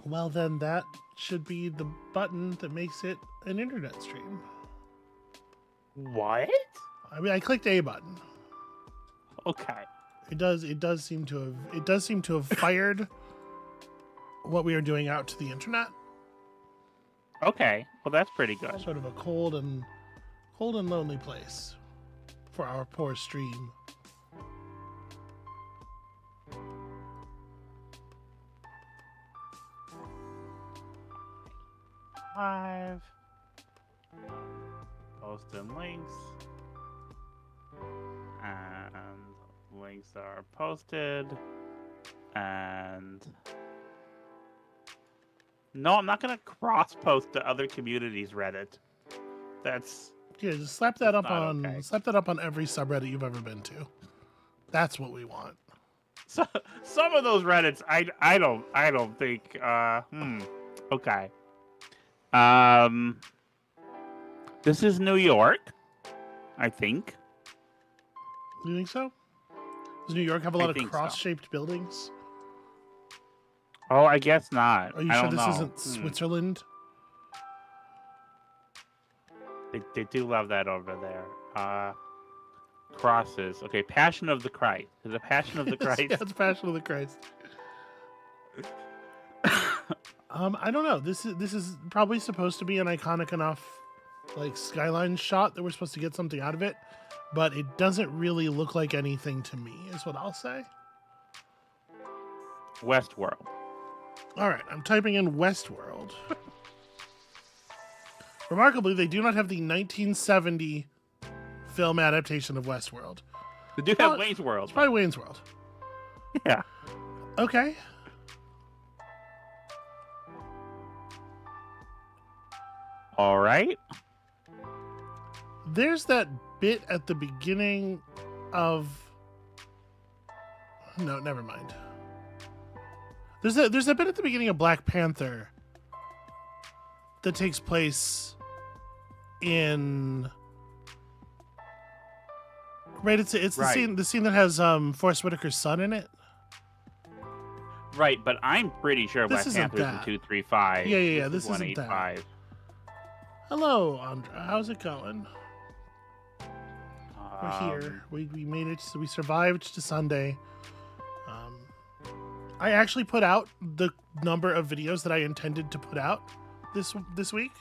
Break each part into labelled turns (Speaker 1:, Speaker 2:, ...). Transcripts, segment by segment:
Speaker 1: Well, then that should be the button that makes it an internet stream.
Speaker 2: What?
Speaker 1: I mean, I clicked A button.
Speaker 2: Okay.
Speaker 1: It does seem to have fired what we are doing out to the internet.
Speaker 2: Okay. Well, that's pretty good.
Speaker 1: Sort of a cold and lonely place for our poor stream.
Speaker 2: Live. Posting links. And links are posted. And no, I'm not gonna cross-post to other communities Reddit. That's
Speaker 1: Yeah, just slap that up
Speaker 2: not
Speaker 1: on every subreddit you've ever been to. That's what we want.
Speaker 2: so, some of those Reddits I don't think okay. This is New York, I think.
Speaker 1: You think so? Does New York have a lot of
Speaker 2: think so.
Speaker 1: cross-shaped buildings?
Speaker 2: Oh, I guess not.
Speaker 1: Are you
Speaker 2: I
Speaker 1: sure
Speaker 2: don't
Speaker 1: this
Speaker 2: know.
Speaker 1: isn't Switzerland?
Speaker 2: They do love that over there. Crosses. Okay, Passion of the Christ. Is it Passion of the Christ?
Speaker 1: Yeah, it's Passion of the Christ. I don't know. This is probably supposed to be an iconic enough like skyline shot that we're supposed to get something out of it, but it doesn't really look like anything to me, is what I'll say.
Speaker 2: Westworld.
Speaker 1: All right, I'm typing in Westworld. Remarkably, they do not have the 1970 film adaptation of Westworld.
Speaker 2: They do have Wayne's World.
Speaker 1: It's probably Wayne's World.
Speaker 2: Yeah.
Speaker 1: Okay.
Speaker 2: All right.
Speaker 1: There's that bit at the beginning of... No, never mind. There's a bit at the beginning of Black Panther that takes place in... Right, it's
Speaker 2: Right.
Speaker 1: the scene that has Forrest Whitaker's son in it.
Speaker 2: Right, but I'm pretty sure
Speaker 1: This
Speaker 2: Black
Speaker 1: isn't
Speaker 2: Panther's in
Speaker 1: that.
Speaker 2: 235.
Speaker 1: Yeah.
Speaker 2: This
Speaker 1: This
Speaker 2: is
Speaker 1: isn't that.
Speaker 2: 185.
Speaker 1: Hello, Andra. How's it going? We're here. We made it. So we survived to Sunday. I actually put out the number of videos that I intended to put out this week.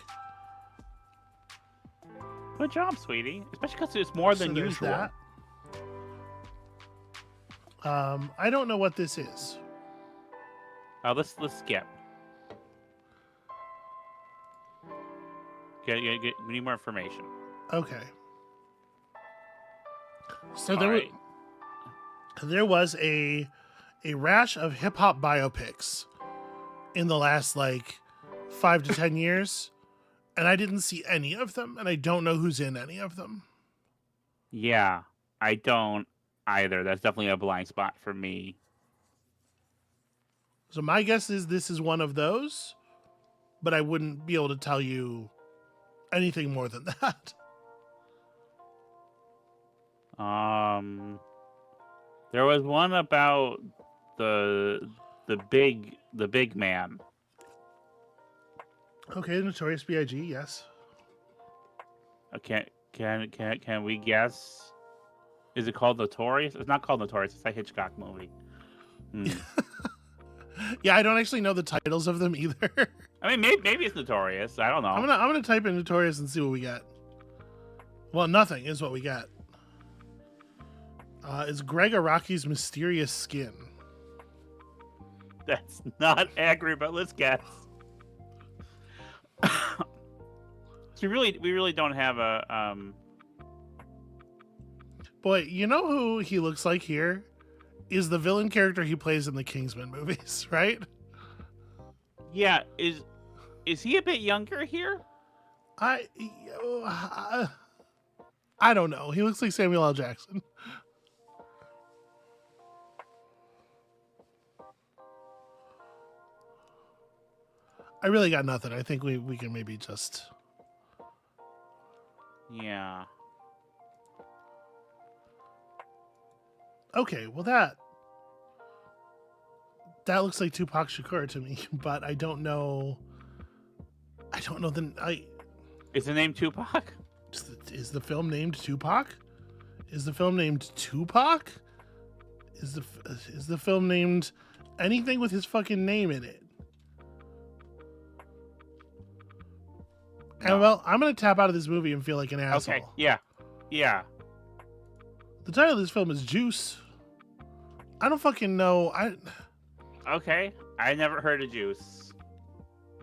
Speaker 2: Good job, sweetie. Especially because it's more than
Speaker 1: there's
Speaker 2: usual.
Speaker 1: that. I don't know what this is.
Speaker 2: Let's skip. We need more information.
Speaker 1: Okay. So
Speaker 2: All
Speaker 1: there was a rash of hip hop biopics in the last 5 to 10 years, and I didn't see any of them, and I don't know who's in any of them.
Speaker 2: Yeah, I don't either. That's definitely a blind spot for me.
Speaker 1: So my guess is this is one of those, but I wouldn't be able to tell you anything more than that.
Speaker 2: There was one about the big man.
Speaker 1: Okay, Notorious B.I.G., yes.
Speaker 2: Can we guess? Is it called Notorious? It's not called Notorious. It's a Hitchcock movie.
Speaker 1: Yeah, I don't actually know the titles of them either.
Speaker 2: I mean, maybe it's Notorious. I don't know.
Speaker 1: I'm gonna type in Notorious and see what we get. Well, nothing is what we get. It's Greg Araki's Mysterious Skin.
Speaker 2: That's not accurate, but let's guess. So we really don't have a
Speaker 1: Boy, you know who he looks like here? Is the villain character he plays in the Kingsman movies, right?
Speaker 2: Yeah, is he a bit younger here?
Speaker 1: I don't know. He looks like Samuel L. Jackson. I really got nothing. I think we can maybe just...
Speaker 2: Yeah.
Speaker 1: Okay, well that That looks like Tupac Shakur to me, but I don't know.
Speaker 2: Is the name Tupac?
Speaker 1: Is the film named Tupac? Is the film named Tupac? Is the film named anything with his fucking name in it?
Speaker 2: No.
Speaker 1: Amabel, I'm gonna tap out of this movie and feel like an asshole.
Speaker 2: Okay. Yeah. Yeah.
Speaker 1: The title of this film is Juice. I don't fucking know.
Speaker 2: Okay. I never heard of Juice.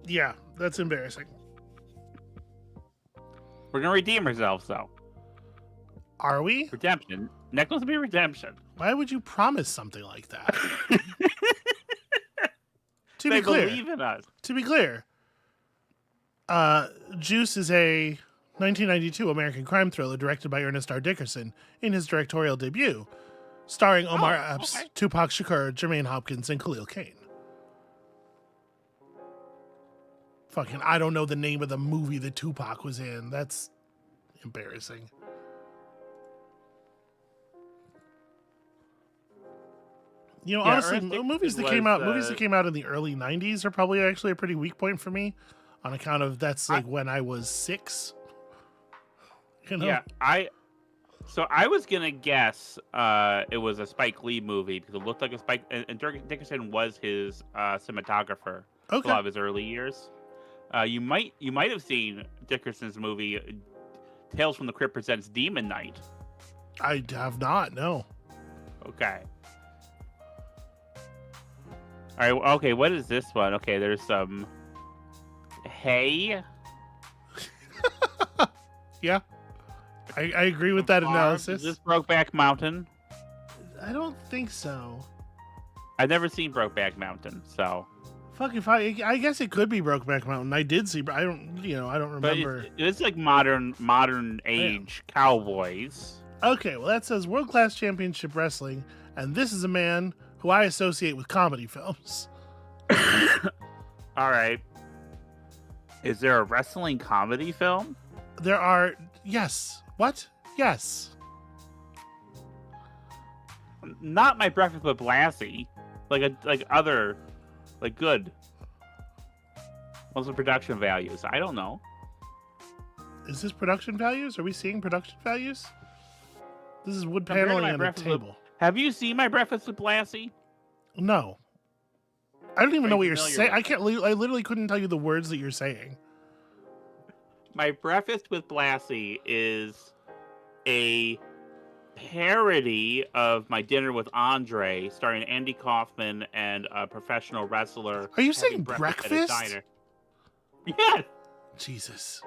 Speaker 1: Yeah, that's embarrassing.
Speaker 2: We're gonna redeem ourselves, though.
Speaker 1: Are we?
Speaker 2: Redemption. Necklace will be redemption.
Speaker 1: Why would you promise something like that? To
Speaker 2: They
Speaker 1: be clear,
Speaker 2: believe in us.
Speaker 1: Juice is a 1992 American crime thriller directed by Ernest R. Dickerson in his directorial debut, starring Omar Epps,
Speaker 2: okay.
Speaker 1: Tupac Shakur, Jermaine Hopkins, and Khalil Kain. Fucking, I don't know the name of the movie that Tupac was in. That's embarrassing. You know,
Speaker 2: Yeah,
Speaker 1: honestly,
Speaker 2: Ernest
Speaker 1: movies that
Speaker 2: Dickerson
Speaker 1: came out in the early '90s are probably actually a pretty weak point for me, on account of that's like when I was 6. You know?
Speaker 2: Yeah, So I was gonna guess it was a Spike Lee movie because it looked like a Spike, and Dickerson was his cinematographer for a lot of his early years. You might have seen Dickerson's movie Tales from the Crypt presents Demon Knight.
Speaker 1: I have not. No.
Speaker 2: Okay. All right. Okay. What is this one? Okay. There's some hay.
Speaker 1: Yeah. I agree with that analysis.
Speaker 2: Is this Brokeback Mountain?
Speaker 1: I don't think so.
Speaker 2: I've never seen Brokeback Mountain, so.
Speaker 1: Fuck if I guess it could be Brokeback Mountain. I did see, but I don't remember.
Speaker 2: But it's like modern age cowboys.
Speaker 1: Okay, well that says World Class Championship Wrestling, and this is a man who I associate with comedy films.
Speaker 2: All right. Is there a wrestling comedy film?
Speaker 1: There are, yes. What? Yes.
Speaker 2: Not My Breakfast with Lassie. Like other, like good. What's the production values? I don't know.
Speaker 1: Is this production values? Are we seeing production values? This is wood
Speaker 2: Compared to
Speaker 1: paneling
Speaker 2: My
Speaker 1: on a
Speaker 2: Breakfast
Speaker 1: table.
Speaker 2: Have you seen My Breakfast with Lassie?
Speaker 1: No. I don't even
Speaker 2: Are
Speaker 1: know
Speaker 2: you
Speaker 1: what you're
Speaker 2: familiar
Speaker 1: saying.
Speaker 2: with
Speaker 1: I literally couldn't tell you the words that you're saying.
Speaker 2: My Breakfast with Lassie is a parody of My Dinner with Andre, starring Andy Kaufman and a professional wrestler.
Speaker 1: Are you
Speaker 2: having
Speaker 1: saying
Speaker 2: at a
Speaker 1: breakfast?
Speaker 2: diner. Yes,
Speaker 1: Jesus.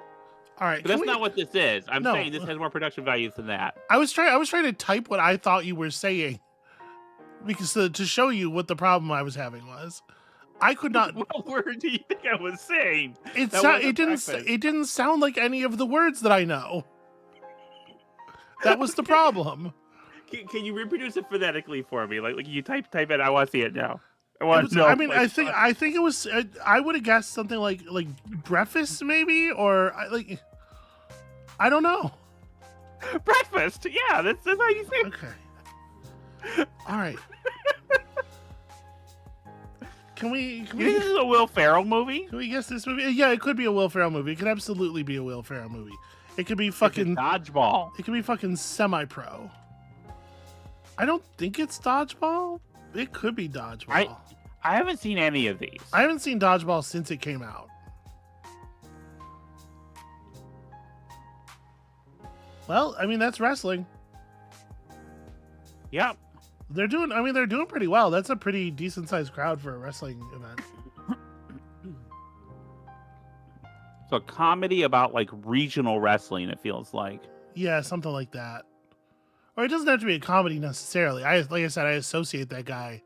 Speaker 1: All right.
Speaker 2: but that's not what this is. I'm
Speaker 1: No.
Speaker 2: saying this has more production values than that.
Speaker 1: I was trying to type what I thought you were saying, because to show you what the problem I was having was. I could not.
Speaker 2: What word do you think I was saying?
Speaker 1: It
Speaker 2: That wasn't
Speaker 1: it didn't sound like any of the words that I know. That was the problem.
Speaker 2: Can you reproduce it phonetically for me? Like you type it. I want to see it now. I want to know.
Speaker 1: I mean, I think it was. I would have guessed something like breakfast maybe, or I don't know.
Speaker 2: breakfast. Yeah, that's how you say it.
Speaker 1: Okay. All right. Can we
Speaker 2: You think this is a Will Ferrell movie?
Speaker 1: can we guess this movie? Yeah, it could be a Will Ferrell movie. It could absolutely be a Will Ferrell movie. It could be fucking
Speaker 2: Dodgeball.
Speaker 1: It could be fucking semi-pro. I don't think it's Dodgeball. It could be Dodgeball.
Speaker 2: I haven't seen any of these.
Speaker 1: I haven't seen Dodgeball since it came out. Well, I mean that's wrestling.
Speaker 2: Yep.
Speaker 1: They're doing pretty well. That's a pretty decent sized crowd for a wrestling event.
Speaker 2: So a comedy about like regional wrestling. It feels like.
Speaker 1: Yeah, something like that. Or it doesn't have to be a comedy necessarily. Like I said, I associate that guy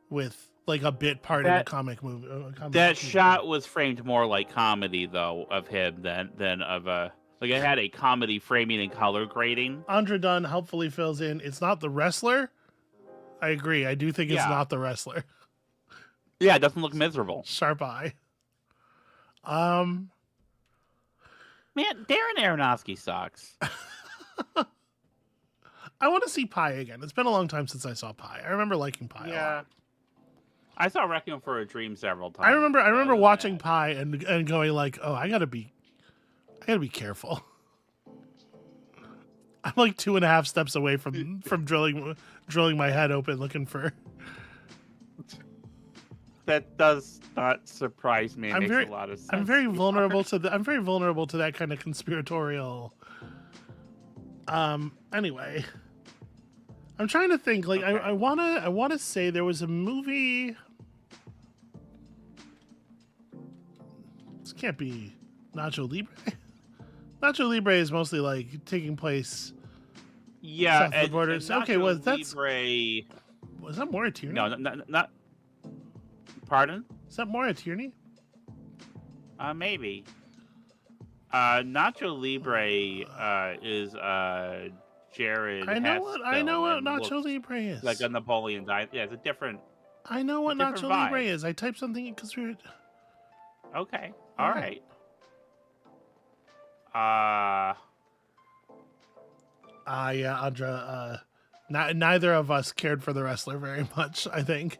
Speaker 1: with like a bit part in a comic movie.
Speaker 2: That shot was framed more like comedy though of him than of a. Like it had a comedy framing and color grading.
Speaker 1: Andra Dunn helpfully fills in. It's not the wrestler. I agree. I do think it's not the wrestler.
Speaker 2: Yeah, it doesn't look miserable.
Speaker 1: Sharp eye.
Speaker 2: Man, Darren Aronofsky sucks.
Speaker 1: I want to see Pi again. It's been a long time since I saw Pi. I remember liking Pi a lot.
Speaker 2: I saw Requiem for a Dream several times.
Speaker 1: I remember watching Pi and going like, oh, I gotta be careful. I'm like 2.5 steps away from drilling my head open looking for.
Speaker 2: That does not surprise me. It makes a lot of sense.
Speaker 1: I'm very vulnerable to that kind of conspiratorial. Anyway, I'm trying to think. Like, okay. I wanna say there was a movie. This can't be Nacho Libre. Nacho Libre is mostly like taking place.
Speaker 2: Yeah,
Speaker 1: south of the border. Okay,
Speaker 2: was that
Speaker 1: Maura Tierney?
Speaker 2: No, not. Pardon?
Speaker 1: Is that Maura Tierney?
Speaker 2: Maybe. Nacho Libre is Jared.
Speaker 1: I know what Nacho Libre is.
Speaker 2: Like a Napoleon diet. Yeah, it's a different.
Speaker 1: I know what Nacho Libre is. I typed something because we're.
Speaker 2: Okay. All right.
Speaker 1: Yeah, Andra. Neither of us cared for the wrestler very much, I think.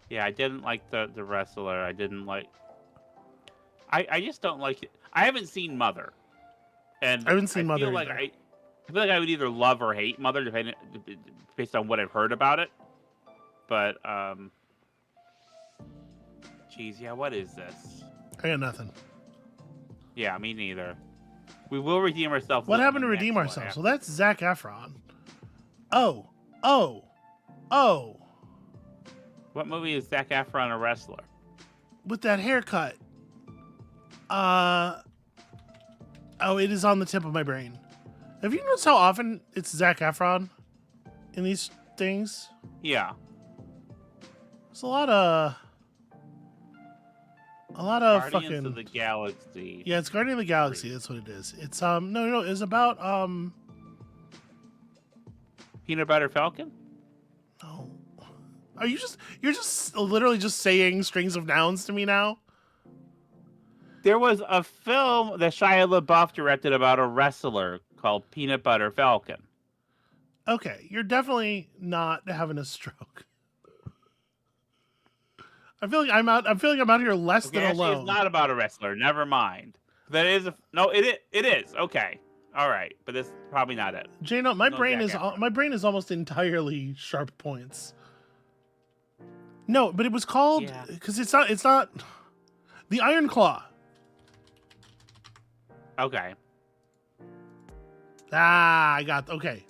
Speaker 2: Yeah, I didn't like the wrestler. I didn't like. I just don't like it. I haven't seen Mother, and
Speaker 1: I haven't seen Mother.
Speaker 2: I feel like I would either love or hate Mother, depending based on what I've heard about it. But geez, yeah, what is this?
Speaker 1: I got nothing.
Speaker 2: Yeah, me neither. We will redeem ourselves.
Speaker 1: What happened to redeem ourselves? So that's Zac Efron. Oh.
Speaker 2: What movie is Zac Efron a wrestler?
Speaker 1: With that haircut. Oh, it is on the tip of my brain. Have you noticed how often it's Zac Efron in these things?
Speaker 2: Yeah.
Speaker 1: There's a lot of
Speaker 2: Guardians
Speaker 1: fucking
Speaker 2: of the Galaxy.
Speaker 1: Yeah, it's Guardian of the Galaxy. That's what it is. It's no, it's about
Speaker 2: Peanut Butter Falcon?
Speaker 1: No. You're just literally just saying strings of nouns to me now?
Speaker 2: There was a film that Shia LaBeouf directed about a wrestler called Peanut Butter Falcon.
Speaker 1: Okay, you're definitely not having a stroke. I feel like I'm out here less than alone.
Speaker 2: It's not about a wrestler. Never mind. That is it is. Okay. All right, but that's probably not it.
Speaker 1: Jano, my brain is almost entirely sharp points. No, but it was called because it's not the Iron Claw.
Speaker 2: Okay.
Speaker 1: I got okay.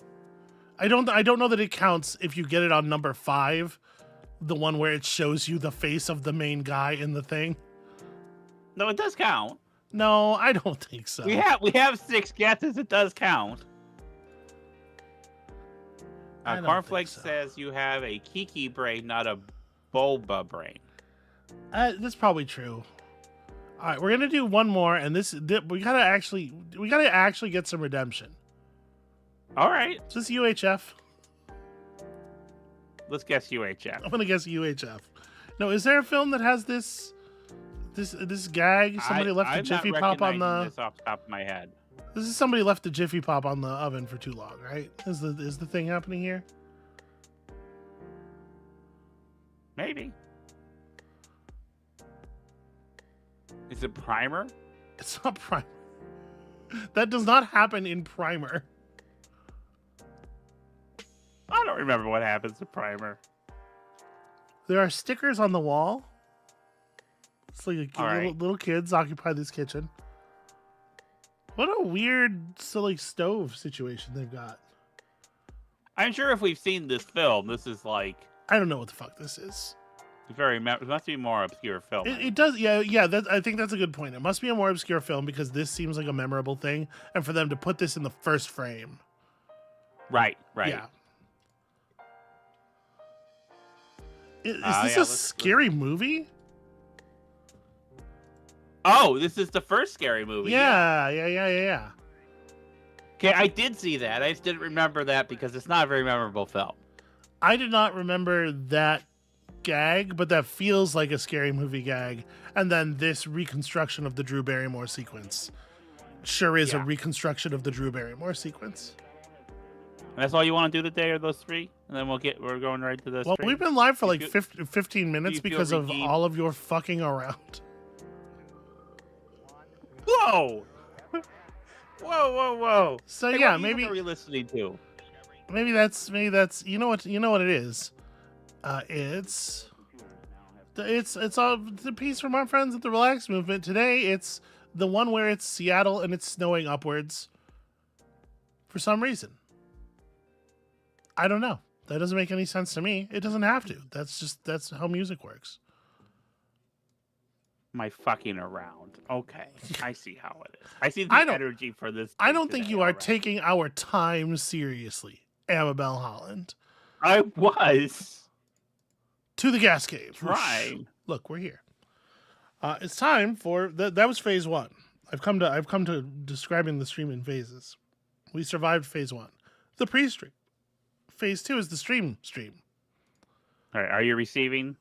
Speaker 1: I don't know that it counts if you get it on number 5, the one where it shows you the face of the main guy in the thing.
Speaker 2: No, it does count.
Speaker 1: No, I don't think so.
Speaker 2: We have 6 guesses. It does count. Cornflakes says you have a Kiki brain, not a Bulba brain.
Speaker 1: That's probably true. All right, we're gonna do one more, and we gotta actually get some redemption.
Speaker 2: All right.
Speaker 1: Is this UHF?
Speaker 2: Let's guess UHF.
Speaker 1: I'm gonna guess UHF. No, is there a film that has this gag? Somebody left a Jiffy Pop on the.
Speaker 2: This off the top of my head.
Speaker 1: This is somebody left a Jiffy Pop on the oven for too long, right? Is the thing happening here?
Speaker 2: Maybe. Is it Primer?
Speaker 1: It's not Primer. That does not happen in Primer.
Speaker 2: I don't remember what happens to Primer.
Speaker 1: There are stickers on the wall. It's like little kids occupy this kitchen. What a weird, silly stove situation they've got.
Speaker 2: I'm sure if we've seen this film, this is like...
Speaker 1: I don't know what the fuck this is.
Speaker 2: It must be a more obscure film.
Speaker 1: It does, yeah. I think that's a good point. It must be a more obscure film because this seems like a memorable thing, and for them to put this in the first frame.
Speaker 2: Right.
Speaker 1: Yeah. Is this a scary movie?
Speaker 2: Oh, this is the first scary movie.
Speaker 1: Yeah.
Speaker 2: Okay, I did see that. I just didn't remember that because it's not a very memorable film.
Speaker 1: I did not remember that gag, but that feels like a scary movie gag. And then this reconstruction of the Drew Barrymore sequence sure is a reconstruction of the Drew Barrymore sequence.
Speaker 2: And that's all you want to do today, are those 3? And then we're going right to the
Speaker 1: Well,
Speaker 2: stream?
Speaker 1: we've been live for
Speaker 2: You
Speaker 1: like
Speaker 2: feel-
Speaker 1: 15 minutes
Speaker 2: you feel
Speaker 1: because of
Speaker 2: redeemed?
Speaker 1: all of your fucking around.
Speaker 2: Whoa! Whoa!
Speaker 1: So
Speaker 2: Hey,
Speaker 1: yeah,
Speaker 2: what music
Speaker 1: maybe
Speaker 2: are we listening to?
Speaker 1: maybe that's you know what it is. It's all the piece from our friends at the Relaxed Movement. Today it's the one where it's Seattle and it's snowing upwards for some reason. I don't know. That doesn't make any sense to me. It doesn't have to. That's how music works.
Speaker 2: My fucking around. Okay, I see how it is. I see the
Speaker 1: I don't-
Speaker 2: energy for this.
Speaker 1: I
Speaker 2: thing
Speaker 1: don't think
Speaker 2: today
Speaker 1: you are
Speaker 2: already.
Speaker 1: taking our time seriously, Amabel Holland.
Speaker 2: I was
Speaker 1: To the gas cave. Whoosh.
Speaker 2: trying.
Speaker 1: Look, we're here. It's time for that was phase 1. I've come to describing the stream in phases. We survived phase 1, the pre-stream. Phase 2 is the stream.
Speaker 2: All right, are you receiving?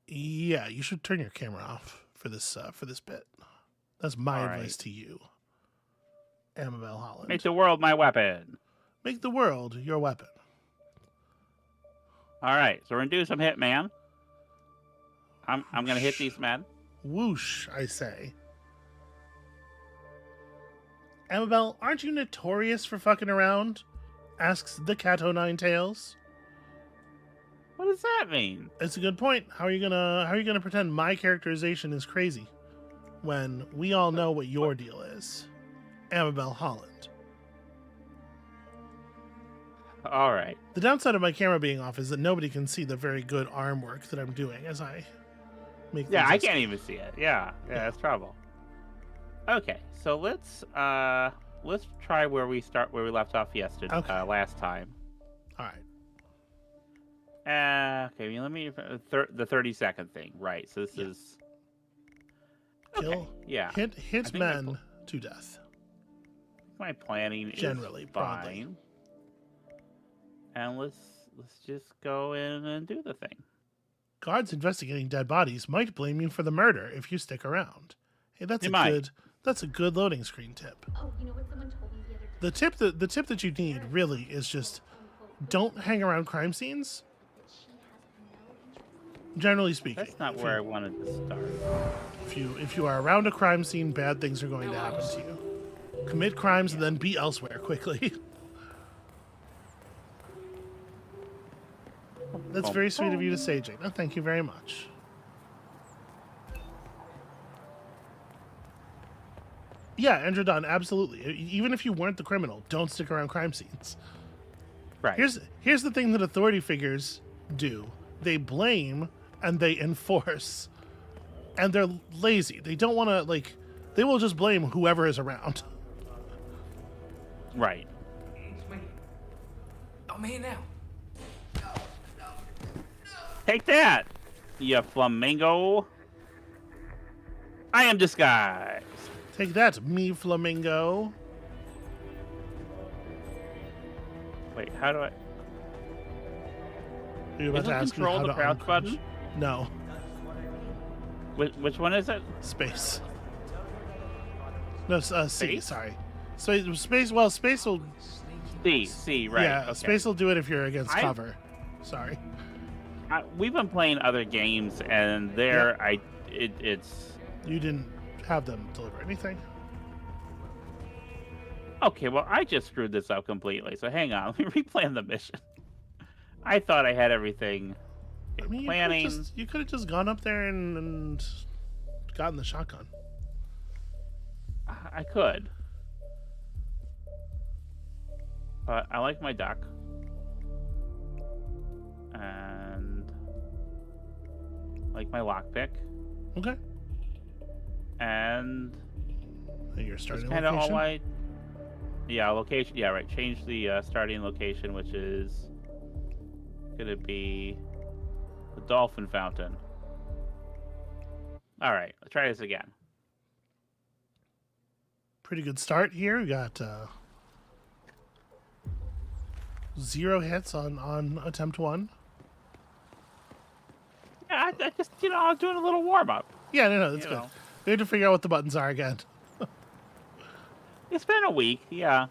Speaker 1: Yeah, you should turn your camera off for this bit. That's my
Speaker 2: All
Speaker 1: advice
Speaker 2: right.
Speaker 1: to you, Amabel Holland.
Speaker 2: Make the world my weapon.
Speaker 1: Make the world your weapon.
Speaker 2: All right, so we're gonna do some Hitman. I'm gonna hit these men.
Speaker 1: Whoosh, I say. Amabel, aren't you notorious for fucking around? Asks the Cat O' Nine Tails.
Speaker 2: What does that mean?
Speaker 1: It's a good point. How are you gonna pretend my characterization is crazy when we all know what your deal is? Amabel Holland.
Speaker 2: All right.
Speaker 1: The downside of my camera being off is that nobody can see the very good arm work that I'm doing as I make
Speaker 2: Yeah,
Speaker 1: these
Speaker 2: I can't even see it. Yeah, that's trouble. Okay, so let's try where we left off yesterday,
Speaker 1: Okay.
Speaker 2: last time.
Speaker 1: All right.
Speaker 2: Okay, let me the 30-second thing, right? So this is
Speaker 1: Kill.
Speaker 2: okay. Yeah,
Speaker 1: Hit
Speaker 2: think I
Speaker 1: men to death.
Speaker 2: my planning
Speaker 1: Generally,
Speaker 2: is
Speaker 1: broadly.
Speaker 2: fine. And let's just go in and do the thing.
Speaker 1: Guards investigating dead bodies might blame you for the murder if you stick around. Hey, that's
Speaker 2: They
Speaker 1: a
Speaker 2: might.
Speaker 1: good loading screen tip.
Speaker 3: Oh, you know what someone told me the other day?
Speaker 1: The tip that you need really is just don't hang around crime scenes. Generally speaking,
Speaker 2: That's not
Speaker 1: if
Speaker 2: where I
Speaker 1: you,
Speaker 2: wanted to start.
Speaker 1: if you are around a crime scene, bad things are going to happen to you. Commit crimes and then be elsewhere quickly. That's very sweet of you to say, Jane. Thank you very much. Yeah, Andrew Dunn, absolutely. Even if you weren't the criminal, don't stick around crime scenes.
Speaker 2: Right.
Speaker 1: Here's the thing that authority figures do. They blame and they enforce. And they're lazy. They don't want to, they will just blame whoever is around.
Speaker 2: Right.
Speaker 4: I'm here now.
Speaker 2: Take that, you flamingo. I am disguised.
Speaker 1: Take that, me flamingo.
Speaker 2: Wait, how do I?
Speaker 1: Are you about
Speaker 2: Isn't
Speaker 1: to ask me
Speaker 2: control
Speaker 1: how
Speaker 2: the
Speaker 1: to
Speaker 2: crouch
Speaker 1: uncrouch?
Speaker 2: button?
Speaker 1: No.
Speaker 2: Which one is it?
Speaker 1: Space. No, C,
Speaker 2: Space?
Speaker 1: sorry. So space, well, space will...
Speaker 2: C, right.
Speaker 1: Yeah,
Speaker 2: okay.
Speaker 1: space will do it if you're against
Speaker 2: I-
Speaker 1: cover. Sorry.
Speaker 2: We've been playing other games, and there, it's
Speaker 1: You didn't have them deliver anything.
Speaker 2: okay. Well, I just screwed this up completely. So hang on, let me replan the mission. I thought I had everything.
Speaker 1: I mean,
Speaker 2: planning.
Speaker 1: you could have just gone up there and gotten the shotgun.
Speaker 2: I could, but I like my duck, and I like my lockpick,
Speaker 1: Okay.
Speaker 2: and
Speaker 1: And you're
Speaker 2: that's
Speaker 1: starting
Speaker 2: kind of
Speaker 1: location.
Speaker 2: all I. Yeah, location. Yeah, right. Change the starting location, which is gonna be the dolphin fountain. All right, let's try this again.
Speaker 1: Pretty good start here. We got 0 hits on attempt 1.
Speaker 2: Yeah, I just I was doing a little warm up.
Speaker 1: Yeah, no, that's
Speaker 2: You
Speaker 1: good.
Speaker 2: know.
Speaker 1: We have to figure out what the buttons are again.
Speaker 2: It's been a week, yeah.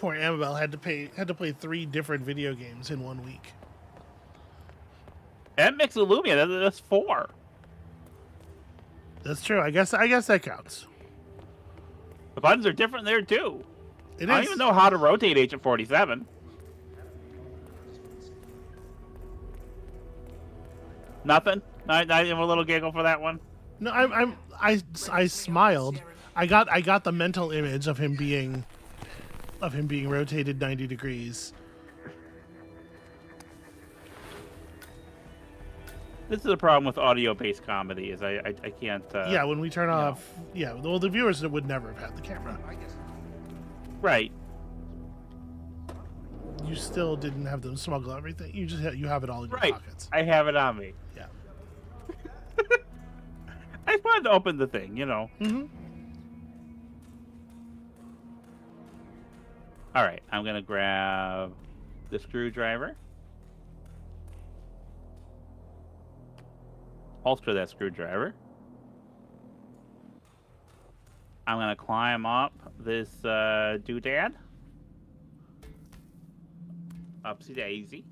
Speaker 1: Poor Amabel had to play 3 different video games in 1 week.
Speaker 2: And mix of Lumia, that's 4.
Speaker 1: That's true. I guess that counts.
Speaker 2: The buttons are different there too.
Speaker 1: I
Speaker 2: don't even know how to rotate Agent 47. Nothing? Not even a little giggle for that one?
Speaker 1: No, I smiled. I got the mental image of him being rotated 90 degrees.
Speaker 2: This is a problem with audio-based comedy. Is I can't.
Speaker 1: Yeah, when we turn off. Yeah, well, the viewers would never have had the camera.
Speaker 2: Right.
Speaker 1: You still didn't have them smuggle everything. You have it all in your pockets.
Speaker 2: I have it on me.
Speaker 1: Yeah.
Speaker 2: I just wanted to open the thing, you know.
Speaker 1: Mm-hmm.
Speaker 2: All right, I'm gonna grab the screwdriver. Holster that screwdriver. I'm gonna climb up this doodad. Upsy daisy.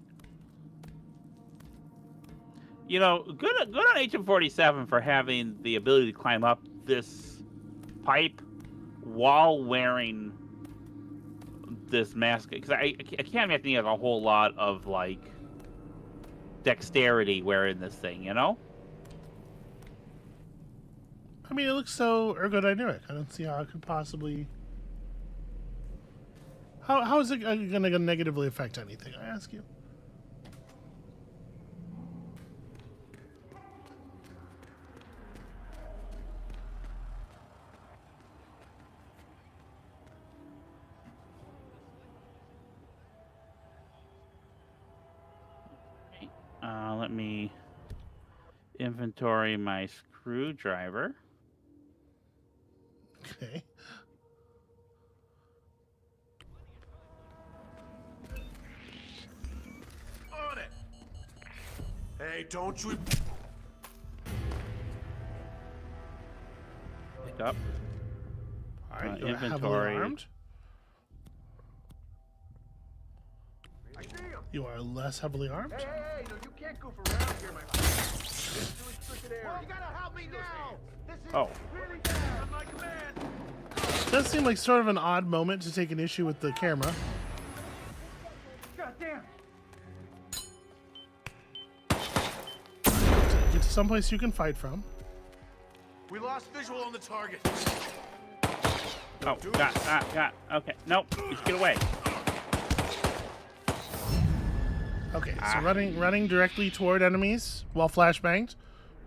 Speaker 2: You know, good on Agent 47 for having the ability to climb up this pipe while wearing this mask. Because I can't imagine he has a whole lot of like dexterity wearing this thing, you know?
Speaker 1: I mean, it looks so ergodynamic. I don't see how it could possibly. How is it going to negatively affect anything? I ask you.
Speaker 2: Let me inventory my screwdriver.
Speaker 1: Okay.
Speaker 4: On it. Hey, don't you...
Speaker 2: Pick up.
Speaker 1: All right,
Speaker 2: Inventory.
Speaker 1: heavily armed. You are less heavily armed.
Speaker 4: Hey, no, you can't goof around here, my friend. Well, you gotta help me now. This is really bad. I'm my command.
Speaker 1: It does seem like sort of an odd moment to take an issue with the camera.
Speaker 4: God damn.
Speaker 1: Get to someplace you can fight from.
Speaker 4: We lost visual on the target.
Speaker 2: Oh, got. Okay, nope. Just get away.
Speaker 1: Okay, so running directly toward enemies while flashbanged.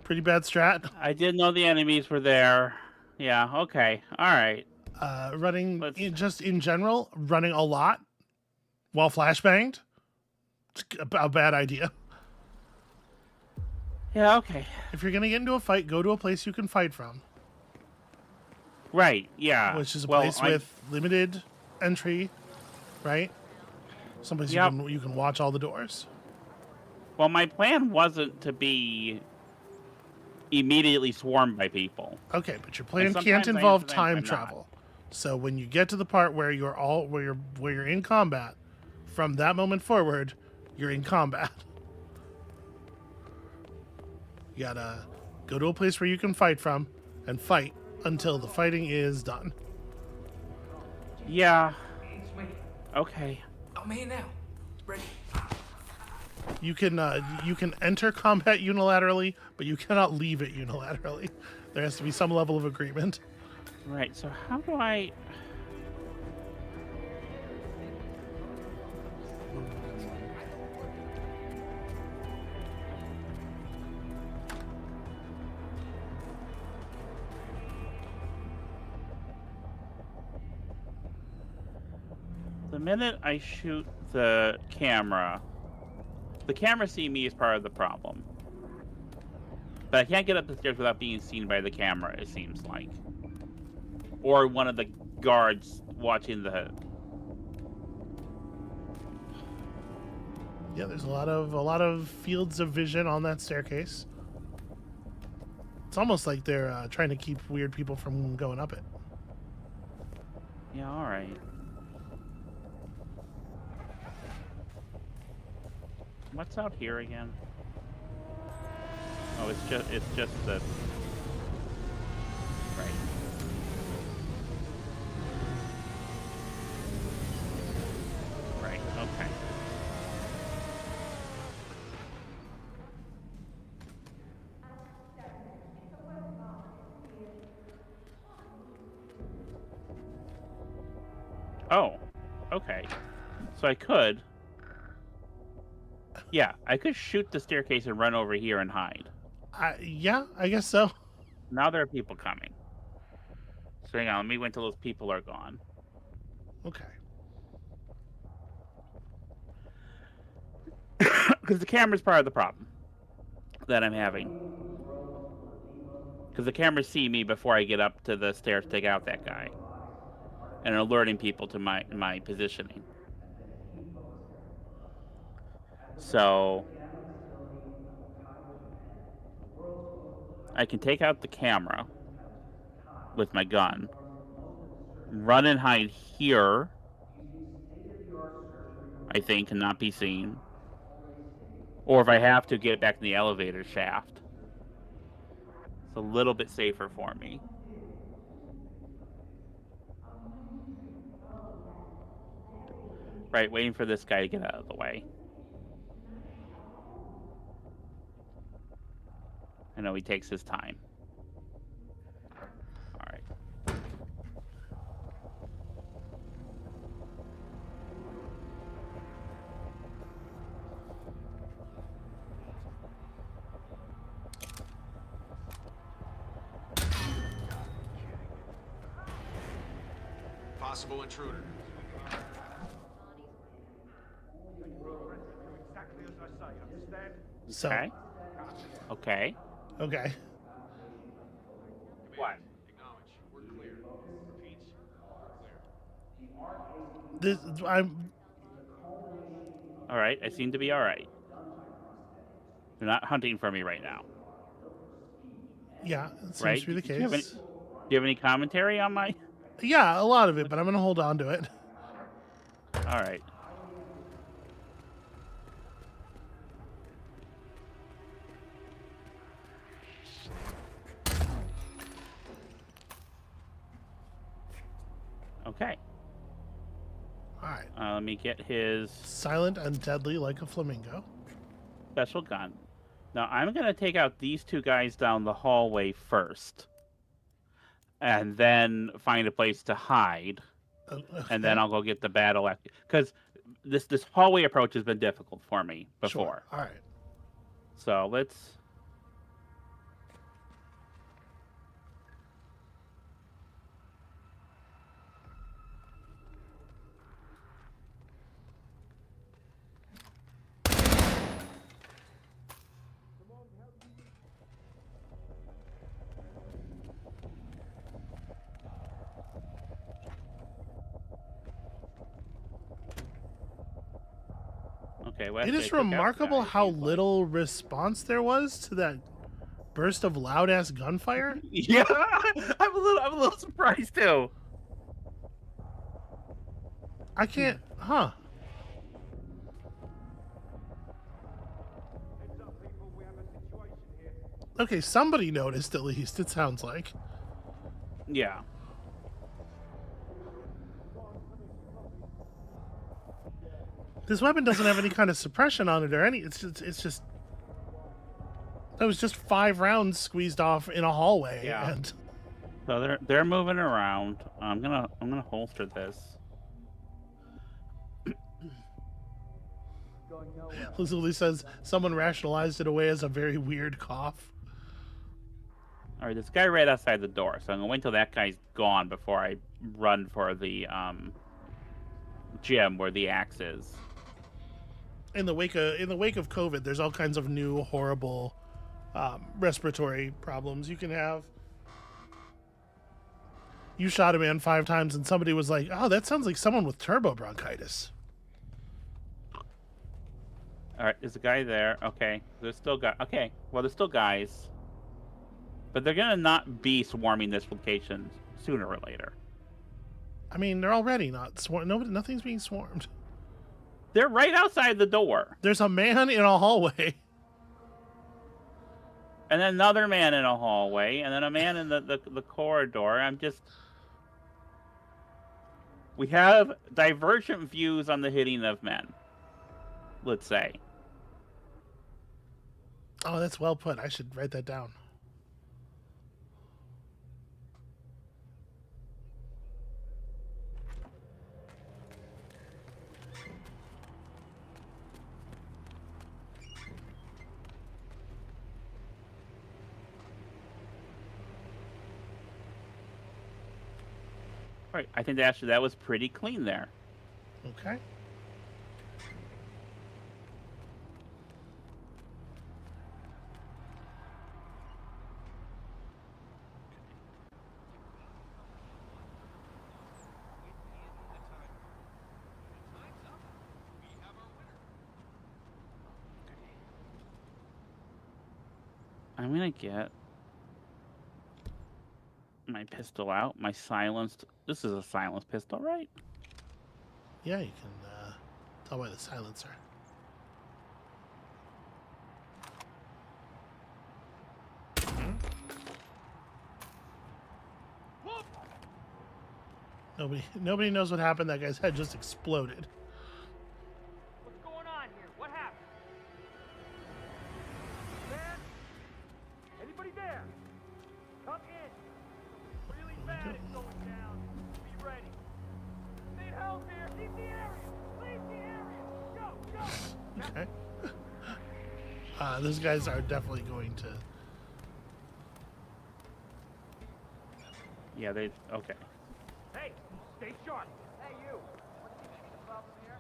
Speaker 1: Pretty bad strat.
Speaker 2: I didn't know the enemies were there. Yeah, okay. All right.
Speaker 1: Running just in general, running a lot while flashbanged. It's a bad idea.
Speaker 2: Yeah, okay.
Speaker 1: If you're going to get into a fight, go to a place you can fight from.
Speaker 2: Right, yeah.
Speaker 1: Which is a place with limited entry, right? Someplace you can watch all the doors.
Speaker 2: Well, my plan wasn't to be immediately swarmed by people.
Speaker 1: Okay, but your plan can't involve time travel. So when you get to the part where you're in combat, from that moment forward, you're in combat. You gotta go to a place where you can fight from and fight until the fighting is done.
Speaker 2: Yeah. Okay.
Speaker 5: I'm here now. Ready.
Speaker 1: You can enter combat unilaterally, but you cannot leave it unilaterally. There has to be some level of agreement.
Speaker 2: Right, so how do I... The minute I shoot the camera see me as part of the problem. But I can't get up the stairs without being seen by the camera, it seems like. Or one of the guards watching the...
Speaker 1: Yeah, there's a lot of fields of vision on that staircase. It's almost like they're trying to keep weird people from going up it.
Speaker 2: Yeah, alright. What's out here again? Oh, it's just the right. Right. Okay. Oh. Okay. So I could. Yeah, I could shoot the staircase and run over here and hide.
Speaker 1: Yeah, I guess so.
Speaker 2: Now there are people coming. So hang on, let me wait until those people are gone.
Speaker 1: Okay.
Speaker 2: Because the camera's part of the problem that I'm having. Because the cameras see me before I get up to the stairs to take out that guy. And alerting people to my positioning. So I can take out the camera with my gun, run and hide here, I think, and not be seen. Or if I have to, get back in the elevator shaft. It's a little bit safer for me. Right, waiting for this guy to get out of the way. I know he takes his time. All right.
Speaker 6: Possible intruder.
Speaker 4: Exactly as I say, understand?
Speaker 1: So.
Speaker 2: Okay. Okay.
Speaker 1: Okay.
Speaker 2: What?
Speaker 6: Acknowledge. We're clear. Repeats. Clear.
Speaker 1: This I'm.
Speaker 2: All right. I seem to be all right. They're not hunting for me right now.
Speaker 1: Yeah, it seems
Speaker 2: Right?
Speaker 1: to be the
Speaker 2: Do you have
Speaker 1: case.
Speaker 2: do you have any commentary on my?
Speaker 1: Yeah, a lot of it, but I'm gonna hold on to it.
Speaker 2: All right. Okay.
Speaker 1: All right.
Speaker 2: Let me get his
Speaker 1: Silent and deadly like a flamingo.
Speaker 2: special gun. Now I'm gonna take out these two guys down the hallway first, and then find a place to hide, and then I'll go get the battle because this hallway approach has been difficult for me before.
Speaker 1: Sure. All right.
Speaker 2: So let's. Okay, well,
Speaker 1: It is remarkable how little response there was to that burst of loud ass gunfire.
Speaker 2: Yeah, I'm a little surprised too.
Speaker 1: I can't. Huh.
Speaker 4: Heads up, people, we have a situation here.
Speaker 1: Okay, somebody noticed at least. It sounds like.
Speaker 2: Yeah.
Speaker 1: This weapon doesn't have any kind of suppression on it or any. It's just. That was just 5 rounds squeezed off in a hallway.
Speaker 2: Yeah.
Speaker 1: And
Speaker 2: So they're moving around. I'm gonna holster this.
Speaker 1: Lazuli says someone rationalized it away as a very weird cough.
Speaker 2: All right, this guy right outside the door. So I'm gonna wait until that guy's gone before I run for the gym where the axe is.
Speaker 1: In the wake of COVID, there's all kinds of new horrible respiratory problems you can have. You shot a man 5 times, and somebody was like, "Oh, that sounds like someone with turbo bronchitis."
Speaker 2: All right, there's a guy there. Okay, there's still guys. Okay, well, there's still guys, but they're gonna not be swarming this location sooner or later.
Speaker 1: I mean, they're already not swarmed. Nothing's being swarmed.
Speaker 2: They're right outside the door.
Speaker 1: There's a man in a hallway.
Speaker 2: And then another man in a hallway, and then a man in the corridor. We have divergent views on the hitting of men, let's say.
Speaker 1: Oh, that's well put. I should write that down.
Speaker 2: Right. I think actually that was pretty clean there.
Speaker 1: Okay.
Speaker 2: I'm gonna get my pistol out. My silenced. This is a silenced pistol, right?
Speaker 1: Yeah, you can tell by the silencer. Nobody knows what happened. That guy's head just exploded.
Speaker 4: What's going on here? What happened? Man? Anybody there? Come in. Really bad is going down. Be ready. Need help here. Leave the area. Leave the area. Go, go.
Speaker 1: Okay. Those guys are definitely going to.
Speaker 2: Yeah, they. Okay.
Speaker 4: Hey, stay sharp. Hey, you. What's the problem here?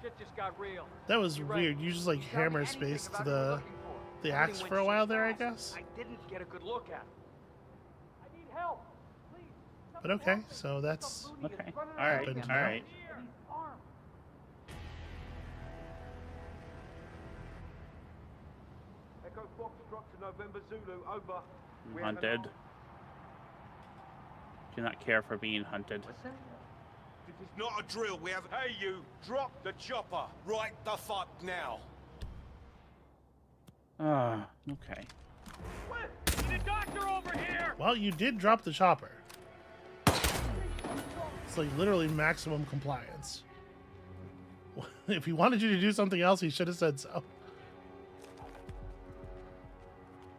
Speaker 4: Shit just got real.
Speaker 1: That was
Speaker 4: Be ready.
Speaker 1: weird. You just like
Speaker 4: Tell me
Speaker 1: hammer
Speaker 4: anything
Speaker 1: space to
Speaker 4: about what you're
Speaker 1: the
Speaker 4: looking for.
Speaker 1: axe
Speaker 4: Everything
Speaker 1: for a
Speaker 4: went
Speaker 1: while
Speaker 4: so
Speaker 1: there, I
Speaker 4: fast,
Speaker 1: guess.
Speaker 4: I didn't get a good look at it. I need help. Please.
Speaker 1: But okay, so that's
Speaker 2: Okay. All right.
Speaker 1: Open
Speaker 2: All
Speaker 1: now.
Speaker 2: right.
Speaker 4: Echo Foxtrot to November Zulu, over.
Speaker 2: I'm
Speaker 4: We have an
Speaker 2: hunted.
Speaker 4: arm.
Speaker 2: Do not care for being hunted.
Speaker 4: Listen.
Speaker 6: This is not a drill. We have.
Speaker 7: Hey, you! Drop the chopper right the fuck now!
Speaker 2: Okay.
Speaker 4: What? Need a doctor over here!
Speaker 1: well, you did drop the chopper. It's like literally maximum compliance. If he wanted you to do something else, he should have said so.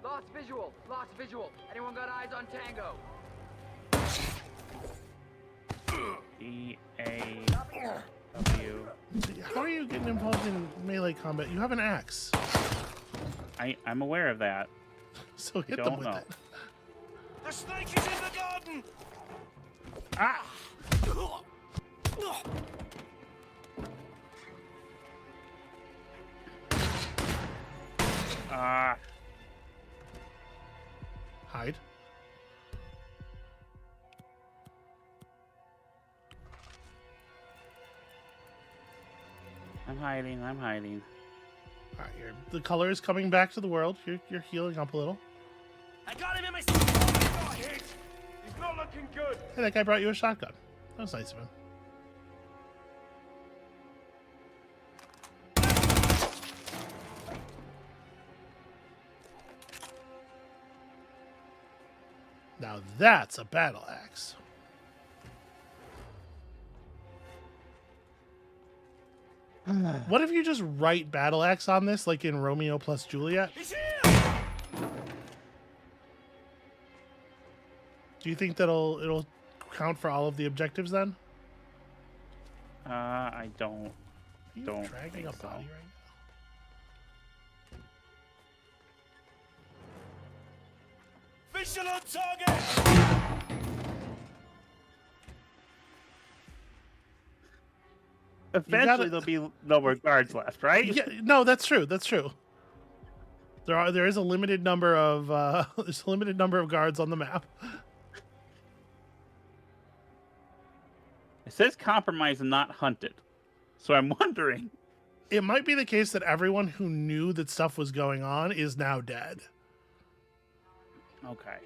Speaker 8: Lost visual. Lost visual. Anyone got eyes on Tango?
Speaker 2: E-A-W.
Speaker 1: How are you getting involved in melee combat? You have an axe,
Speaker 2: I'm aware of that.
Speaker 1: so hit
Speaker 2: don't
Speaker 1: them with
Speaker 2: know.
Speaker 1: it.
Speaker 7: The snake is in the garden!
Speaker 2: Ah! Ah!
Speaker 1: Hide.
Speaker 2: I'm hiding. I'm hiding.
Speaker 1: All right, the color is coming back to the world. You're healing up a little.
Speaker 7: I got him in my... Got hit!
Speaker 4: He's not looking good.
Speaker 1: Hey, that guy brought you a shotgun. That was nice of him. Now that's a battle axe. What if you just write battle axe on this, like in Romeo plus Juliet?
Speaker 7: He's here!
Speaker 1: Do you think it'll count for all of the objectives then?
Speaker 2: I don't.
Speaker 1: Are you
Speaker 2: Don't
Speaker 1: dragging
Speaker 2: think
Speaker 1: a
Speaker 2: so.
Speaker 1: body right
Speaker 7: Visual on target!
Speaker 2: Eventually, there'll be no more guards left, right?
Speaker 1: now? Yeah, no, that's true. That's true. There is a limited number of there's a limited number of guards on the map.
Speaker 2: It says compromise and not hunted. So I'm wondering.
Speaker 1: It might be the case that everyone who knew that stuff was going on is now dead.
Speaker 2: Okay.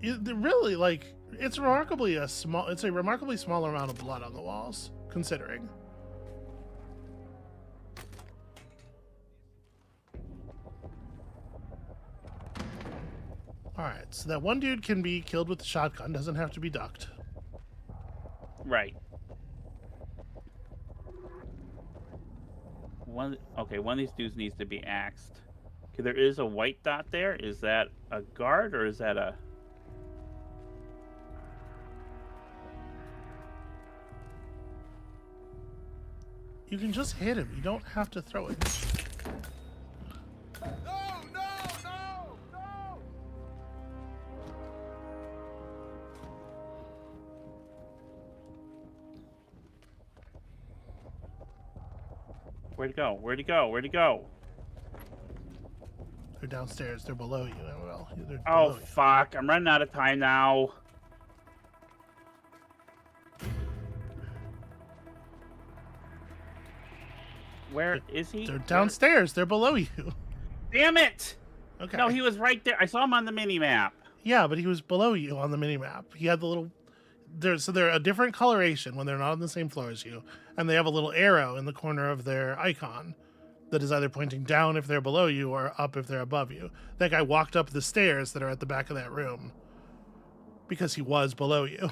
Speaker 1: Really, like, It's remarkably a small. It's a remarkably small amount of blood on the walls, considering. All right, so that one dude can be killed with a shotgun. Doesn't have to be ducked.
Speaker 2: Right. One of these dudes needs to be axed. Okay, there is a white dot there. Is that a guard or is that a...
Speaker 1: You can just hit him. You don't have to throw it.
Speaker 7: No, no, no, no!
Speaker 2: Where'd he go? Where'd he go? Where'd he go?
Speaker 1: They're downstairs. They're below you, Amabel. They're
Speaker 2: Oh,
Speaker 1: below you.
Speaker 2: fuck. I'm running out of time now. Where is he?
Speaker 1: They're downstairs. They're below you.
Speaker 2: Damn it!
Speaker 1: Okay.
Speaker 2: No, he was right there. I saw him on the mini-map.
Speaker 1: Yeah, but he was below you on the minimap. He had the little... So they're a different coloration when they're not on the same floor as you. And they have a little arrow in the corner of their icon that is either pointing down if they're below you or up if they're above you. That guy walked up the stairs that are at the back of that room because he was below you.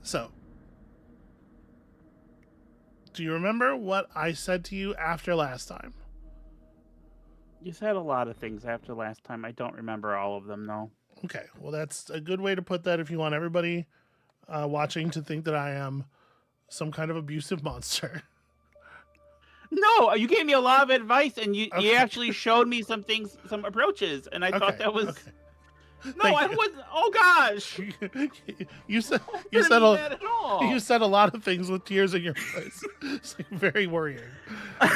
Speaker 1: So, do you remember what I said to you after last time?
Speaker 2: You said a lot of things after last time. I don't remember all of them, though.
Speaker 1: Okay, well, that's a good way to put that if you want everybody watching to think that I am some kind of abusive monster.
Speaker 2: No, you gave me a lot of advice, and you
Speaker 1: Okay.
Speaker 2: actually showed me some things, some approaches, and I thought that was...
Speaker 1: Okay.
Speaker 2: No,
Speaker 1: Thank
Speaker 2: I
Speaker 1: you.
Speaker 2: wasn't... Oh, gosh!
Speaker 1: you said
Speaker 2: I
Speaker 1: you
Speaker 2: didn't
Speaker 1: said
Speaker 2: mean
Speaker 1: a,
Speaker 2: that at all.
Speaker 1: you said a lot of things with tears in your voice. It's like very worrying.
Speaker 2: God,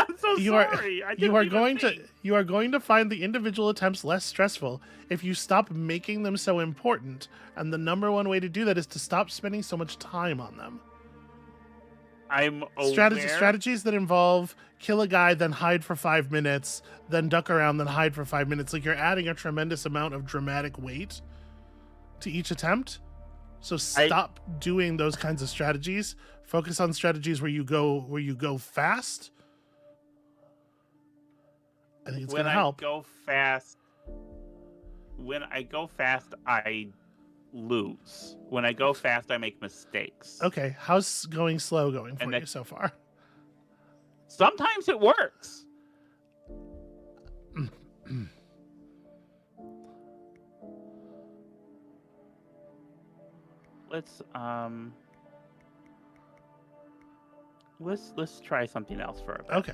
Speaker 2: I'm so
Speaker 1: You
Speaker 2: sorry. I
Speaker 1: you
Speaker 2: didn't
Speaker 1: are
Speaker 2: even
Speaker 1: going
Speaker 2: think.
Speaker 1: you are going to find the individual attempts less stressful if you stop making them so important, and the number one way to do that is to stop spending so much time on them.
Speaker 2: I'm aware.
Speaker 1: Strategies that involve kill a guy, then hide for 5 minutes, then duck around, then hide for 5 minutes. Like, you're adding a tremendous amount of dramatic weight to each attempt. So stop doing those kinds of strategies. Focus on strategies where you go fast. I think it's
Speaker 2: When
Speaker 1: gonna help.
Speaker 2: When I go fast, I lose. When I go fast, I make mistakes.
Speaker 1: Okay, how's going slow going for
Speaker 2: And
Speaker 1: you
Speaker 2: that-
Speaker 1: so far?
Speaker 2: Sometimes it works. Let's try something else for a bit.
Speaker 1: Okay.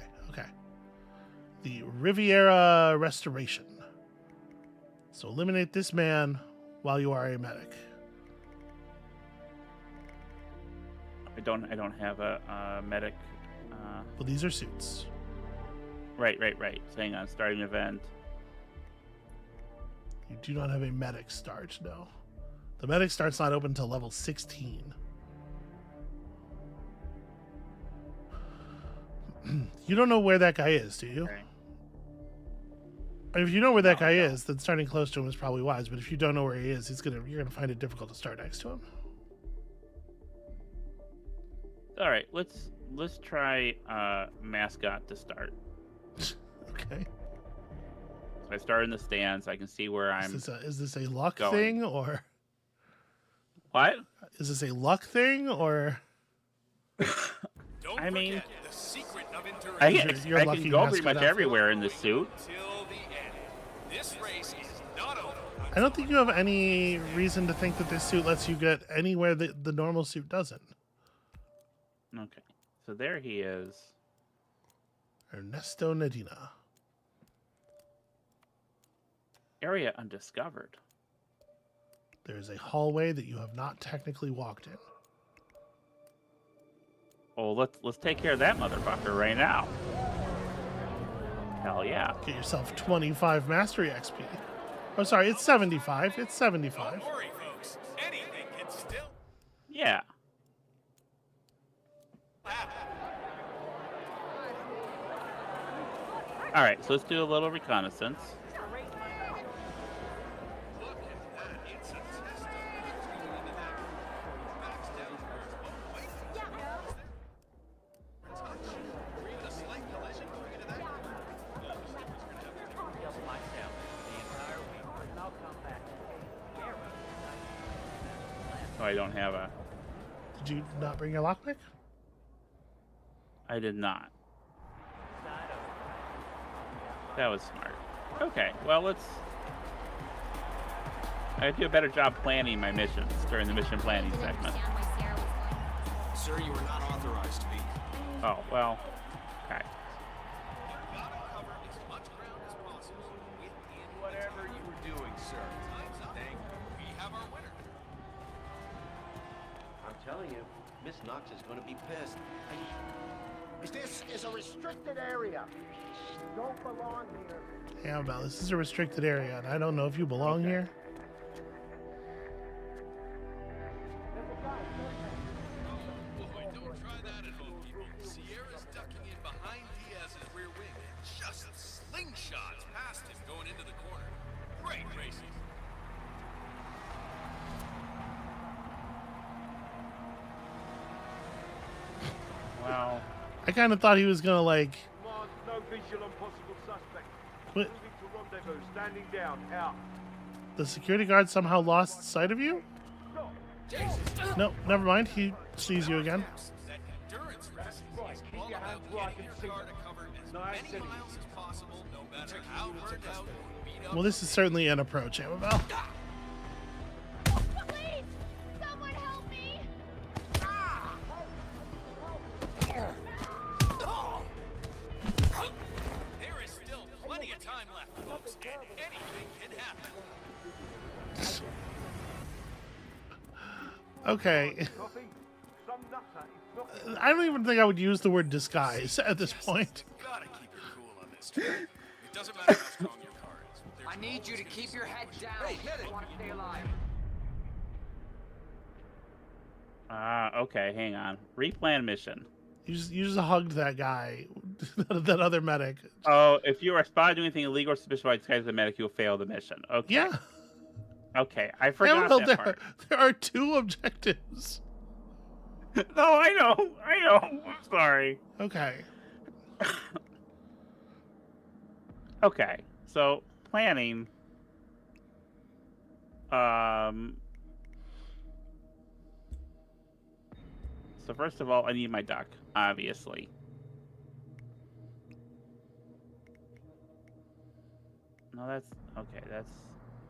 Speaker 1: The Riviera Restoration. So eliminate this man while you are a medic.
Speaker 2: I don't have a medic.
Speaker 1: Well, these are suits.
Speaker 2: Right. So hang on, starting event.
Speaker 1: You do not have a medic start, no. The medic start's not open until level 16. You don't know where that guy is, do you?
Speaker 2: Okay.
Speaker 1: I mean, if you know where that guy is, then starting close to him is probably wise. But if you don't know where he is, you're gonna find it difficult to start next to him.
Speaker 2: All right, let's try mascot to start.
Speaker 1: Okay.
Speaker 2: So I start in the stands. I can see where I'm.
Speaker 1: Is this a luck
Speaker 2: going.
Speaker 1: thing, or
Speaker 2: What?
Speaker 1: is this a luck thing, or
Speaker 6: Don't
Speaker 2: I mean,
Speaker 6: forget the secret of
Speaker 2: I
Speaker 6: interaction
Speaker 2: can,
Speaker 1: You're
Speaker 2: I
Speaker 1: lucky
Speaker 2: can go
Speaker 1: mascot
Speaker 2: pretty much
Speaker 1: outfit.
Speaker 2: everywhere in the suit.
Speaker 6: till the end. This race is not over.
Speaker 1: I don't think you have any reason to think that this suit lets you get anywhere that the normal suit doesn't.
Speaker 2: Okay, so there he is.
Speaker 1: Ernesto Nadina.
Speaker 2: Area undiscovered.
Speaker 1: There is a hallway that you have not technically walked in.
Speaker 2: Oh, let's take care of that motherfucker right now. Hell yeah.
Speaker 1: Get yourself 25 mastery XP. Oh, sorry, it's 75. It's 75.
Speaker 6: Don't worry, folks. Anything can still
Speaker 2: Yeah.
Speaker 6: happen.
Speaker 2: All right, so let's do a little reconnaissance. So I don't have a...
Speaker 1: Did you not bring your lockpick?
Speaker 2: I did not. That was smart. Okay, well, let's... I do a better job planning my missions during the mission planning segment.
Speaker 6: Sir, you are not authorized to be.
Speaker 2: Oh, well, okay.
Speaker 6: You've got to cover as much ground as possible within
Speaker 7: Whatever you were doing, sir.
Speaker 6: time's up.
Speaker 7: Thank you.
Speaker 6: We have our winner.
Speaker 9: I'm telling you, Miss Knox is going to be pissed.
Speaker 10: This is a restricted area. Don't belong here.
Speaker 1: Hey, Amabel, this is a restricted area, and I don't know if you belong here.
Speaker 6: Boy, don't try that at home, people. Sierra's ducking in behind Diaz's rear wing and just slingshots past him going into the corner. Great racing.
Speaker 2: Well,
Speaker 1: I kind of thought he was gonna like.
Speaker 4: Command, no visual on possible suspect.
Speaker 1: What?
Speaker 4: Moving to rendezvous. Standing down. Out.
Speaker 1: The security guard somehow lost sight of you?
Speaker 4: Stop.
Speaker 1: No, never mind. He sees you again.
Speaker 6: That endurance racing
Speaker 4: Right,
Speaker 6: is
Speaker 4: keep
Speaker 6: all
Speaker 4: your
Speaker 6: about
Speaker 4: hands where I
Speaker 6: getting
Speaker 4: can
Speaker 6: your
Speaker 4: see
Speaker 6: car to
Speaker 4: them.
Speaker 6: cover as
Speaker 4: Nice
Speaker 6: many
Speaker 4: and
Speaker 6: miles as possible, no matter how hard out or beat up.
Speaker 1: Well, this is certainly an approach, Amabel.
Speaker 3: Please! Someone help me!
Speaker 6: There is still plenty of time left, folks, and anything can happen.
Speaker 1: Okay.
Speaker 4: Coffee. Some nutter is blocking.
Speaker 1: I don't even think I would use the word disguise at this point.
Speaker 6: Gotta keep your cool on this trip. It doesn't matter how strong your car is. There's
Speaker 8: I need you to keep your head down.
Speaker 6: Hey, get it.
Speaker 8: I want to stay alive.
Speaker 2: okay, hang on. Replan mission.
Speaker 1: You just hugged that guy, that other medic.
Speaker 2: Oh, if you are spotted doing anything illegal or suspicious by disguise as a medic, you'll fail the mission. Okay.
Speaker 1: Yeah.
Speaker 2: Okay, I forgot
Speaker 1: Amabel,
Speaker 2: that part.
Speaker 1: there are two objectives.
Speaker 2: No, I know. I'm sorry.
Speaker 1: Okay.
Speaker 2: Okay, so planning. So first of all, I need my duck, obviously. No, that's okay.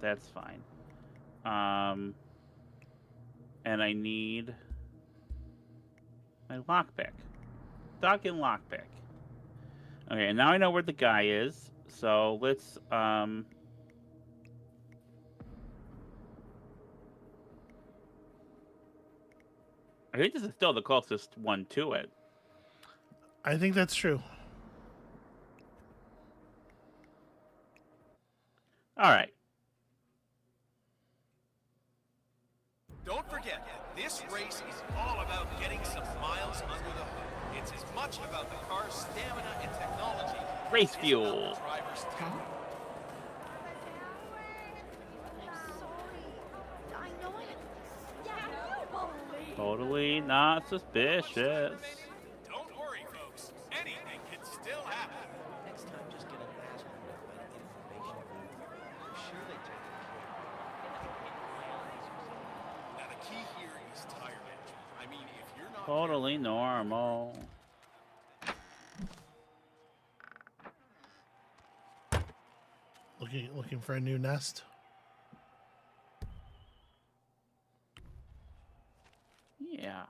Speaker 2: That's fine. And I need my lockpick. Duck and lockpick. Okay, and now I know where the guy is. So let's I think this is still the closest one to it.
Speaker 1: I think that's true.
Speaker 2: All right.
Speaker 6: Don't forget, this race is all about getting some miles under the hood. It's as much about the car's stamina and technology
Speaker 2: Race
Speaker 6: as it is
Speaker 2: fuel.
Speaker 6: about the driver's talent.
Speaker 3: I know it. Yeah,
Speaker 2: Totally not suspicious.
Speaker 6: Don't worry, folks. Anything can still happen.
Speaker 9: Next time, just get an asshole about information from I'm sure they take it
Speaker 6: Now, the key here is tire management. I mean, if you're not
Speaker 2: Totally normal.
Speaker 1: Looking for a new nest.
Speaker 2: Yeah.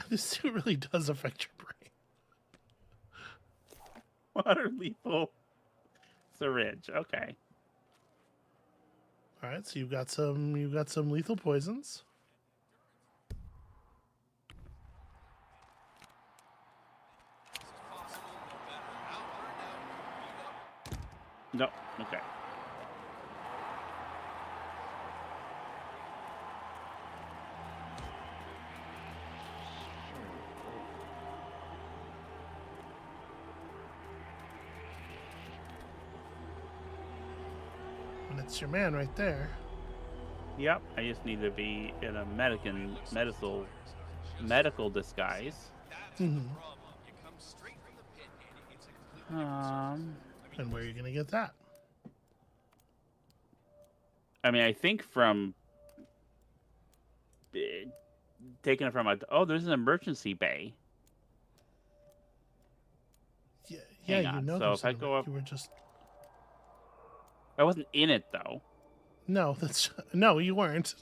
Speaker 1: This suit really does affect your brain.
Speaker 2: Water lethal syringe. Okay.
Speaker 1: All right, so you've got some lethal poisons.
Speaker 2: No. Okay.
Speaker 1: And it's your man right there.
Speaker 2: Yep. I just need to be in a medical disguise.
Speaker 1: Mhm.
Speaker 6: You come straight from the pit, and it's a completely
Speaker 1: And where are you gonna get that?
Speaker 2: I mean, I think from taking it from a. Oh, there's an emergency bay.
Speaker 1: Yeah,
Speaker 2: Hang
Speaker 1: you
Speaker 2: on.
Speaker 1: know.
Speaker 2: So if I go up,
Speaker 1: you were just.
Speaker 2: I wasn't in it though.
Speaker 1: No, no, you weren't.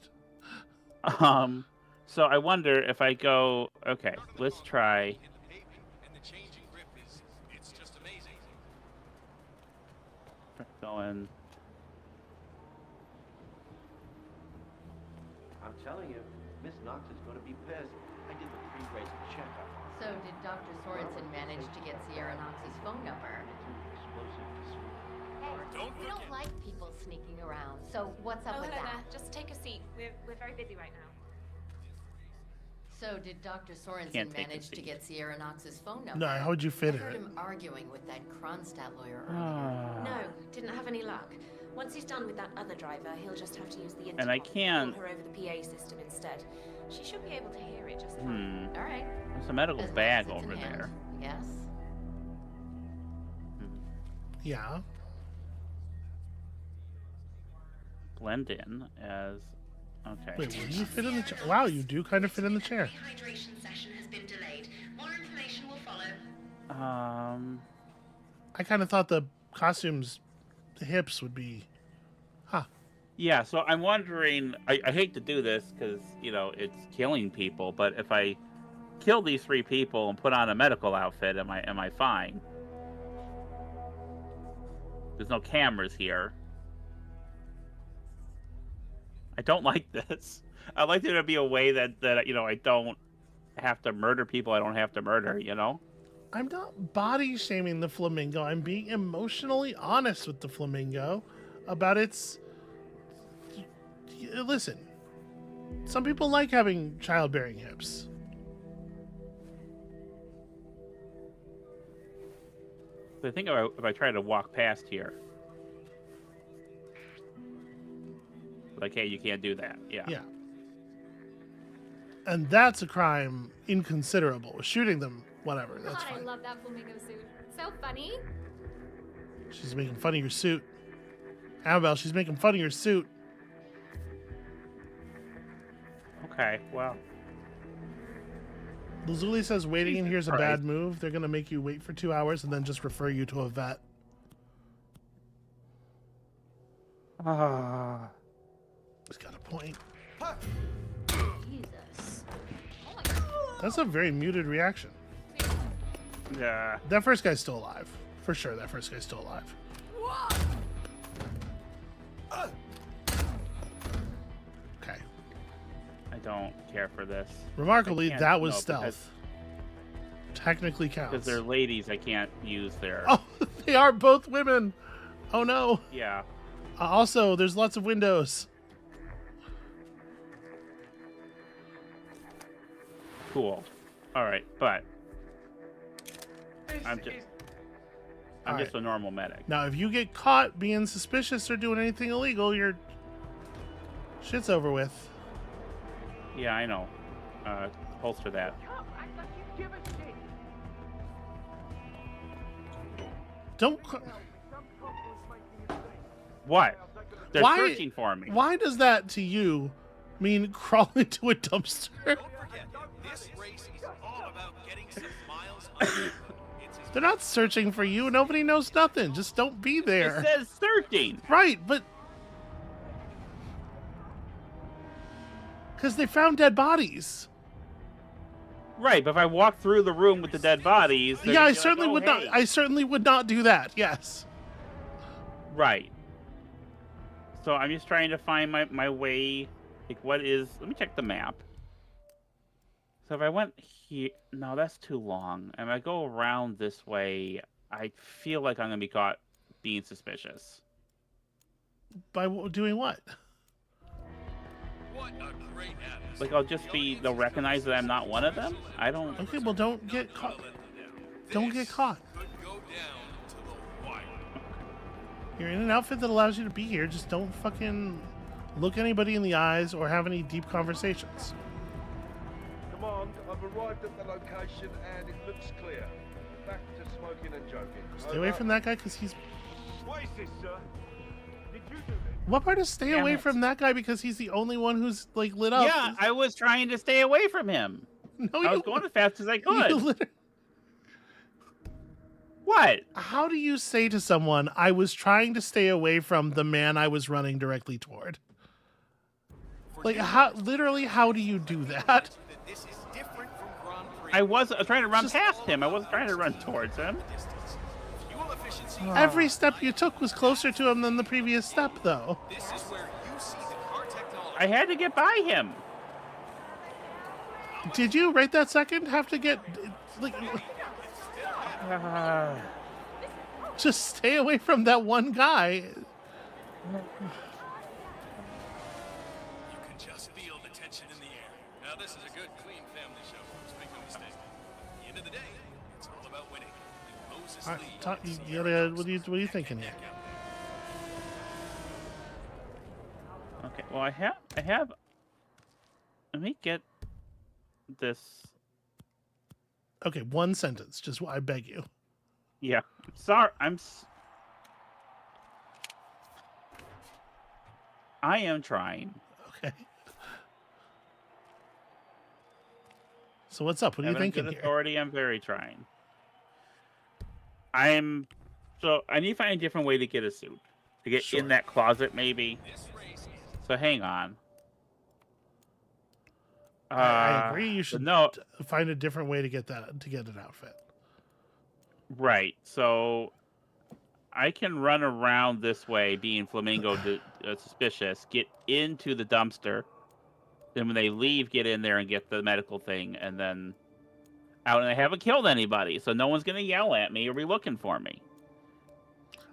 Speaker 2: So I wonder if I go. Okay, let's try.
Speaker 6: And the changing grip it's just amazing.
Speaker 2: Going.
Speaker 9: I'm telling you, Miss Knox is going to be pissed. I did the pre-race checkup.
Speaker 11: So did Dr. Sorensen manage to get Sierra Knox's phone number?
Speaker 9: Explosive to sweet.
Speaker 3: We don't like people sneaking around. So what's up with that?
Speaker 12: Just take a seat. We're very busy right now.
Speaker 11: So did Dr. Sorensen
Speaker 2: Can't take a
Speaker 11: manage to
Speaker 2: seat.
Speaker 11: get Sierra Knox's phone number?
Speaker 1: No, how would you fit
Speaker 11: I
Speaker 1: in
Speaker 11: heard
Speaker 1: it?
Speaker 11: him arguing with that Kronstadt lawyer earlier.
Speaker 12: No, didn't have any luck. Once he's done with that other driver, he'll just have to use the intercom.
Speaker 2: And I can't.
Speaker 12: Call her over the PA system instead. She should be able to hear it just fine.
Speaker 11: All right.
Speaker 2: There's a medical
Speaker 11: As long
Speaker 2: bag
Speaker 11: as it's in
Speaker 2: over
Speaker 11: hand,
Speaker 2: there.
Speaker 11: Yes.
Speaker 1: Yeah.
Speaker 2: Blend in as. Okay.
Speaker 1: Wait, will you fit in the chair? Wow, you do kind of fit in the chair.
Speaker 11: Hydration session has been delayed. More information will follow.
Speaker 1: I kind of thought the costumes, the hips would be.
Speaker 2: Yeah, so I'm wondering. I hate to do this because it's killing people, but if I kill these 3 people and put on a medical outfit, am I fine? There's no cameras here. I don't like this. I'd like there to be a way that I don't have to murder people I don't have to murder.
Speaker 1: I'm not body shaming the flamingo. I'm being emotionally honest with the flamingo about its. Listen, some people like having childbearing hips.
Speaker 2: So I think if I try to walk past here, like, hey, you can't do that. Yeah.
Speaker 1: Yeah. And that's a crime inconsiderable. Shooting them, whatever. That's
Speaker 3: God, I
Speaker 1: fine.
Speaker 3: love that flamingo suit. So funny.
Speaker 1: She's making fun of your suit. Amabel, she's making fun of your suit.
Speaker 2: Okay. Well.
Speaker 1: Lazuli says waiting in
Speaker 2: Jesus
Speaker 1: here is a
Speaker 2: Christ.
Speaker 1: bad move. They're going to make you wait for 2 hours and then just refer you to a vet. He's got a point.
Speaker 11: Jesus.
Speaker 1: That's a very muted reaction.
Speaker 2: Yeah.
Speaker 1: That first guy's still alive. For sure, that first guy's still alive. Okay.
Speaker 2: I don't care for this.
Speaker 1: Remarkably,
Speaker 2: can't-
Speaker 1: that was
Speaker 2: no,
Speaker 1: stealth. Technically counts.
Speaker 2: Because they're ladies, I can't use their.
Speaker 1: Oh, they are both women. Oh no.
Speaker 2: Yeah.
Speaker 1: Also, there's lots of windows.
Speaker 2: Cool. All right, but I'm
Speaker 1: All
Speaker 2: just a normal medic.
Speaker 1: Now, if you get caught being suspicious or doing anything illegal, your shit's over with.
Speaker 2: Yeah, I know. Holster that.
Speaker 1: Don't.
Speaker 2: What? They're
Speaker 1: Why-
Speaker 2: searching for me.
Speaker 1: Why does that to you mean crawl into a dumpster?
Speaker 6: Don't forget, this race is all about getting some miles under. It's as
Speaker 1: They're not searching for you. Nobody knows nothing. Just don't be
Speaker 2: It
Speaker 1: there.
Speaker 2: says searching.
Speaker 1: Right, but because they found dead bodies.
Speaker 2: Right, but if I walk through the room with the dead bodies, they're
Speaker 1: Yeah,
Speaker 2: gonna
Speaker 1: I
Speaker 2: be
Speaker 1: certainly
Speaker 2: like, "Oh,
Speaker 1: would
Speaker 2: hey."
Speaker 1: not. I certainly would not do that. Yes.
Speaker 2: Right. So I'm just trying to find my way. Like, what is... Let me check the map. So if I went here... No, that's too long. And if I go around this way, I feel like I'm going to be caught being suspicious.
Speaker 1: By doing what?
Speaker 6: what a great atmosphere.
Speaker 2: Like, I'll just be... They'll recognize that I'm not one of them? I don't...
Speaker 1: Okay, well, don't get caught. Don't get caught.
Speaker 6: Could go down to the wire.
Speaker 1: You're in an outfit that allows you to be here. Just don't fucking look anybody in the eyes or have any deep conversations.
Speaker 7: Command, I've arrived at the location and it looks clear. Back to smoking and joking.
Speaker 1: Stay away from that guy because he's...
Speaker 4: What is this, sir? Did you do this?
Speaker 1: What part of stay
Speaker 2: Damn
Speaker 1: away
Speaker 2: it.
Speaker 1: from that guy because he's the only one who's like lit up?
Speaker 2: Yeah, I was trying to stay away from him.
Speaker 1: No,
Speaker 2: I was going as fast as I could. What?
Speaker 1: How do you say to someone, I was trying to stay away from the man I was running directly toward? Like, how do you do that?
Speaker 2: I was trying to run past him. I wasn't trying to run towards him.
Speaker 1: Every step you took was closer to him than the previous step, though.
Speaker 2: I had to get by him.
Speaker 1: Did you, right that second, have to get... like? Just stay away from that one guy.
Speaker 6: You can just feel the tension in the air. Now this is a good, clean family show, folks. Make no mistake. At the end of the day, it's all about winning. And Moses Lee.
Speaker 1: What are you thinking here?
Speaker 2: Okay, well, I have. Let me get this.
Speaker 1: Okay, one sentence. Just I beg you.
Speaker 2: Yeah, sorry. I am trying.
Speaker 1: Okay. So what's up? What are you thinking here?
Speaker 2: Authority, I'm very trying. So I need to find a different way to get a suit. To get in that closet, maybe. So hang on.
Speaker 1: I agree. You should find a different way to get an outfit.
Speaker 2: Right. So I can run around this way, being flamingo suspicious, get into the dumpster. Then when they leave, get in there and get the medical thing, and then out. And I haven't killed anybody, so no one's going to yell at me or be looking for me.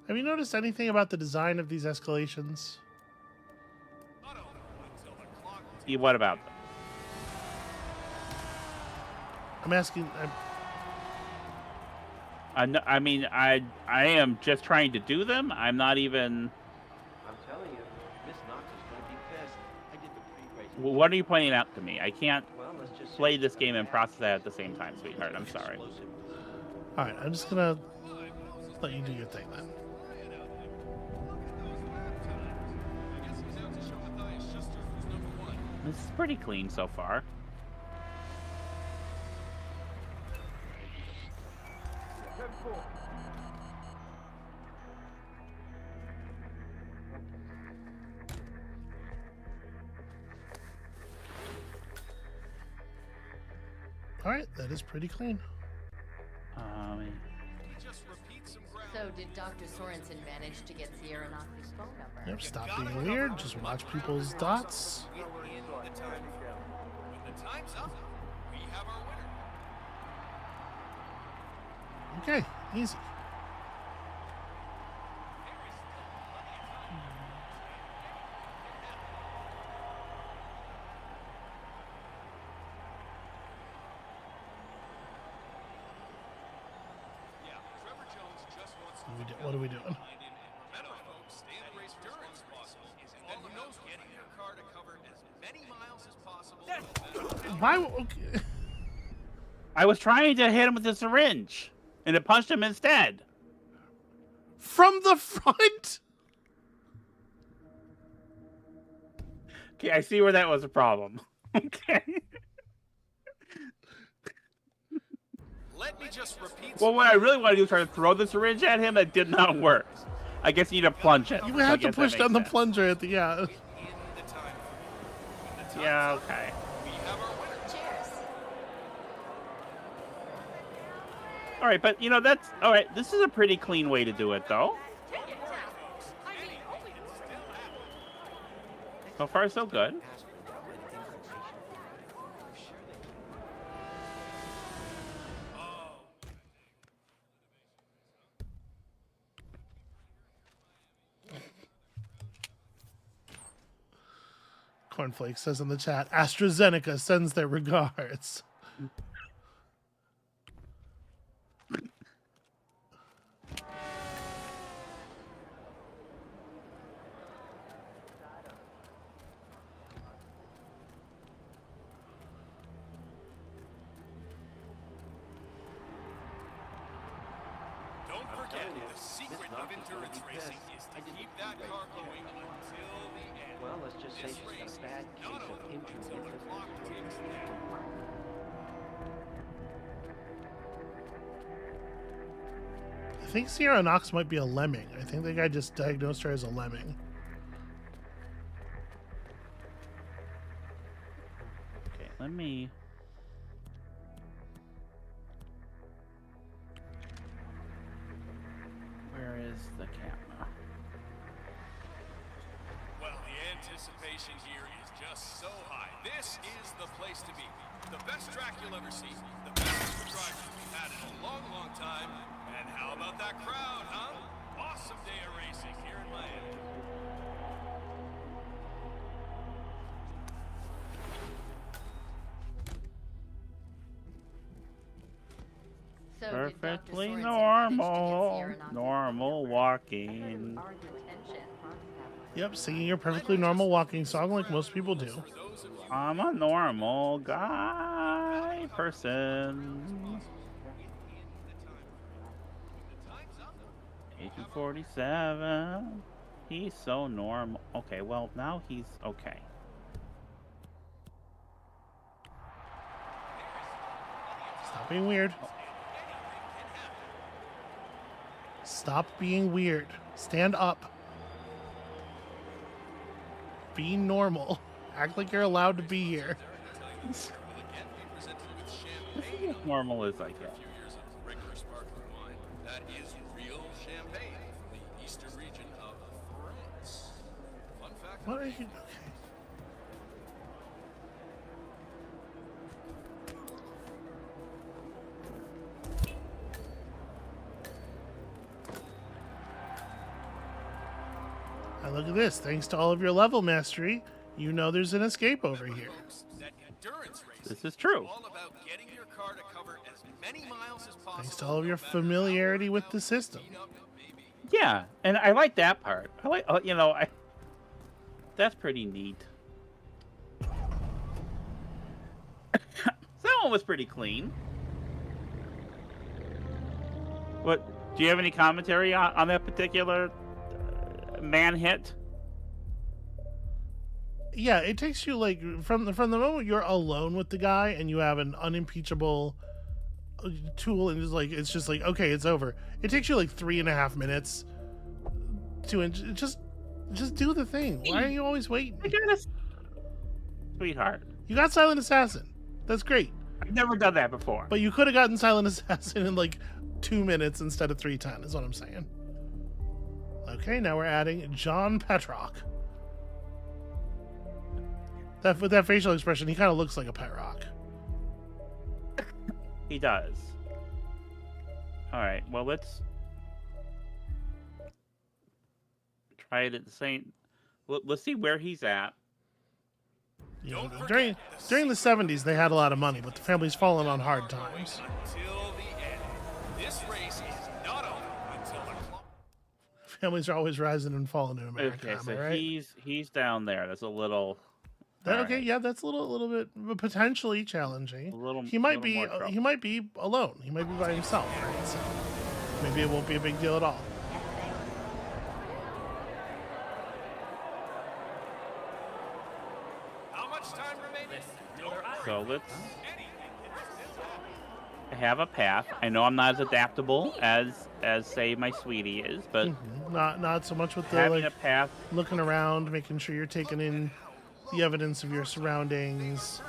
Speaker 1: Have you noticed anything about the design of these escalations?
Speaker 2: What about them?
Speaker 1: I'm asking.
Speaker 2: I mean, I am just trying to do them. I'm not even.
Speaker 9: I'm telling you, Miss Knox is going to be pissed. I did the pre-race.
Speaker 2: Well, what are you pointing out to me? I can't
Speaker 9: Let's just
Speaker 2: play this game and process that at the same time, sweetheart. I'm sorry.
Speaker 1: All right, I'm just gonna let you do your thing then.
Speaker 2: This is pretty clean so far.
Speaker 1: All right, that is pretty clean.
Speaker 11: So did Dr. Sorensen manage to get Sierra Knox's phone number?
Speaker 1: Yep, stop being weird. Just watch people's dots.
Speaker 6: When the time's up, we have our winner.
Speaker 1: Okay, easy. What are we doing?
Speaker 6: Remember, folks, stay in the race during as possible. And who knows, getting your car to cover as many miles as possible.
Speaker 1: Why? Okay.
Speaker 2: I was trying to hit him with a syringe, and it punched him instead.
Speaker 1: From the front?
Speaker 2: Okay, I see where that was a problem. Okay.
Speaker 6: Let me just repeat.
Speaker 2: Well, what I really want to do is try to throw the syringe at him. That did not work. I guess you need to plunge it.
Speaker 1: You would have to push down the plunger at the yeah.
Speaker 2: Yeah. Okay.
Speaker 12: Cheers.
Speaker 2: All right, but you know that's all right. This is a pretty clean way to do it, though. So far, so good.
Speaker 1: Cornflake says in the chat, AstraZeneca sends their regards.
Speaker 6: Don't forget, the secret of endurance racing is to keep that car going until the end.
Speaker 9: Well, let's just say
Speaker 6: This
Speaker 9: she's got
Speaker 6: race
Speaker 9: a bad
Speaker 6: is
Speaker 9: case
Speaker 6: not
Speaker 9: of
Speaker 6: over until the
Speaker 9: intermittent
Speaker 6: clock ticks down.
Speaker 1: I think Sierra Knox might be a lemming. I think the guy just diagnosed her as a lemming.
Speaker 2: Okay, let me. Where is the camera?
Speaker 6: Well, the anticipation here is just so high. This is the place to be. The best track you'll ever see. The best drivers we've had in a long, long time. And how about that crowd, huh? Awesome day of racing here in Miami.
Speaker 11: So
Speaker 2: Perfectly
Speaker 11: did Dr. Sorensen manage to get
Speaker 2: normal.
Speaker 11: Sierra knocked
Speaker 2: Normal walking.
Speaker 1: Yep, singing your perfectly normal walking song like most people do.
Speaker 2: I'm a normal guy person. Agent 47. He's so normal. Okay, well, now he's okay.
Speaker 1: Stop being weird. Stop being weird. Stand up. Be normal. Act like you're allowed to be here.
Speaker 2: This is as normal as I get.
Speaker 6: Regular sparkling wine. That is real champagne from the eastern region of France. Fun fact.
Speaker 1: What are you? Okay. Now look at this. Thanks to all of your level mastery, you know there's an escape over here.
Speaker 6: That endurance race
Speaker 2: This is true.
Speaker 6: all about getting your car to cover as many miles as possible.
Speaker 1: Thanks to all of your familiarity with the system.
Speaker 2: Yeah, and I like that part. I like, you know, that's pretty neat. That one was pretty clean. What? Do you have any commentary on that particular man hit?
Speaker 1: Yeah, it takes you like from the moment you're alone with the guy and you have an unimpeachable tool and it's just like okay, it's over. It takes you like 3.5 minutes to just do the thing. Why are you always waiting?
Speaker 2: I got a sweetheart.
Speaker 1: You got Silent Assassin. That's great.
Speaker 2: I've never done that before.
Speaker 1: But you could have gotten Silent Assassin in like 2 minutes instead of 3:10 is what I'm saying. Okay, now we're adding John Petrock. With that facial expression, he kind of looks like a pet rock.
Speaker 2: He does. All right. Well, let's try it at the same. Let's see where he's at.
Speaker 1: You know, during the 70s, they had a lot of money, but the family's fallen on hard times.
Speaker 6: Until the end. This race is not over until the clock.
Speaker 1: Families are always rising and falling in America.
Speaker 2: Okay,
Speaker 1: am
Speaker 2: so
Speaker 1: I right?
Speaker 2: he's down there. That's a little.
Speaker 1: Okay, yeah, that's a little bit potentially challenging. He might be alone. He might be by himself, right? So maybe it won't be a big deal at all.
Speaker 6: How much time remaining?
Speaker 2: So let's have a path. I know I'm not as adaptable as say my sweetie is, but
Speaker 1: not so much with the
Speaker 2: having a path,
Speaker 1: looking around, making sure you're taking in the evidence of your surroundings.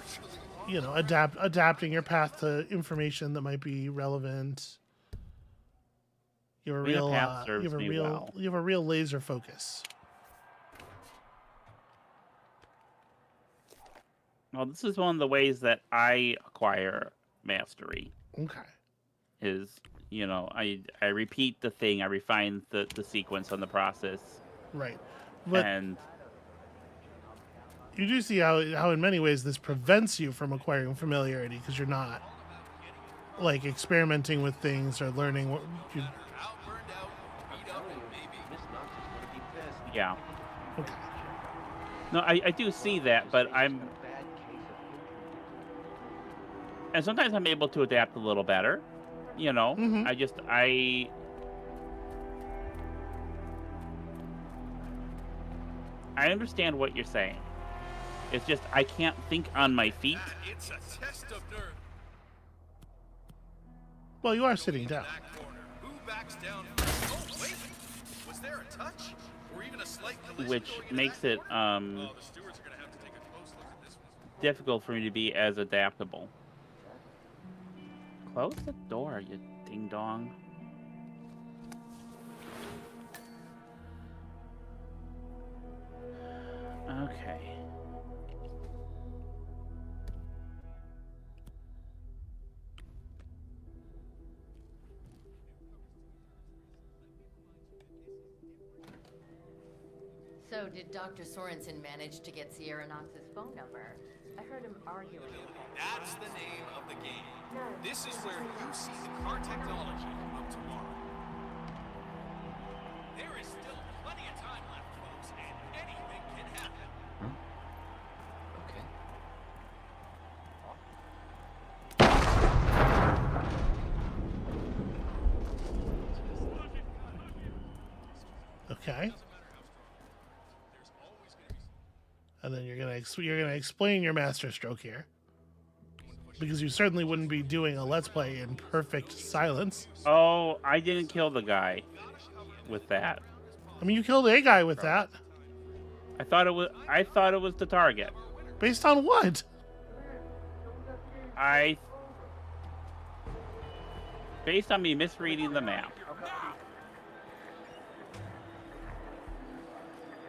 Speaker 1: You know, adapting your path to information that might be relevant. You have a real laser focus.
Speaker 2: Well, this is one of the ways that I acquire mastery.
Speaker 1: Okay.
Speaker 2: Is, you know, I repeat the thing, I refine the sequence on the process.
Speaker 1: Right. But
Speaker 2: and
Speaker 1: you do see how in many ways this prevents you from acquiring familiarity because you're not like experimenting with things or learning what you.
Speaker 2: Yeah.
Speaker 1: Okay.
Speaker 2: No, I do see that, but and sometimes I'm able to adapt a little better. You know,
Speaker 1: Mm-hmm.
Speaker 2: I understand what you're saying. It's just I can't think on my feet.
Speaker 6: It's a test of nerve.
Speaker 1: Well, you are sitting down.
Speaker 6: Who backs down first? Oh, wait. Was there a touch? Or even a slight collision
Speaker 2: Which
Speaker 6: going into
Speaker 2: makes
Speaker 6: that
Speaker 2: it
Speaker 6: corner? Oh, the stewards are going to have to take a close look at this one.
Speaker 2: difficult for me to be as adaptable. Close the door, you ding dong. Okay.
Speaker 11: So, did Dr. Sorensen manage to get Sierra Knox's phone number? I heard him arguing with her.
Speaker 6: That's the name of the game. This is where you see the car technology of tomorrow. There is still plenty of time left, folks, and anything can happen.
Speaker 1: Okay. And then you're gonna explain your master stroke here, because you certainly wouldn't be doing a let's play in perfect silence.
Speaker 2: Oh, I didn't kill the guy with that.
Speaker 1: I mean, you killed a guy with that.
Speaker 2: I thought it was the target.
Speaker 1: Based on what?
Speaker 2: Based on me misreading the map.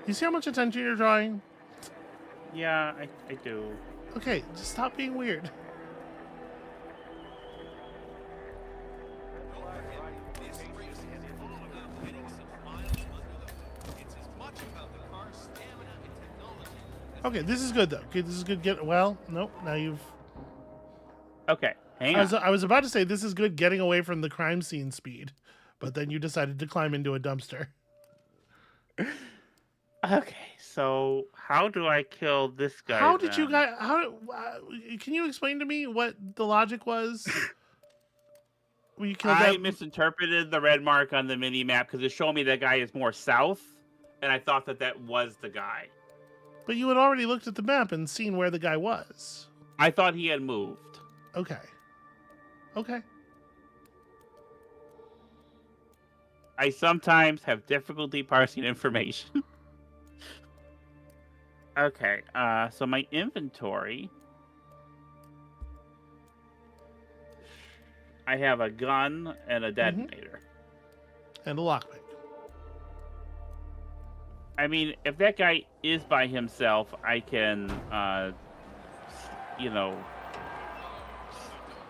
Speaker 1: You see how much attention you're drawing?
Speaker 2: Yeah, I do.
Speaker 1: Okay, just stop being weird.
Speaker 6: This race is all about getting some miles under the hood. It's as much about the car's stamina and technology.
Speaker 1: Okay, this is good though. Okay, this is good. Well, nope. Now you've.
Speaker 2: Okay, hang on.
Speaker 1: I was about to say this is good getting away from the crime scene speed, but then you decided to climb into a dumpster.
Speaker 2: Okay, so how do I kill this guy?
Speaker 1: How did
Speaker 2: then?
Speaker 1: you guys? Can you explain to me what the logic was? When you killed
Speaker 2: I
Speaker 1: that?
Speaker 2: misinterpreted the red mark on the mini map because it showed me that guy is more south, and I thought that was the guy.
Speaker 1: But you had already looked at the map and seen where the guy was.
Speaker 2: I thought he had moved.
Speaker 1: Okay. Okay.
Speaker 2: I sometimes have difficulty parsing information. Okay, so my inventory. I have a gun and a detonator.
Speaker 1: And a lockpick.
Speaker 2: I mean, if that guy is by himself, I can,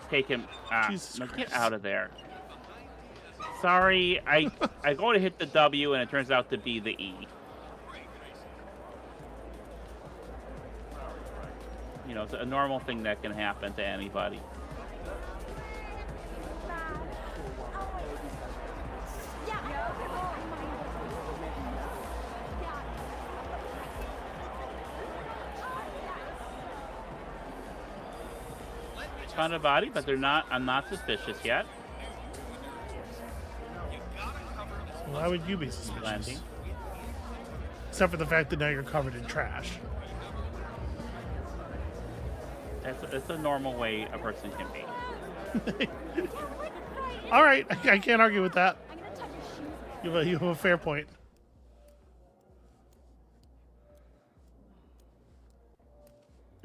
Speaker 2: take him. No, get out of there. Sorry, I go to hit the W and it turns out to be the E. You know, it's a normal thing that can happen to anybody. Found a body, but I'm not suspicious yet.
Speaker 1: Why would you be suspicious?
Speaker 2: Landing.
Speaker 1: Except for the fact that now you're covered in trash.
Speaker 2: That's a normal way a person can be.
Speaker 1: All right, I can't argue with that. You have a fair point.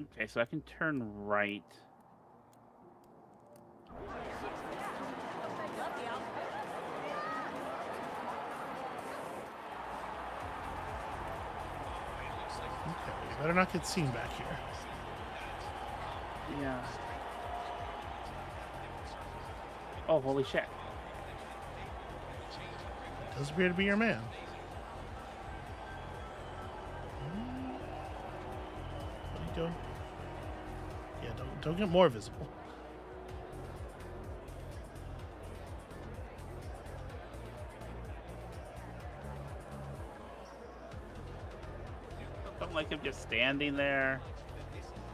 Speaker 2: Okay, so I can turn right.
Speaker 1: Okay, you better not get seen back here.
Speaker 2: Yeah. Oh, holy shit.
Speaker 1: Does appear to be your man. What are you doing? Yeah, don't get more visible.
Speaker 2: Something like him just standing there.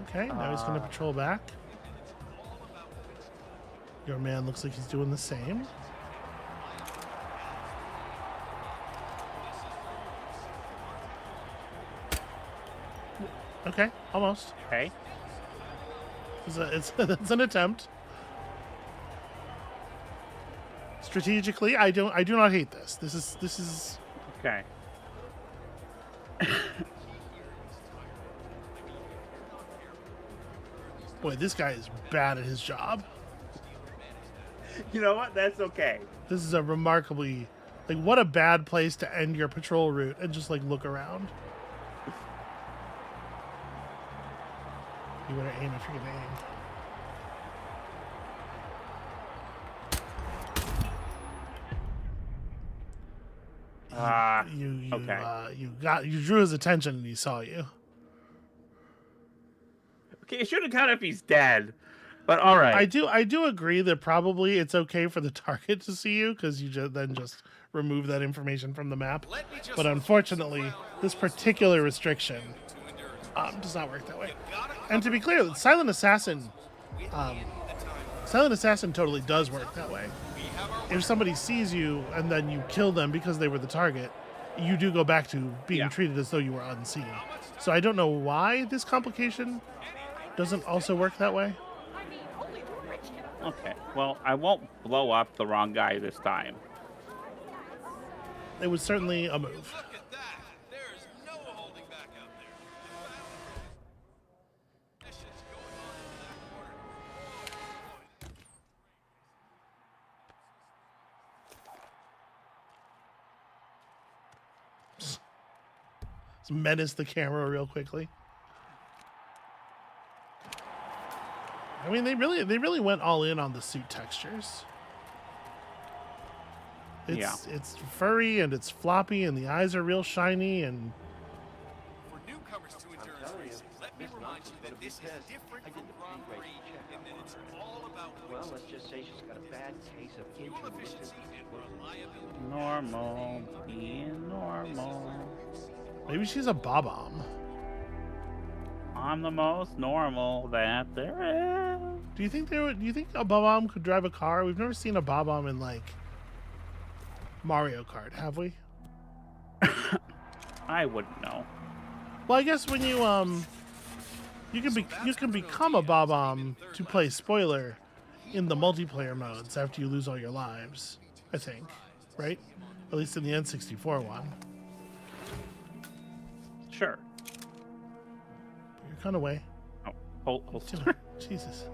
Speaker 1: Okay, now he's going to patrol back. Your man looks like he's doing the same. Okay, almost.
Speaker 2: Okay.
Speaker 1: It's an attempt. Strategically, I do not hate this. This is
Speaker 2: Okay.
Speaker 1: boy, this guy is bad at his job.
Speaker 2: You know what? That's okay.
Speaker 1: This is a remarkably, like, what a bad place to end your patrol route and just like look around. You better aim if you're gonna aim. You drew his attention and he saw you.
Speaker 2: Okay, it should have counted if he's dead. But all right.
Speaker 1: I do agree that probably it's okay for the target to see you because you just remove that information from the map. But unfortunately, this particular restriction does not work that way. And to be clear, Silent Assassin totally does work that way. If somebody sees you and then you kill them because they were the target, you do go back to being treated as though you were unseen. So I don't know why this complication doesn't also work that way.
Speaker 2: Okay, well, I won't blow up the wrong guy this time.
Speaker 1: It was certainly a move. Let's menace the camera real quickly. I mean, they really went all in on the suit textures. It's furry and it's floppy and the eyes are real shiny and.
Speaker 6: For newcomers to endurance racing, let me remind you that this is different from Grand Prix and that it's all about.
Speaker 9: Well, let's just say she's got a bad case of
Speaker 6: fuel efficiency and reliability.
Speaker 2: Normal, being normal.
Speaker 1: Maybe she's a Bob-omb.
Speaker 2: I'm the most normal that there is.
Speaker 1: Do you think a Bob-omb could drive a car? We've never seen a Bob-omb in like Mario Kart, have we?
Speaker 2: I wouldn't know.
Speaker 1: Well, I guess when you can become a Bob-omb to play spoiler in the multiplayer modes after you lose all your lives, I think, right? At least in the N64 one.
Speaker 2: Sure.
Speaker 1: You're kind of way.
Speaker 2: Oh, hold.
Speaker 1: Jesus.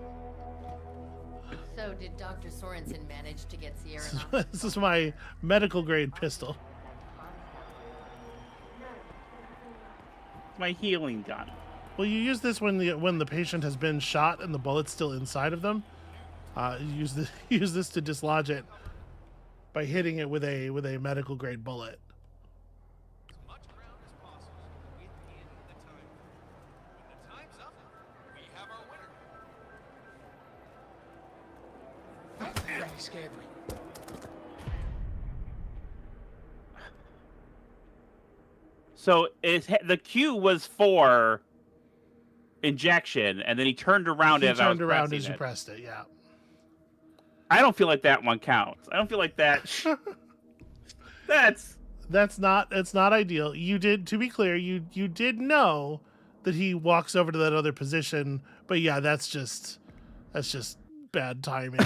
Speaker 11: So, did Dr. Sorensen manage to get Sierra?
Speaker 1: This is my medical grade pistol.
Speaker 2: My healing gun.
Speaker 1: Well, you use this when the patient has been shot and the bullet's still inside of them. You use this to dislodge it by hitting it with a medical grade bullet.
Speaker 5: Scared me.
Speaker 2: So the Q was for injection, and then he turned around as I was pressing
Speaker 1: as you pressed it. Yeah.
Speaker 2: I don't feel like that one counts. I don't feel like that. That's
Speaker 1: not ideal. You did, to be clear, you did know that he walks over to that other position, but yeah, that's just bad timing.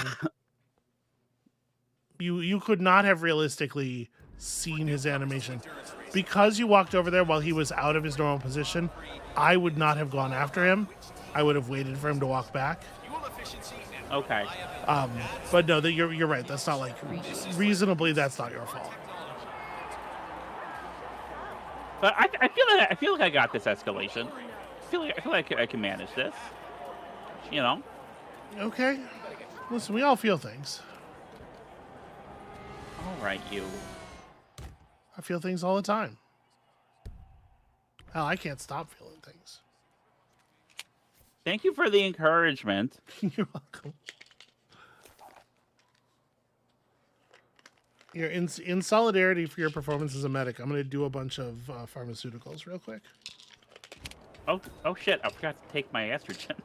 Speaker 1: You could not have realistically seen his animation. Because you walked over there while he was out of his normal position, I would not have gone after him. I would have waited for him to walk back.
Speaker 2: Okay.
Speaker 1: But no, you're right. That's not like reasonably. That's not your fault.
Speaker 2: But I feel like I got this escalation. I feel like I can manage this. You know.
Speaker 1: Okay. Listen, we all feel things.
Speaker 2: All right, you.
Speaker 1: I feel things all the time. Hell, I can't stop feeling things.
Speaker 2: Thank you for the encouragement.
Speaker 1: You're welcome. You're in solidarity for your performance as a medic. I'm going to do a bunch of pharmaceuticals real quick.
Speaker 2: Oh shit! I forgot to take my estrogen.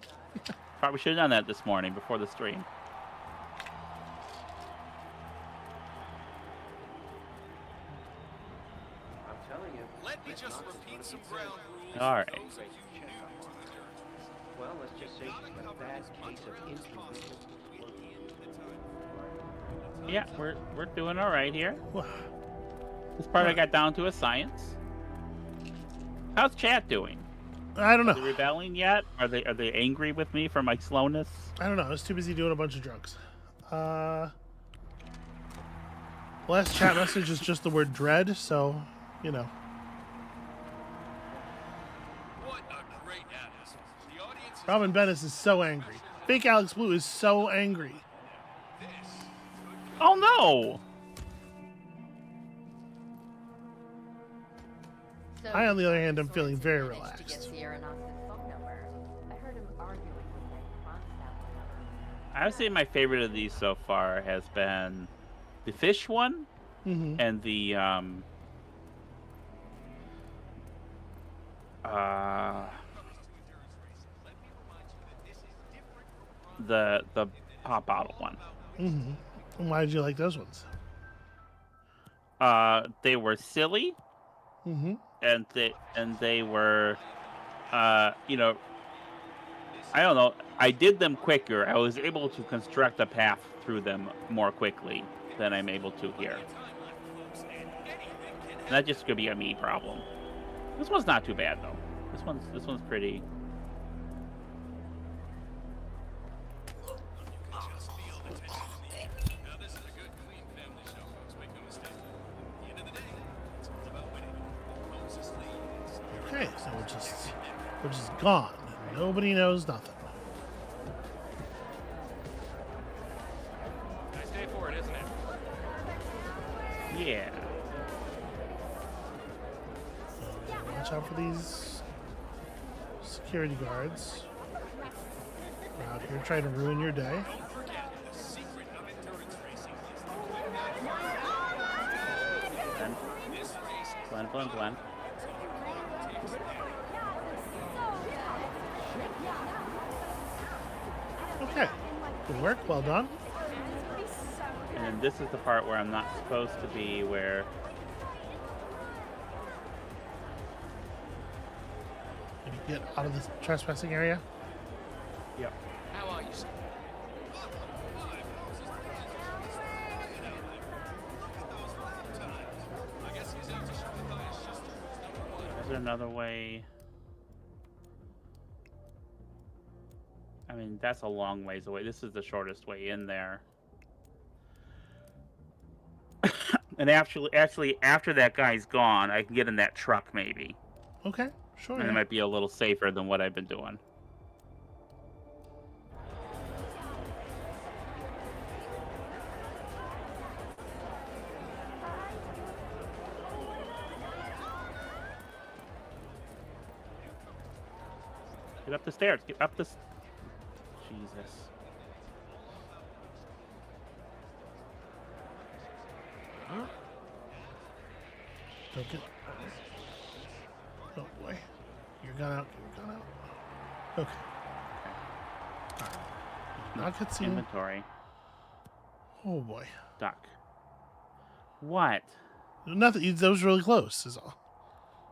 Speaker 2: Probably should have done that this morning before the stream.
Speaker 6: Let me just repeat some ground rules.
Speaker 2: All right.
Speaker 9: Well, let's just say she's got a bad case of intuition.
Speaker 2: Yeah, we're doing all right here.
Speaker 1: Wow.
Speaker 2: This part I got down to a science. How's chat doing?
Speaker 1: I don't know.
Speaker 2: Are they rebelling yet? Are they angry with me for my slowness?
Speaker 1: I don't know. I was too busy doing a bunch of drugs. Last chat message is just the word dread, so, you know.
Speaker 6: What a great atmosphere. The audience is
Speaker 1: Robin Bennis is so angry. Fake Alex Blue is so angry.
Speaker 2: Oh no!
Speaker 11: So
Speaker 1: I, on the other hand, am
Speaker 11: Sorensen
Speaker 1: feeling very
Speaker 11: managed
Speaker 1: relaxed.
Speaker 11: To get Sierra Knox's phone number. I heard him arguing with that contact.
Speaker 2: I would say my favorite of these so far has been the fish one and the pop bottle one.
Speaker 1: And why did you like those ones?
Speaker 2: They were silly, and they were, you know, I don't know. I did them quicker. I was able to construct a path through them more quickly than I'm able to here. And that just could be a me problem. This one's not too bad though. This one's pretty.
Speaker 1: Okay, so we're just gone. Nobody knows nothing.
Speaker 5: Nice day for it, isn't it?
Speaker 2: Yeah.
Speaker 1: Watch out for these security guards. They're out here trying to ruin your day.
Speaker 2: Blend.
Speaker 1: Okay, good work. Well done.
Speaker 2: And this is the part where I'm not supposed to be, where
Speaker 1: Did you get out of the trespassing area?
Speaker 2: Yep.
Speaker 5: How are you, sir?
Speaker 2: Is there another way? I mean, that's a long ways away. This is the shortest way in there. And actually, after that guy's gone, I can get in that truck maybe.
Speaker 1: Okay, sure.
Speaker 2: And it might be a little safer than what I've been doing. Get up the stairs. Get up the... Jesus.
Speaker 1: Don't get... Oh boy. Your gun out. Get your gun out. Okay. Alright. Not get seen.
Speaker 2: Inventory.
Speaker 1: Oh boy.
Speaker 2: Duck. What?
Speaker 1: Nothing. That was really close, is all.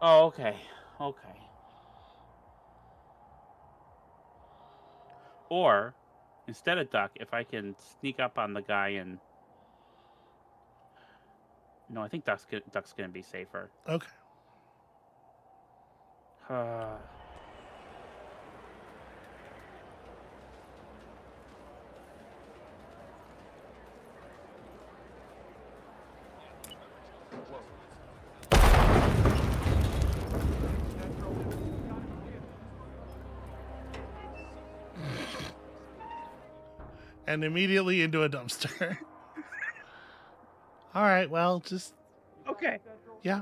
Speaker 2: Oh, okay. Okay. Or, instead of duck, if I can sneak up on the guy and... No, I think duck's gonna be safer.
Speaker 1: Okay. And immediately into a dumpster. All right, well, just...
Speaker 2: Okay.
Speaker 1: Yeah.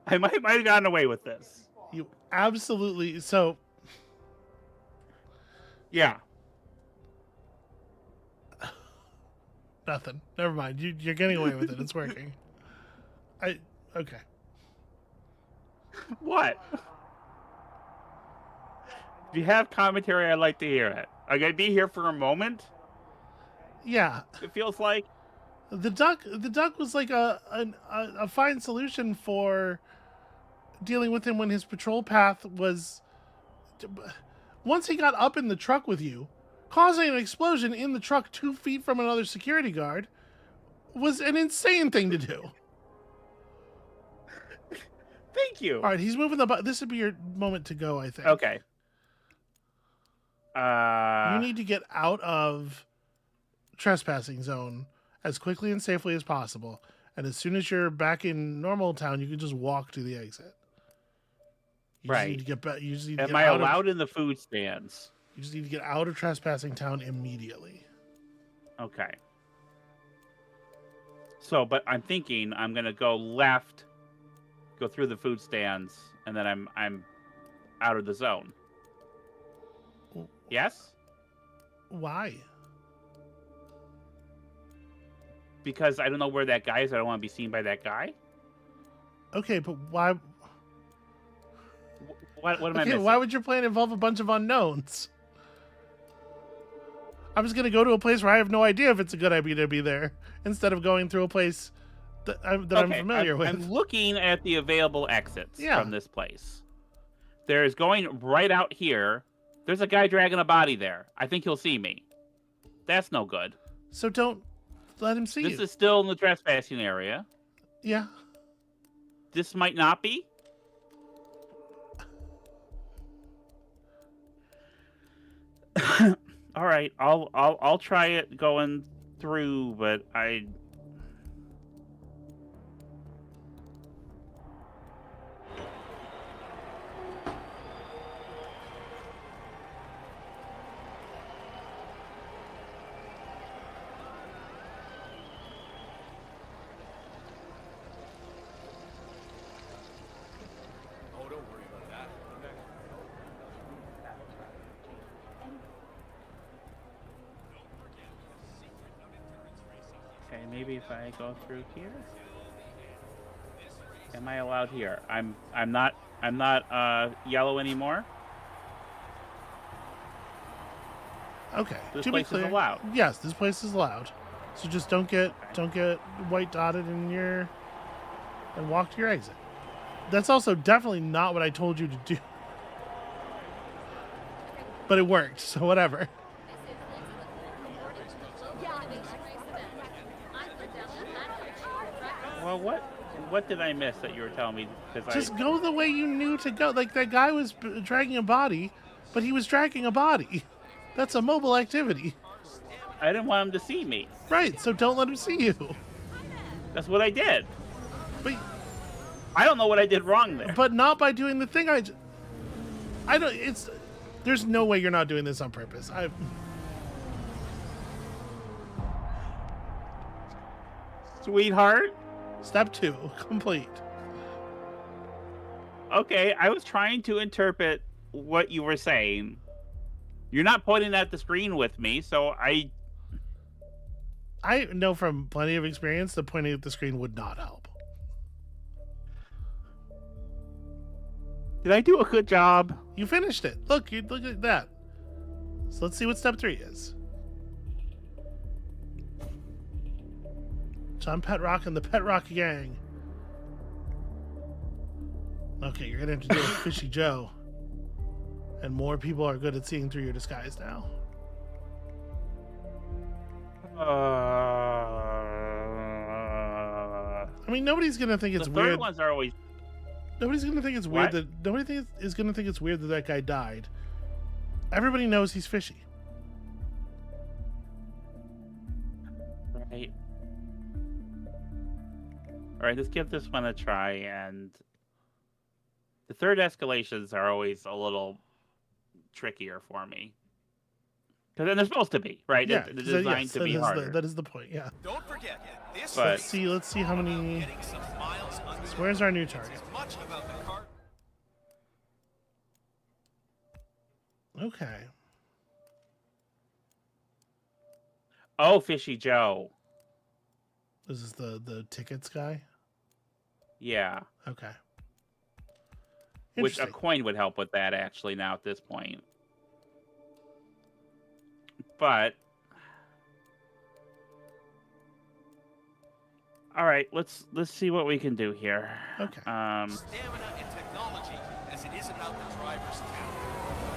Speaker 2: I might have gotten away with this.
Speaker 1: You absolutely... So...
Speaker 2: Yeah.
Speaker 1: Nothing. Never mind. You're getting away with it. It's working. Okay.
Speaker 2: What? If you have commentary, I'd like to hear it. I'm gonna be here for a moment.
Speaker 1: Yeah.
Speaker 2: It feels like
Speaker 1: the duck was like a fine solution for dealing with him when his patrol path was once he got up in the truck with you, causing an explosion in the truck 2 feet from another security guard was an insane thing to do.
Speaker 2: Thank you.
Speaker 1: All right, he's moving the this would be your moment to go, I think.
Speaker 2: Okay.
Speaker 1: You need to get out of trespassing zone as quickly and safely as possible. And as soon as you're back in normal town, you can just walk to the exit. You just need to get back. You just need to
Speaker 2: Am I allowed in the food stands?
Speaker 1: You just need to get out of trespassing town immediately.
Speaker 2: Okay. So, but I'm thinking I'm gonna go left, go through the food stands, and then I'm out of the zone. Yes?
Speaker 1: Why?
Speaker 2: Because I don't know where that guy is. I don't want to be seen by that guy.
Speaker 1: Okay, but why?
Speaker 2: What am I missing?
Speaker 1: Why would your plan involve a bunch of unknowns? I'm just going to go to a place where I have no idea if it's a good idea to be there, instead of going through a place that I'm familiar with.
Speaker 2: I'm looking at the available exits from this place. There's going right out here. There's a guy dragging a body there. I think he'll see me. That's no good.
Speaker 1: So don't let him see you.
Speaker 2: This is still in the trespassing area.
Speaker 1: Yeah.
Speaker 2: This might not be. All right, I'll try it going through, but I.
Speaker 6: Oh, don't worry about that.
Speaker 2: Okay, maybe if I go through here. Am I allowed here? I'm not yellow anymore.
Speaker 1: Okay.
Speaker 2: This
Speaker 1: to
Speaker 2: place
Speaker 1: be clear,
Speaker 2: is allowed.
Speaker 1: Yes, this place is allowed. So just don't get white dotted in your and walk to your exit. That's also definitely not what I told you to do. But it worked, so whatever.
Speaker 2: Well, what did I miss that you were telling me?
Speaker 1: Just go the way you knew to go. Like, that guy was dragging a body, but he was dragging a body. That's a mobile activity.
Speaker 2: I didn't want him to see me.
Speaker 1: Right, so don't let him see you.
Speaker 2: That's what I did.
Speaker 1: But
Speaker 2: I don't know what I did wrong there.
Speaker 1: But not by doing the thing I don't. There's no way you're not doing this on purpose.
Speaker 2: Sweetheart.
Speaker 1: Step 2, complete.
Speaker 2: Okay, I was trying to interpret what you were saying. You're not pointing at the screen with me, so I
Speaker 1: know from plenty of experience that pointing at the screen would not help.
Speaker 2: Did I do a good job?
Speaker 1: You finished it. Look at that. So let's see what step 3 is. John Pet Rock and the Pet Rock Gang. Okay, you're gonna have to deal with Fishy Joe. And more people are good at seeing through your disguise now. I mean, nobody's gonna think it's
Speaker 2: the
Speaker 1: weird.
Speaker 2: third ones are always.
Speaker 1: Nobody's gonna think it's weird that is gonna think it's weird that guy died. Everybody knows he's fishy.
Speaker 2: Right. All right, let's give this one a try. And the third escalations are always a little trickier for me. Because they're supposed to be, right?
Speaker 1: Yeah,
Speaker 2: they're designed to be harder.
Speaker 1: That is the point, yeah.
Speaker 6: Don't forget, this
Speaker 1: Let's see how many. So where's our new target? Okay.
Speaker 2: Oh, Fishy Joe.
Speaker 1: This is the tickets guy?
Speaker 2: Yeah.
Speaker 1: Okay.
Speaker 2: Which a coin would help with that, actually, now at this point. But all right, let's see what we can do here.
Speaker 1: Okay.
Speaker 6: Stamina and technology, as it is about the driver's count.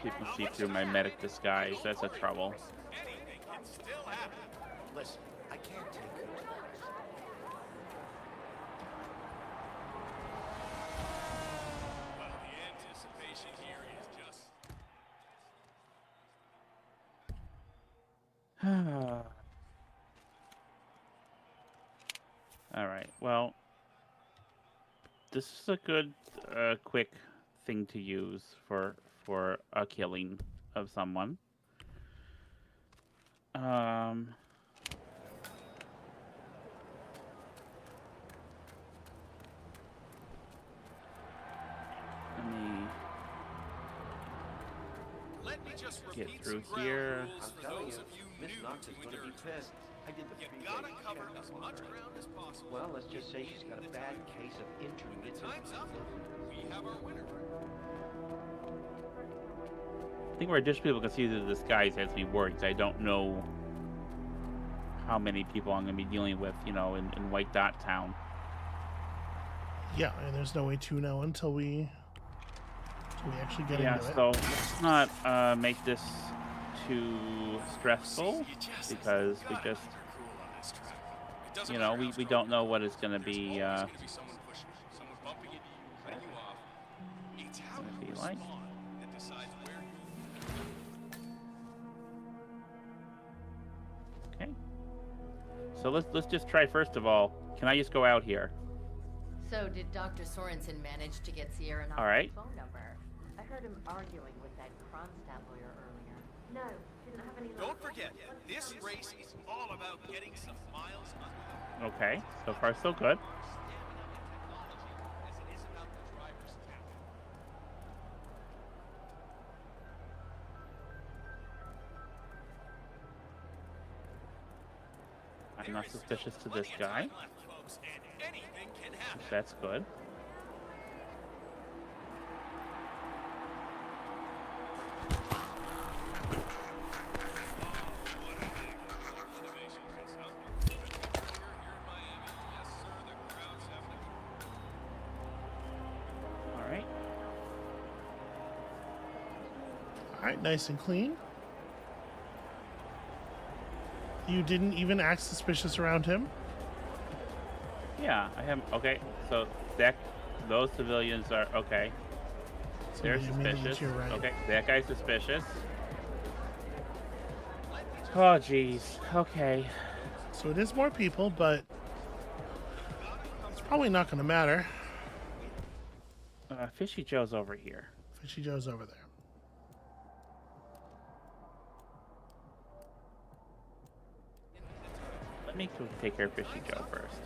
Speaker 2: People see through my medic disguise. That's a trouble.
Speaker 6: Anything can still happen.
Speaker 9: Listen, I can't take her.
Speaker 6: Well, the anticipation here is just...
Speaker 2: All right. Well, this is a good, quick thing to use for a killing of someone.
Speaker 6: Let me just
Speaker 2: Get
Speaker 6: repeat
Speaker 2: through
Speaker 6: some ground
Speaker 2: here.
Speaker 6: rules
Speaker 9: I'm
Speaker 6: for
Speaker 9: telling
Speaker 6: those
Speaker 9: you,
Speaker 6: of you
Speaker 9: Miss
Speaker 6: new
Speaker 9: Knox
Speaker 6: to
Speaker 9: is gonna be
Speaker 6: endurance.
Speaker 9: pissed. I did the
Speaker 6: You
Speaker 9: freeway
Speaker 6: gotta
Speaker 9: check
Speaker 6: cover
Speaker 9: on
Speaker 6: as
Speaker 9: my
Speaker 6: much
Speaker 9: way.
Speaker 6: ground as possible.
Speaker 9: Well, let's just say she's got a bad case of intermittent.
Speaker 6: Time's up. We have our winner.
Speaker 2: I think where additional people can see the disguise has me worried. 'Cause I don't know how many people I'm going to be dealing with, you know, in White Dot Town.
Speaker 1: Yeah, and there's no way to know until we actually get into it.
Speaker 2: So let's not make this too stressful because we just, you know, we don't know what is going to be
Speaker 6: Someone pushing, someone bumping into you, cutting you off. It's how
Speaker 2: gonna
Speaker 6: you
Speaker 2: be
Speaker 6: respond
Speaker 2: like.
Speaker 6: that decides where you...
Speaker 2: Okay. So let's just try first of all. Can I just go out here?
Speaker 11: So did Dr. Sorensen manage to get Sierra Knox's
Speaker 2: All right.
Speaker 11: phone number? I heard him arguing with that Kronstadt lawyer earlier.
Speaker 3: No, didn't have any luck.
Speaker 6: Don't forget, this race is all about getting some miles under the...
Speaker 2: Okay. So far so good. I'm not suspicious to this guy. That's good. All right.
Speaker 1: All right, nice and clean. You didn't even act suspicious around him?
Speaker 2: Yeah, I have. Okay, so those civilians are okay.
Speaker 1: So
Speaker 2: They're
Speaker 1: you admitted that
Speaker 2: suspicious.
Speaker 1: you're right.
Speaker 2: Okay, that guy's suspicious. Oh, jeez. Okay.
Speaker 1: So it is more people, but it's probably not going to matter.
Speaker 2: Fishy Joe's over here.
Speaker 1: Fishy Joe's over there.
Speaker 2: Let me go take care of Fishy Joe first.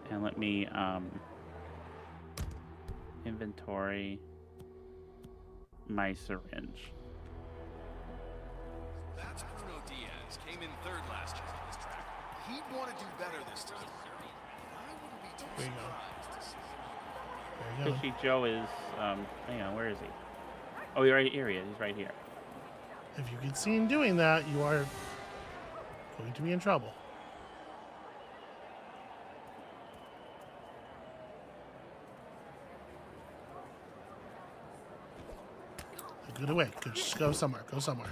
Speaker 2: And let me inventory my syringe.
Speaker 6: That's Bruno Diaz. Came in third last year on this track. He'd want to do better this time. I wouldn't be too
Speaker 1: There you go.
Speaker 6: surprised to see
Speaker 1: There you go.
Speaker 2: Fishy Joe is hang on, where is he? Oh, he's right here. He is. He's right here.
Speaker 1: If you get seen doing that, you are going to be in trouble. Good away. Good. Just go somewhere. Go somewhere.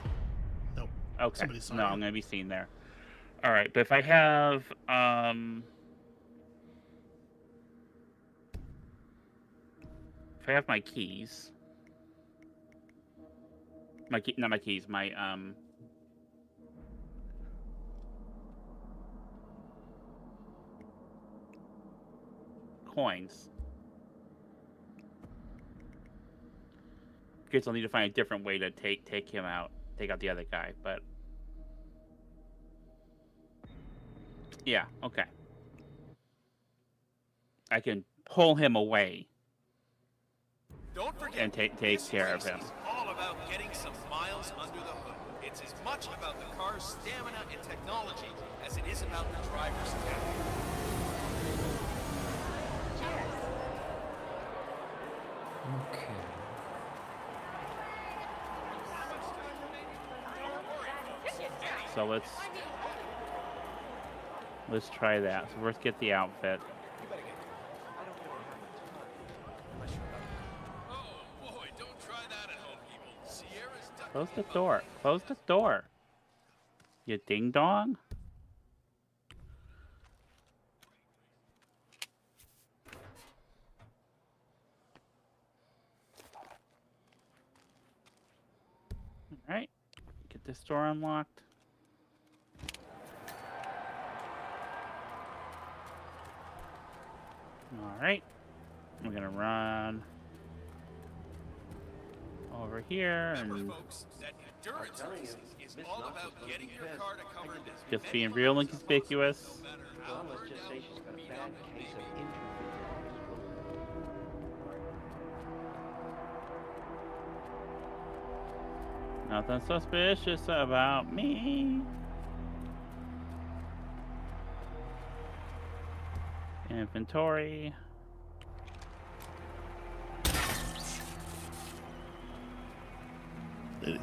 Speaker 1: Nope.
Speaker 2: Okay.
Speaker 1: Somebody saw
Speaker 2: No,
Speaker 1: you.
Speaker 2: I'm gonna be seen there. All right, but if I have my keys, not my keys, my coins. Guess I'll need to find a different way to take him out, take out the other guy, but yeah, okay. I can pull him away
Speaker 6: Don't forget,
Speaker 2: and take
Speaker 6: this
Speaker 2: care of
Speaker 6: race
Speaker 2: him.
Speaker 6: is all about getting some miles under the hood. It's as much about the car's stamina and technology as it is about the driver's talent.
Speaker 9: Okay.
Speaker 2: So let's try that. So let's get the outfit.
Speaker 6: Oh boy, don't try that at home, people. Sierra's
Speaker 2: Close the door. Close the door. You ding dong. All right. Get this door unlocked. All right. We're gonna run over here and
Speaker 6: folks, that endurance racing is all about getting your car to cover distance.
Speaker 2: just being real inconspicuous.
Speaker 9: Well, let's just say she's got a bad case of injury.
Speaker 2: Nothing suspicious about me. Inventory.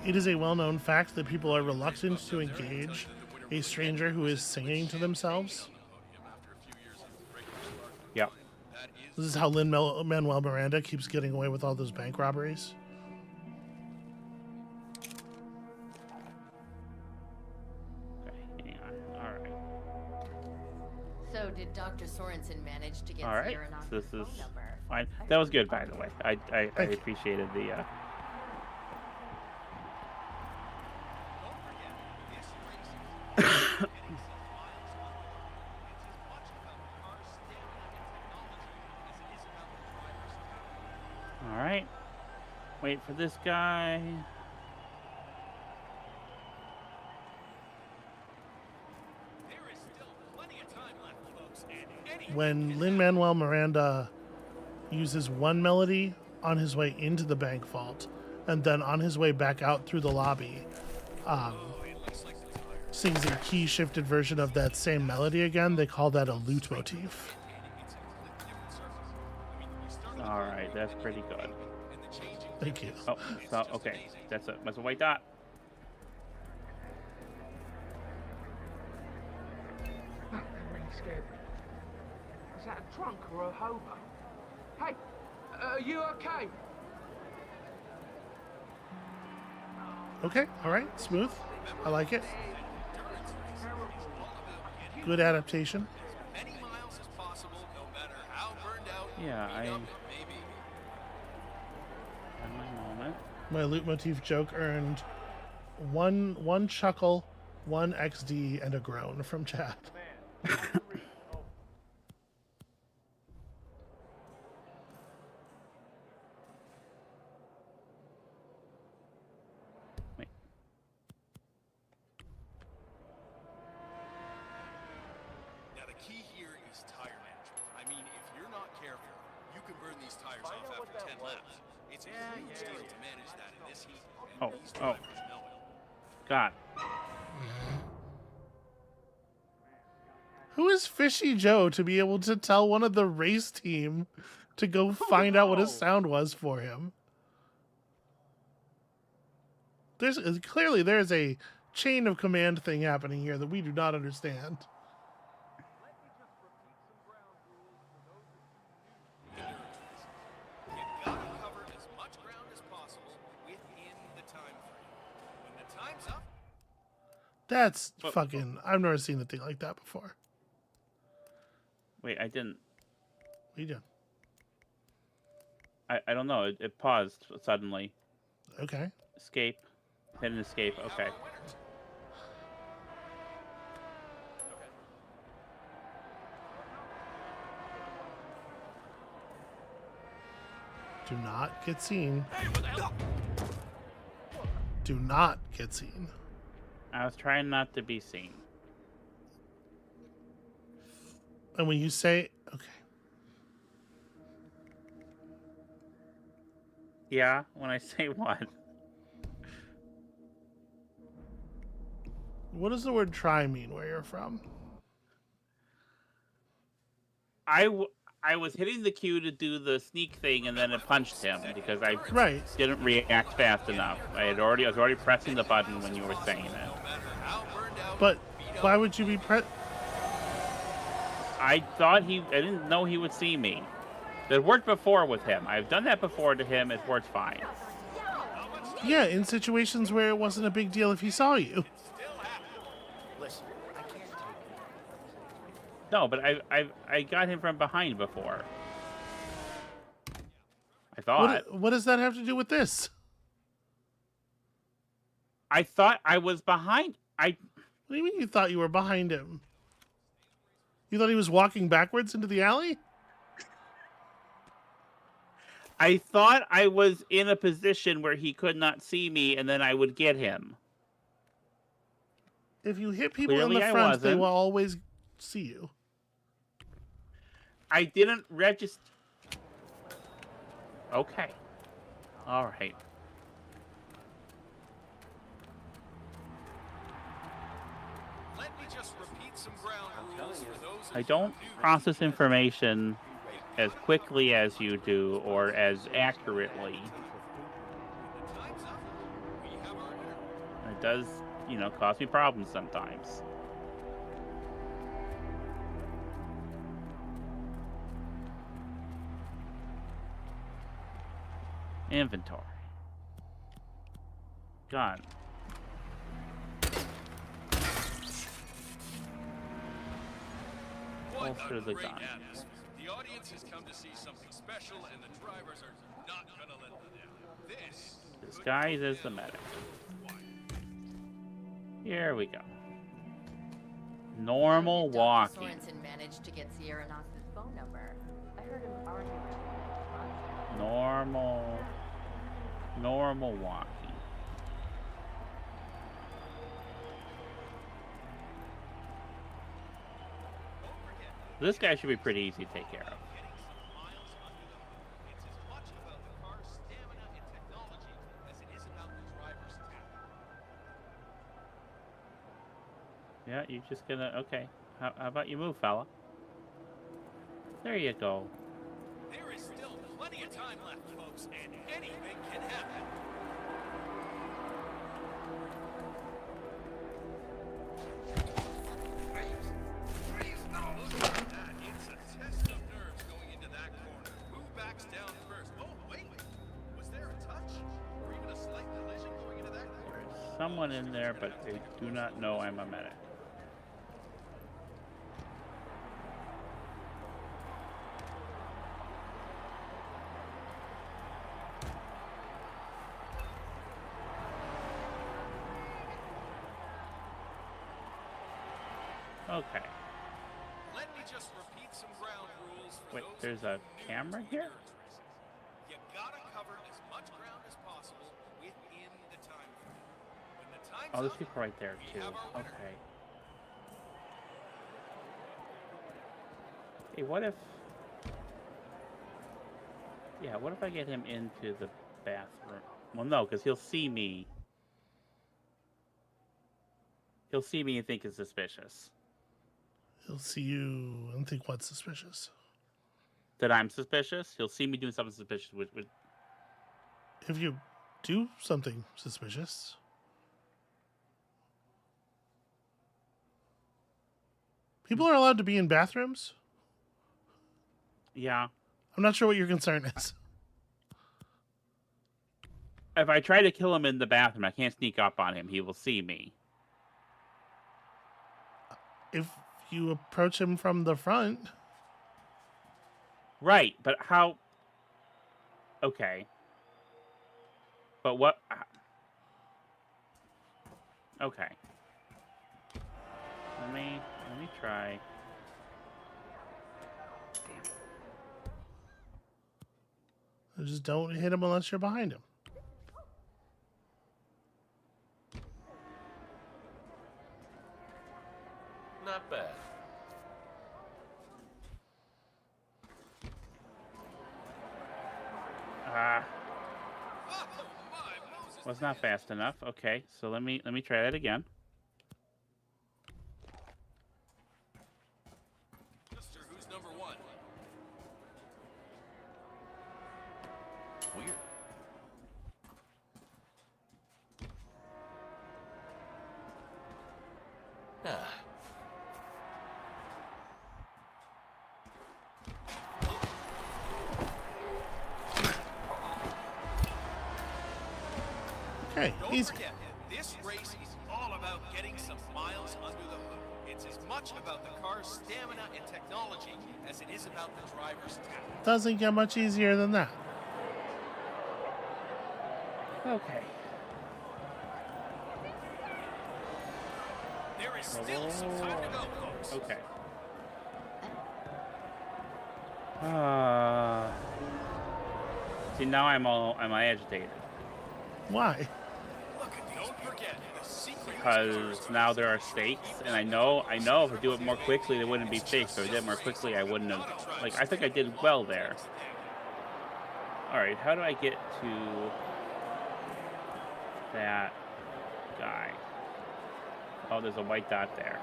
Speaker 1: It is a well-known fact that people are reluctant to engage a stranger who is singing to themselves.
Speaker 2: Yep.
Speaker 1: This is how Lin-Manuel Miranda keeps getting away with all those bank robberies.
Speaker 2: Okay, hang on. All right.
Speaker 11: So did Dr. Sorensen manage to get
Speaker 2: All right.
Speaker 11: Sierra Knox's
Speaker 2: This
Speaker 11: phone
Speaker 2: is
Speaker 11: number?
Speaker 2: fine. That was good, by the way. I appreciated the. All right. Wait for this guy.
Speaker 1: When Lin-Manuel Miranda uses one melody on his way into the bank vault and then on his way back out through the lobby, sings a key-shifted version of that same melody again, they call that a lute motif.
Speaker 2: All right, that's pretty good.
Speaker 1: Thank you.
Speaker 2: Oh, so okay, that's a white dot.
Speaker 8: I'm really scared. Is that a drunk or a hobo? Hey, are you okay?
Speaker 1: Okay, all right, smooth. I like it. Good adaptation.
Speaker 2: Yeah, I had my moment.
Speaker 1: My loot motif joke earned one chuckle, one XD, and a groan from chat.
Speaker 2: Wait.
Speaker 6: Now the key here is tire management. I mean, if you're not careful, you can burn these tires off after 10 laps. It's a huge deal to manage that in this heat. And these drivers know it.
Speaker 2: God.
Speaker 1: Who is Fishy Joe to be able to tell one of the race team to go find out what his sound was for him? There's clearly there's a chain of command thing happening here that we do not understand.
Speaker 6: You've got to cover as much ground as possible within the time frame. When the time's up,
Speaker 1: That's fucking... I've never seen a thing like that before.
Speaker 2: Wait, I didn't.
Speaker 1: What are you doing?
Speaker 2: I don't know. It paused suddenly.
Speaker 1: Okay.
Speaker 2: Escape. Hit an escape. Okay.
Speaker 1: Do not get seen. Do not get seen.
Speaker 2: I was trying not to be seen.
Speaker 1: And when you say... Okay.
Speaker 2: Yeah, when I say what?
Speaker 1: What does the word try mean where you're from?
Speaker 2: I was hitting the Q to do the sneak thing, and then it punched him because I didn't react fast enough. I was already pressing the button when you were saying it.
Speaker 1: But why would you be
Speaker 2: I didn't know he would see me. That worked before with him. I've done that before to him. It worked fine.
Speaker 1: Yeah, in situations where it wasn't a big deal if he saw you.
Speaker 9: Listen, I can't take it.
Speaker 2: No, but I got him from behind before. I thought.
Speaker 1: What does that have to do with this?
Speaker 2: I thought I was behind.
Speaker 1: What do you mean you thought you were behind him? You thought he was walking backwards into the alley?
Speaker 2: I thought I was in a position where he could not see me, and then I would get him.
Speaker 1: If you hit people
Speaker 2: Clearly,
Speaker 1: in the front, they will always see you.
Speaker 2: I didn't register. Okay. All right.
Speaker 6: Let me just repeat some ground rules for those
Speaker 2: I don't process information as quickly as you do or as accurately. It does, cause me problems sometimes. Inventory. Gun. Holster the gun.
Speaker 6: The audience has come to see something special, and the drivers are not gonna let them down.
Speaker 2: Disguise as the medic. Here we go. Normal walking.
Speaker 11: Sorensen managed to get Sierra Knox's phone number. I heard him arguing.
Speaker 2: Normal walking. This guy should be pretty easy to take care of. Yeah, you're just gonna... Okay. How about you move, fella? There you go.
Speaker 6: There is still plenty of time left, folks, and anything can happen. It's a test of nerves going into that corner. Who backs down first? Oh, wait. Was there a touch? Or even a slight collision going into that corner?
Speaker 2: There's someone in there, but they do not know I'm a medic. Okay.
Speaker 6: Let me just repeat some ground rules for
Speaker 2: Wait,
Speaker 6: those
Speaker 2: there's a camera here?
Speaker 6: You gotta cover as much ground as possible within the time frame. When the time's
Speaker 2: Oh, there's
Speaker 6: up,
Speaker 2: people right there,
Speaker 6: we
Speaker 2: too.
Speaker 6: have our winner.
Speaker 2: Okay. Hey, what if... Yeah, what if I get him into the bathroom? Well, no, because he'll see me. He'll see me and think it's suspicious.
Speaker 1: He'll see you and think what's suspicious.
Speaker 2: That I'm suspicious? He'll see me doing something suspicious with...
Speaker 1: If you do something suspicious. People are allowed to be in bathrooms?
Speaker 2: Yeah.
Speaker 1: I'm not sure what your concern is.
Speaker 2: If I try to kill him in the bathroom, I can't sneak up on him. He will see me.
Speaker 1: If you approach him from the front.
Speaker 2: Right, but how... Okay. But what... Okay. Let me try...
Speaker 1: Just don't hit him unless you're behind him.
Speaker 5: Not bad.
Speaker 2: Was not fast enough. Okay, so let me try that again.
Speaker 6: Mister, who's number one?
Speaker 5: Weird.
Speaker 1: Okay,
Speaker 6: Don't
Speaker 1: easy.
Speaker 6: forget, this race is all about getting some miles under the hood. It's as much about the car's stamina and technology as it is about the driver's talent.
Speaker 1: Doesn't get much easier than that.
Speaker 2: Okay.
Speaker 6: There is still some time to go, folks.
Speaker 2: Okay. See, now I'm agitated
Speaker 1: Why?
Speaker 6: Don't forget, the secret
Speaker 2: because now there are stakes, and I know if I do it more quickly, there wouldn't be stakes. If I did it more quickly, I wouldn't have. Like, I think I did well there. All right, how do I get to that guy? Oh, there's a white dot there.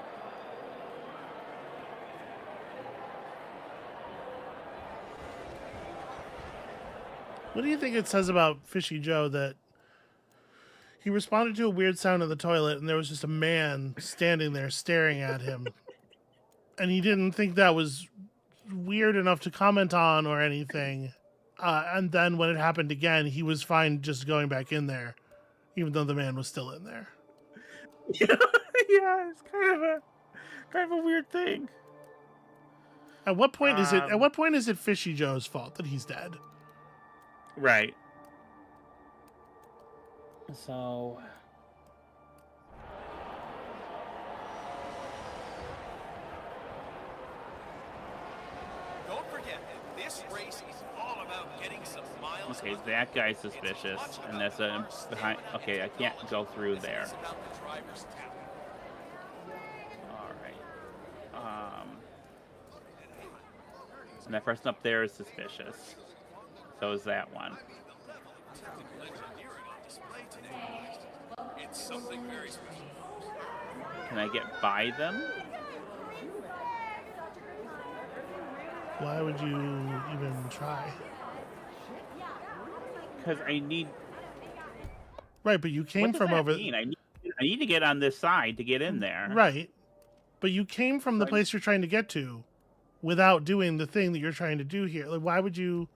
Speaker 1: What do you think it says about Fishy Joe that he responded to a weird sound in the toilet and there was just a man standing there staring at him? And he didn't think that was weird enough to comment on or anything. And then when it happened again, he was fine just going back in there, even though the man was still in there.
Speaker 2: Yeah, it's kind of a weird thing.
Speaker 1: At what point is it Fishy Joe's fault that he's dead?
Speaker 2: Right. So
Speaker 6: Don't forget, this race is all about getting some miles.
Speaker 2: okay, that guy's suspicious, and that's a behind. Okay, I can't go through there. All right. And that person up there is suspicious. So is that one.
Speaker 6: It's something very special.
Speaker 2: Can I get by them?
Speaker 1: Why would you even try?
Speaker 2: Because I need.
Speaker 1: Right, but you came
Speaker 2: What does
Speaker 1: from
Speaker 2: that
Speaker 1: over.
Speaker 2: mean? I need to get on this side to get in there.
Speaker 1: Right, but you came from the place you're trying to get to, without doing the thing that you're trying to do here. Like, why would you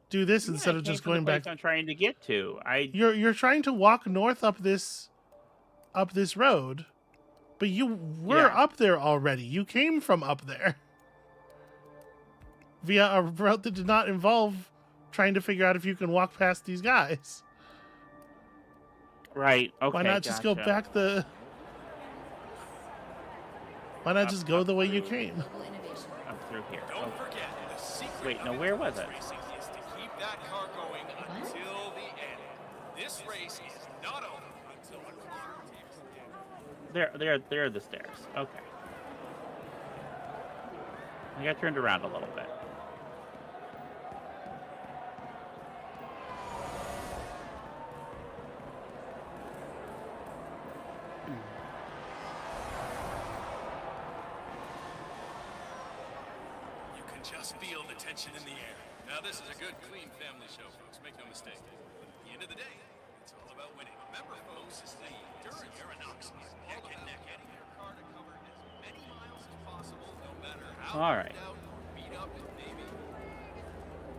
Speaker 1: do this instead of just going back?
Speaker 2: I'm trying to get to.
Speaker 1: You're trying to walk north up this road, but you were up there already. You came from up there via a route that did not involve trying to figure out if you can walk past these guys.
Speaker 2: Right. Okay.
Speaker 1: Why not just go back the? Why not just go the way you came?
Speaker 2: Up through here.
Speaker 6: Don't forget, the secret.
Speaker 2: Wait, no. Where was it?
Speaker 6: Is to keep that car going until the end. This race is not over until the car takes the end.
Speaker 2: There are the stairs. Okay. I got turned around a little bit.
Speaker 6: You can just feel the tension in the air. Now this is a good, clean family show, folks. Make no mistake. At the end of the day, it's all about winning. Remember, folks, the Endurance Aeronautics is all about getting their car to cover as many miles as possible, no matter how
Speaker 2: All right.
Speaker 6: out, beat up it may be.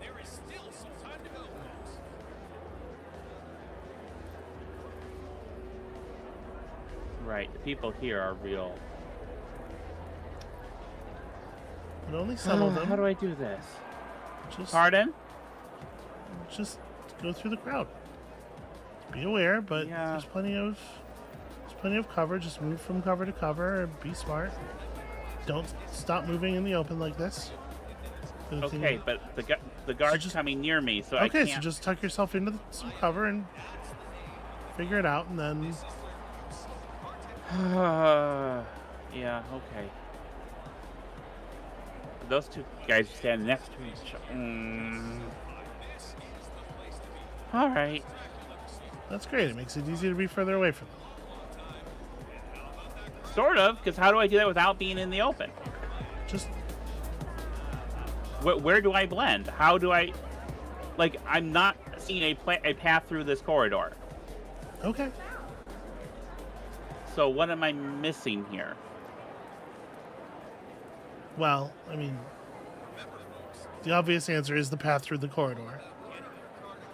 Speaker 6: There is still some time to go, folks.
Speaker 2: Right. The people here are real.
Speaker 1: But only some of them.
Speaker 2: How do I do this?
Speaker 1: Just,
Speaker 2: Pardon?
Speaker 1: Just go through the crowd. Be aware, but there's plenty of cover. Just move from cover to cover and be smart. Don't stop moving in the open like this.
Speaker 2: Okay, but the guard's coming near me, so I can't.
Speaker 1: Okay, so just tuck yourself into some cover and figure it out, and then.
Speaker 2: Yeah. Okay. Those two guys are standing next to each other. All right.
Speaker 1: That's great. It makes it easy to be further away from them.
Speaker 2: Sort of, because how do I do that without being in the open?
Speaker 1: Just.
Speaker 2: Where do I blend? How do I? Like, I'm not seeing a path through this corridor.
Speaker 1: Okay.
Speaker 2: So what am I missing here?
Speaker 1: Well, I mean, the obvious answer is the path through the corridor.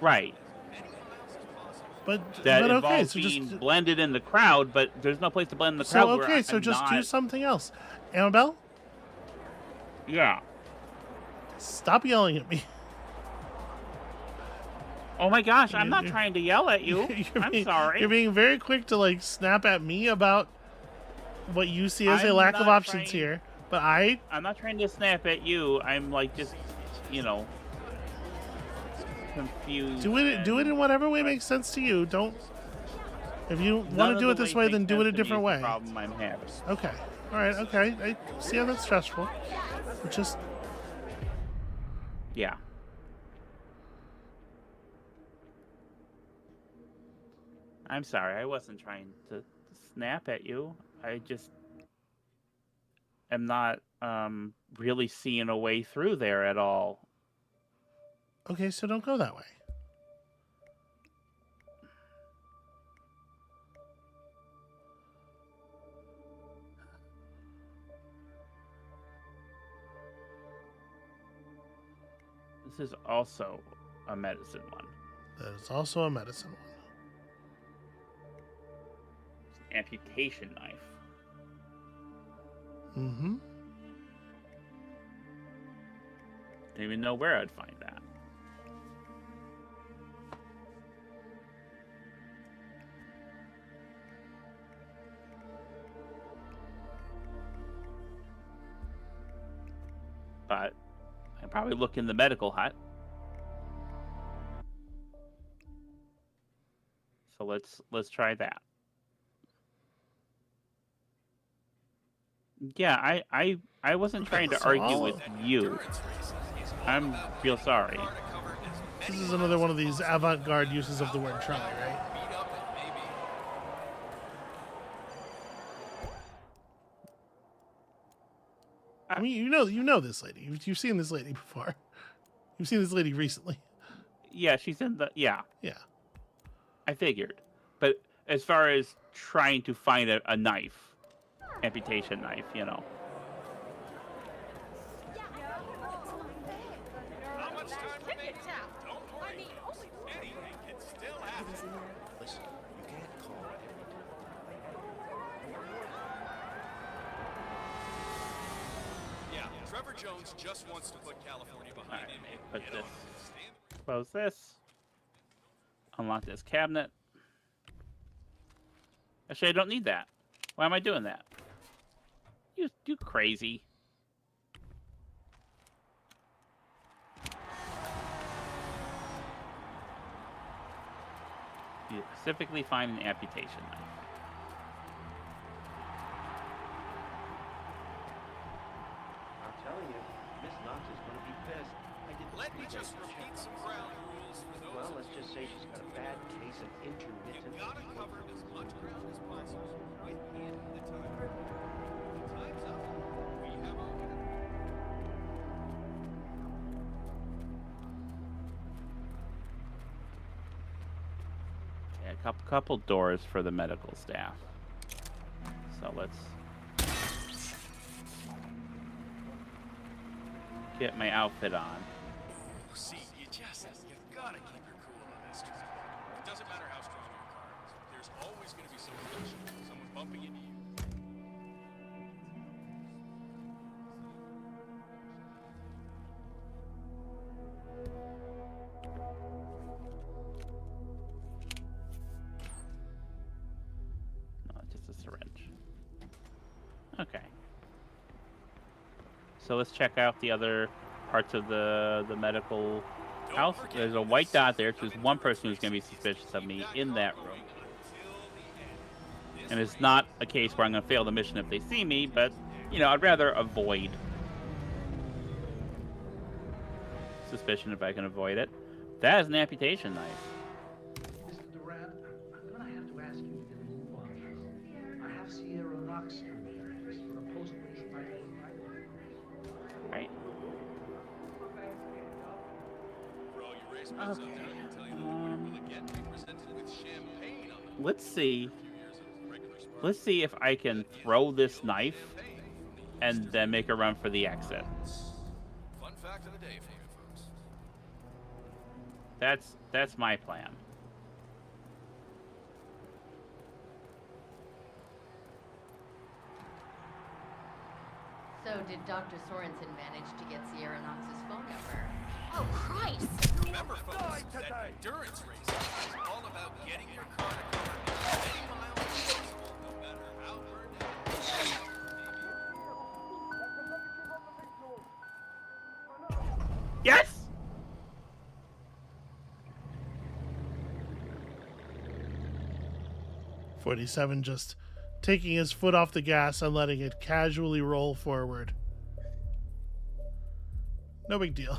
Speaker 2: Right. that
Speaker 1: okay,
Speaker 2: involves
Speaker 1: so
Speaker 2: being
Speaker 1: just
Speaker 2: blended in the crowd, but there's no place to blend in the crowd.
Speaker 1: so okay, so just do something else. Amabel?
Speaker 2: Yeah.
Speaker 1: Stop yelling at me.
Speaker 2: Oh my gosh, I'm not trying to yell at you. I'm sorry.
Speaker 1: You're being very quick to like snap at me about what you see as a lack of options here. But
Speaker 2: I'm not trying to snap at you. I'm like just, you know, confused.
Speaker 1: Do it in whatever way makes sense to you. Don't. If you want to do it this way, then do it a different way.
Speaker 2: Problem I'm having.
Speaker 1: Okay. All right. Okay. I see how that's stressful. But just.
Speaker 2: Yeah. I'm sorry. I wasn't trying to snap at you. I just am not really seeing a way through there at all.
Speaker 1: Okay, so don't go that way.
Speaker 2: This is also a medicine one.
Speaker 1: That is also a medicine one.
Speaker 2: Amputation knife.
Speaker 1: Mm-hmm.
Speaker 2: Don't even know where I'd find that. But I'd probably look in the medical hut. So let's try that. Yeah, I wasn't trying to argue with you. I'm real sorry.
Speaker 1: This is another one of these avant-garde uses of the word try, right? I mean, you know this lady. You've seen this lady before. You've seen this lady recently.
Speaker 2: Yeah, she's in the yeah. I figured, but as far as trying to find a knife, amputation knife, you know.
Speaker 6: How much time remaining? Don't worry. Anything can still happen.
Speaker 9: Listen, you can't call
Speaker 6: Yeah, Trevor Jones just wants to put California behind him.
Speaker 2: Put this. Close this. Unlock this cabinet. Actually, I don't need that. Why am I doing that? You crazy. You specifically find an amputation knife.
Speaker 9: I'm telling you, Miss Knox is going to be pissed.
Speaker 6: Let me just repeat some ground rules for those.
Speaker 9: Well, let's just say she's got a bad case of intermittent.
Speaker 6: You gotta cover as much ground as possible within the time. The time's up. We have our winner.
Speaker 2: Yeah, a couple doors for the medical staff. So let's get my outfit on.
Speaker 6: See, you gotta keep your cool on this track. It doesn't matter how strong your car is. There's always gonna be some collision, someone bumping into you.
Speaker 2: No, just a syringe. Okay. So let's check out the other parts of the medical house. There's a white dot there, so there's one person who's going to be suspicious of me in that room. And it's not a case where I'm going to fail the mission if they see me, but, you know, I'd rather avoid suspicion if I can avoid it. That is an amputation knife.
Speaker 13: Mr. Durant, I'm going to have to ask you to move on. I have Sierra Knox in there for a post-police fight.
Speaker 2: Right. Okay. Let's see. Let's see if I can throw this knife and then make a run for the exit.
Speaker 6: Fun fact of the day for you folks.
Speaker 2: That's my plan.
Speaker 11: did Dr. Sorensen manage to get Sierra Knox's phone number?
Speaker 12: Oh, Christ!
Speaker 6: Remember, folks, that endurance racing is all about getting your car to cover as many miles as possible, no matter how burned out.
Speaker 2: Yes!
Speaker 1: .47 just taking his foot off the gas and letting it casually roll forward. No big deal.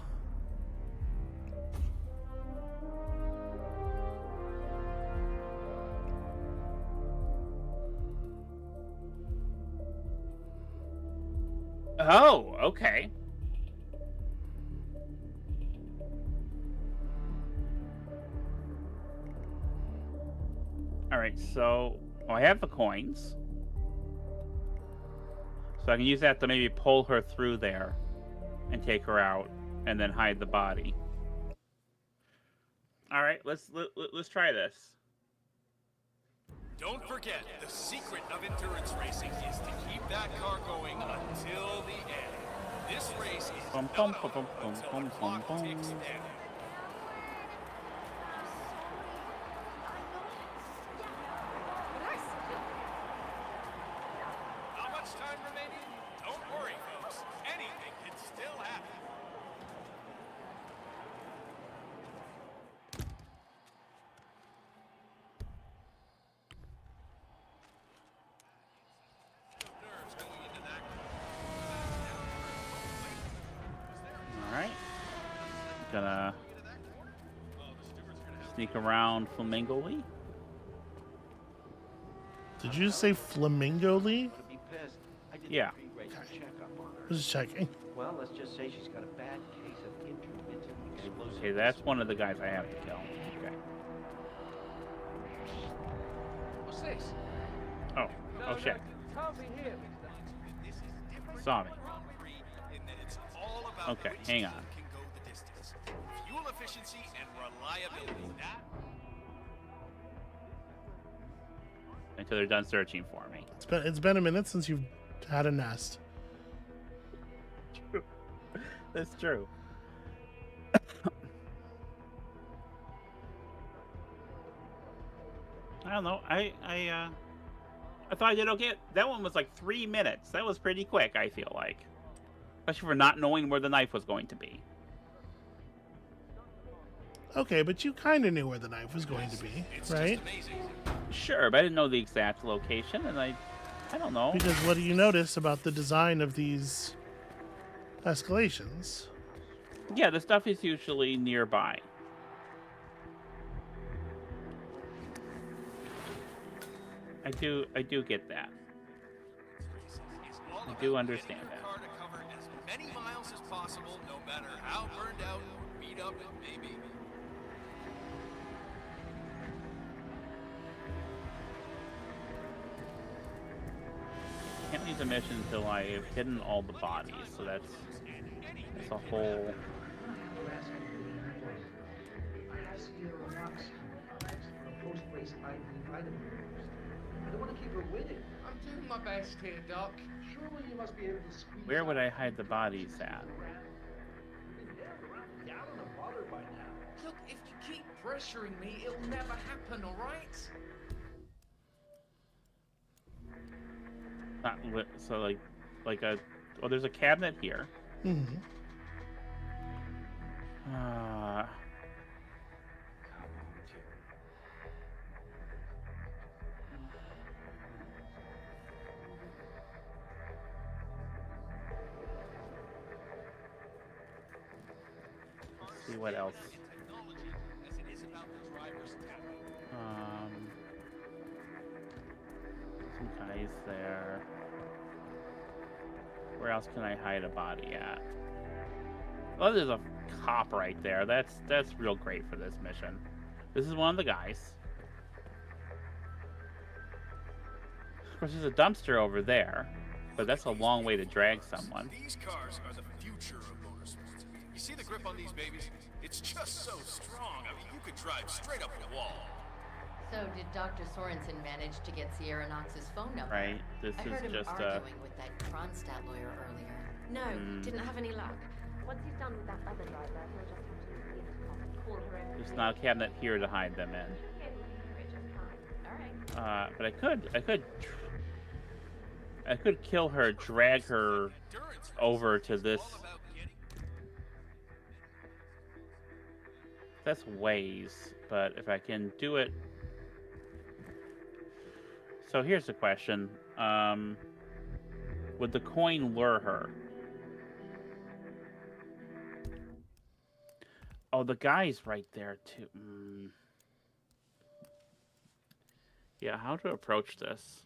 Speaker 2: Oh, okay. All right, so I have the coins. So I can use that to maybe pull her through there and take her out and then hide the body. All right, let's try this.
Speaker 6: Don't forget, the secret of endurance racing is to keep that car going until the end. This race is not over until the clock ticks down. Not much time remaining? Don't worry, folks. Anything can still happen.
Speaker 2: All right. Gonna sneak around Flamingo-ly.
Speaker 1: Did you say Flamingo-ly?
Speaker 2: Yeah.
Speaker 1: Just checking.
Speaker 9: Well, let's just say she's got a bad case of intermittent explosive.
Speaker 2: Okay, that's one of the guys I have to kill. Okay.
Speaker 8: What's this?
Speaker 2: Oh. Oh shit.
Speaker 8: Can't be here.
Speaker 2: Saw me. Okay, hang on.
Speaker 6: Fuel efficiency and reliability. That
Speaker 2: Until they're done searching for me.
Speaker 1: It's been a minute since you've had a nest.
Speaker 2: That's true. I don't know. I thought I did okay. That one was like 3 minutes. That was pretty quick, I feel like. Especially for not knowing where the knife was going to be.
Speaker 1: Okay, but you kind of knew where the knife was going to be, right?
Speaker 2: Sure, but I didn't know the exact location, and I don't know.
Speaker 1: Because what do you notice about the design of these escalations?
Speaker 2: Yeah, the stuff is usually nearby. I do get that. I do understand that.
Speaker 6: car to cover as many miles as possible, no matter how burned out or beat up it may be.
Speaker 2: Can't leave the mission until I've hidden all the bodies, so that's a whole.
Speaker 13: I have Sierra Knox for a post-race vitamin boost. I don't want to keep her waiting.
Speaker 8: I'm doing my best here, Doc.
Speaker 13: Surely you must be able to squeeze.
Speaker 2: Where would I hide the bodies at?
Speaker 8: Look, if you keep pressuring me, it'll never happen, all right?
Speaker 2: Not so like a. Oh, there's a cabinet here.
Speaker 1: Mm-hmm.
Speaker 2: Let's see what else. Some guys there. Where else can I hide a body at? Oh, there's a cop right there. That's real great for this mission. This is one of the guys. Of course, there's a dumpster over there, but that's a long way to drag someone.
Speaker 6: These cars are the future of motorsports. You see the grip on these babies? It's just so strong. I mean, you could drive straight up the wall.
Speaker 11: So did Dr. Sorensen manage to get Sierra Knox's phone number?
Speaker 2: Right. This
Speaker 11: I heard
Speaker 2: is
Speaker 11: him
Speaker 2: just
Speaker 11: arguing with that Kronstadt lawyer earlier.
Speaker 12: No, didn't have any luck.
Speaker 3: Once he's done with that other driver, he'll just have to use the intercom and call her in.
Speaker 2: There's not a cabinet here to hide them in.
Speaker 3: Should be able to hear it just fine. All right.
Speaker 2: But I could kill her, drag her over to this. That's ways, but if I can do it. So here's the question. Would the coin lure her? Oh, the guy's right there too. Yeah, how to approach this?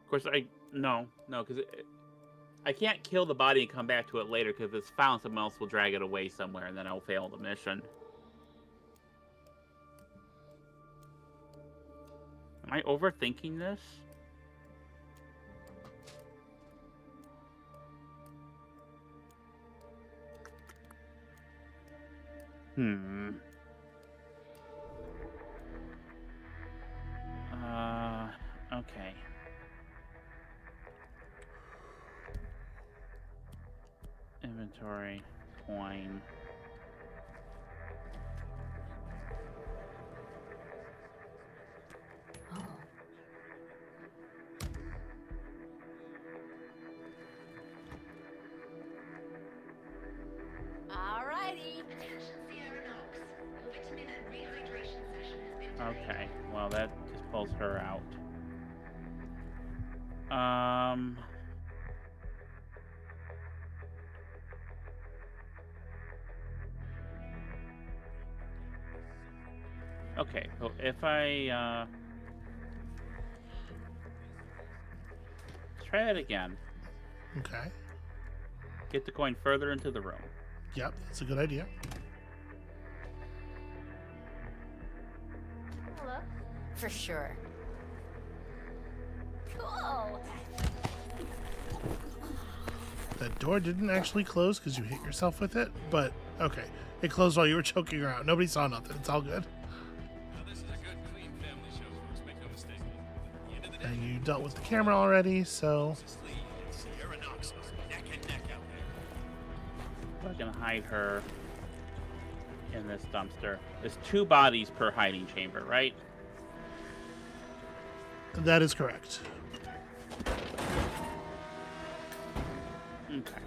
Speaker 2: Of course, no, because I can't kill the body and come back to it later, because if it's found, someone else will drag it away somewhere, and then I'll fail the mission. Am I overthinking this? Okay. Inventory, coin.
Speaker 11: Alrighty.
Speaker 2: Okay, well that just pulls her out. Okay, so if I try that again.
Speaker 1: Okay.
Speaker 2: Get the coin further into the room.
Speaker 1: Yep, that's a good idea.
Speaker 3: Look.
Speaker 11: For sure. Cool.
Speaker 1: That door didn't actually close because you hit yourself with it, but okay. It closed while you were choking her out. Nobody saw nothing. It's all good.
Speaker 6: Now, this is a good, clean family show, folks. Make no mistake. At the end of the day,
Speaker 1: And you dealt with the camera already, so
Speaker 6: Lee and Sierra Knox are neck and neck out there.
Speaker 2: I can hide her in this dumpster. There's 2 bodies per hiding chamber, right?
Speaker 1: that is correct.
Speaker 2: Okay.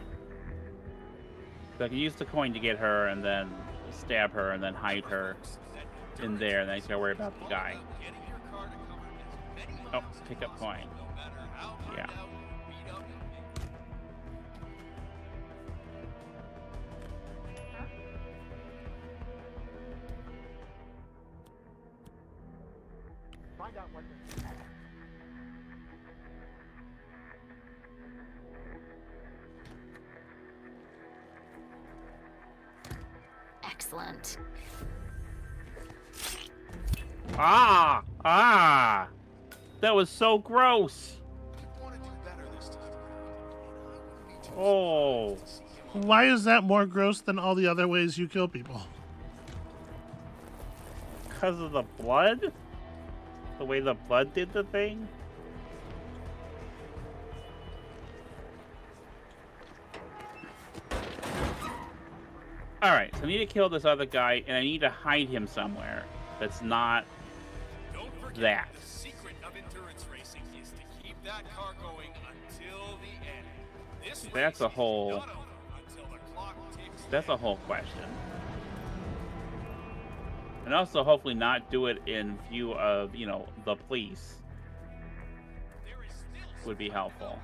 Speaker 2: So I can use the coin to get her and then stab her and then hide her in there, and then I just gotta worry about the guy. Oh, pick up coin. Yeah.
Speaker 10: Find out what
Speaker 11: Excellent.
Speaker 2: Ah! That was so gross. Oh.
Speaker 1: Why is that more gross than all the other ways you kill people?
Speaker 2: Because of the blood? The way the blood did the thing? Alright, so I need to kill this other guy, and I need to hide him somewhere that's not that.
Speaker 6: The secret of endurance racing is to keep that car going until the end. This
Speaker 2: That's a whole...
Speaker 6: not over until the clock ticks.
Speaker 2: That's a whole question. And also, hopefully not do it in view of, you know, the police. Would be helpful.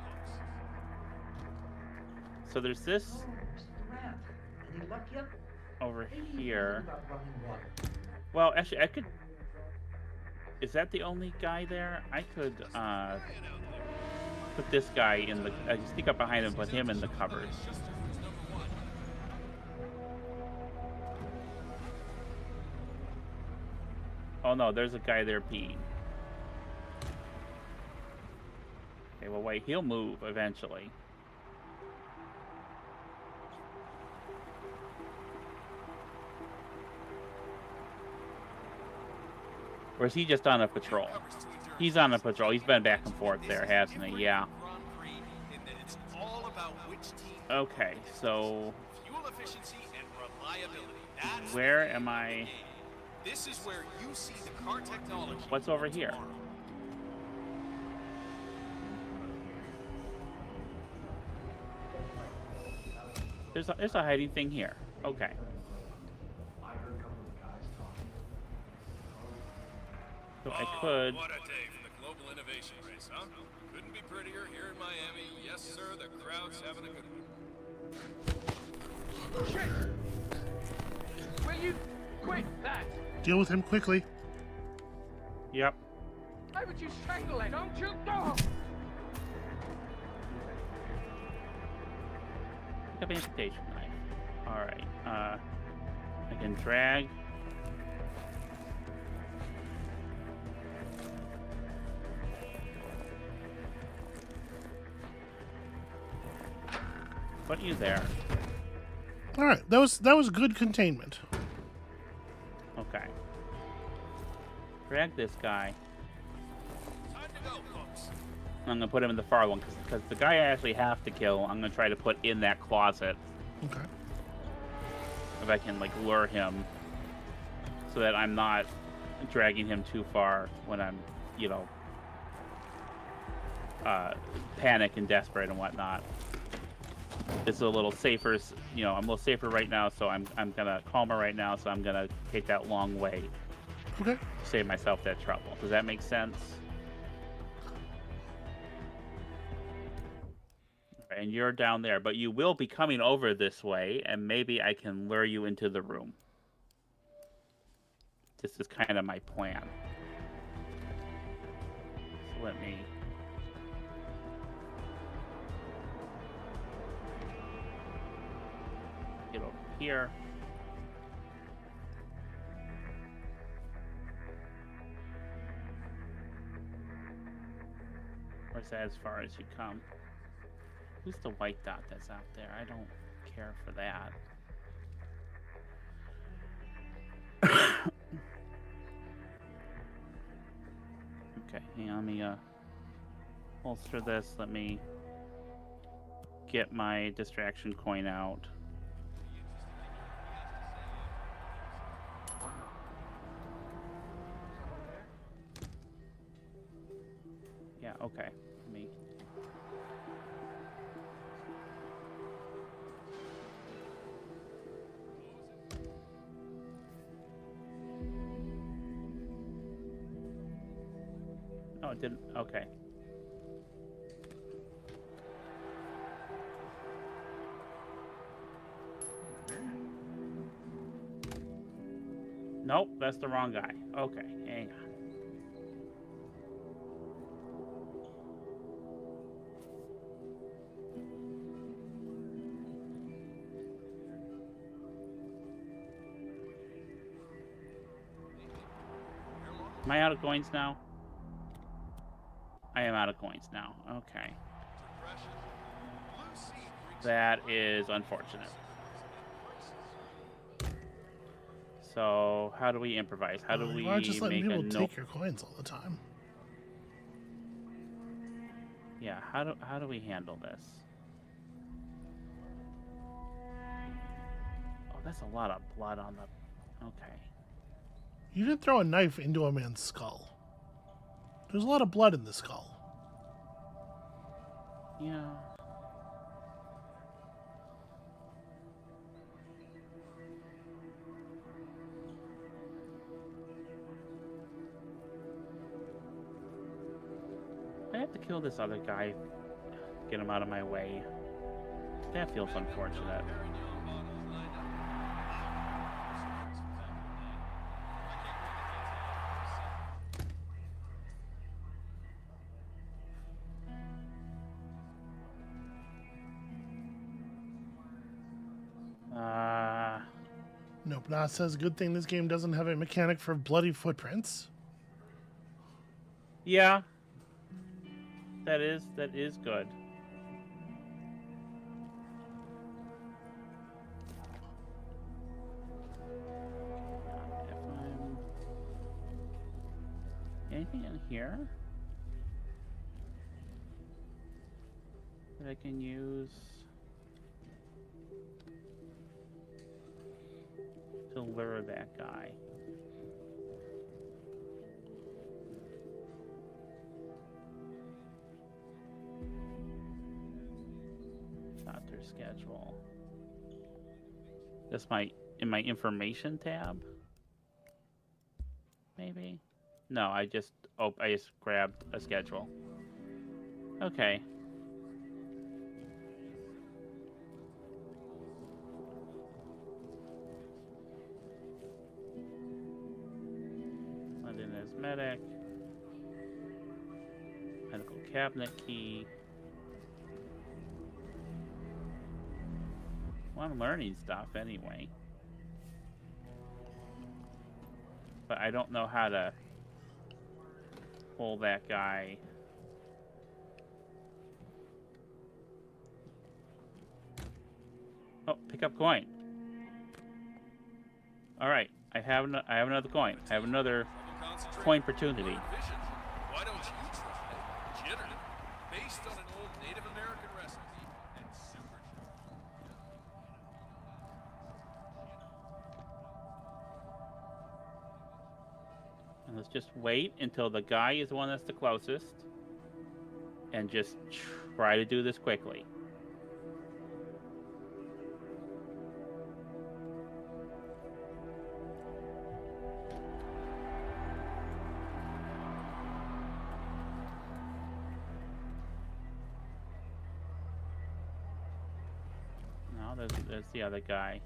Speaker 2: So there's this
Speaker 13: Any luck yet?
Speaker 2: over here.
Speaker 13: About running water.
Speaker 2: Well, actually, I could... Is that the only guy there? I could, put this guy in the... I can sneak up behind him, put him in the cupboard. Oh no, there's a guy there peeing. Okay, well wait, he'll move eventually. Or is he just on a patrol? He's on a patrol. He's been back and forth there, hasn't he? Yeah. Okay, so
Speaker 6: fuel efficiency and reliability. That's
Speaker 2: where am I?
Speaker 6: This is where you see the car technology.
Speaker 2: What's over here? There's a hiding thing here. Okay. So I could.
Speaker 6: What a day for the global innovation race, huh? Couldn't be prettier here in Miami. Yes, sir. The crowd's having a good one.
Speaker 8: Shit! Will you quit that?
Speaker 1: Deal with him quickly.
Speaker 2: Yep.
Speaker 8: Why would you strangle it? Don't you go!
Speaker 2: Pick up amputation knife. Alright. I can drag. Put you there.
Speaker 1: All right, that was good containment.
Speaker 2: Okay. Drag this guy.
Speaker 6: Time to go, folks.
Speaker 2: I'm gonna put him in the far one because the guy I actually have to kill, I'm gonna try to put in that closet.
Speaker 1: Okay.
Speaker 2: If I can like lure him, so that I'm not dragging him too far when I'm, you know, panic and desperate and whatnot. It's a little safer, you know. I'm a little safer right now, so I'm gonna calmer right now. So I'm gonna take that long way.
Speaker 1: Okay.
Speaker 2: To save myself that trouble. Does that make sense? And you're down there, but you will be coming over this way, and maybe I can lure you into the room. This is kind of my plan. So let me. Get over here. Or is that as far as you come? Who's the white dot that's out there? I don't care for that. Okay, hang on, let me holster this. Let me get my distraction coin out. Yeah, okay. Let me. Oh, it didn't. Okay. Nope, that's the wrong guy. Okay, hang on. Am I out of coins now? I am out of coins now. Okay. That is unfortunate. So, how do we improvise? How do we
Speaker 1: Why just letting
Speaker 2: make a
Speaker 1: people
Speaker 2: no...
Speaker 1: take your coins all the time?
Speaker 2: Yeah, how do we handle this? Oh, that's a lot of blood on the... Okay.
Speaker 1: You didn't throw a knife into a man's skull. There's a lot of blood in the skull.
Speaker 2: Yeah. I have to kill this other guy. Get him out of my way. That feels unfortunate.
Speaker 1: Nope, Nas says good thing this game doesn't have a mechanic for bloody footprints.
Speaker 2: Yeah. That is good. anything in here that I can use to lure that guy? Not their schedule. That's in my information tab. Maybe. No, I just grabbed a schedule. Okay. London as medic. Medical cabinet key. Well, I'm learning stuff anyway. But I don't know how to pull that guy. Oh, pick up coin. All right, I have another coin. I have another coin opportunity.
Speaker 6: Why don't you try jitter, based on an old Native American recipe and supercharged?
Speaker 2: And let's just wait until the guy is the one that's the closest, and just try to do this quickly. There's the other guy.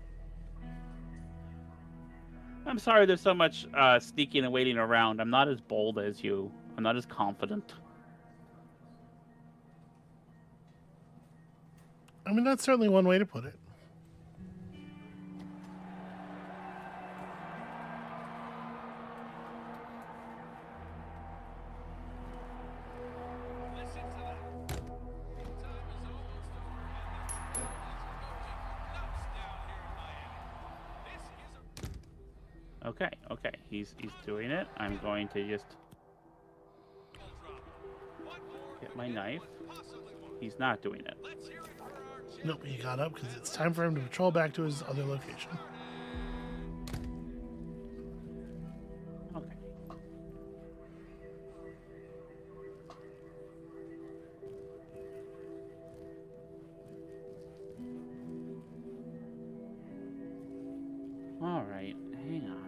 Speaker 2: I'm sorry there's so much sneaking and waiting around. I'm not as bold as you. I'm not as confident.
Speaker 1: I mean, that's certainly one way to put it.
Speaker 2: Okay, he's doing it. I'm going to just get my knife. He's not doing it.
Speaker 1: Nope, he got up because it's time for him to patrol back to his other location.
Speaker 2: Okay. All right, hang on.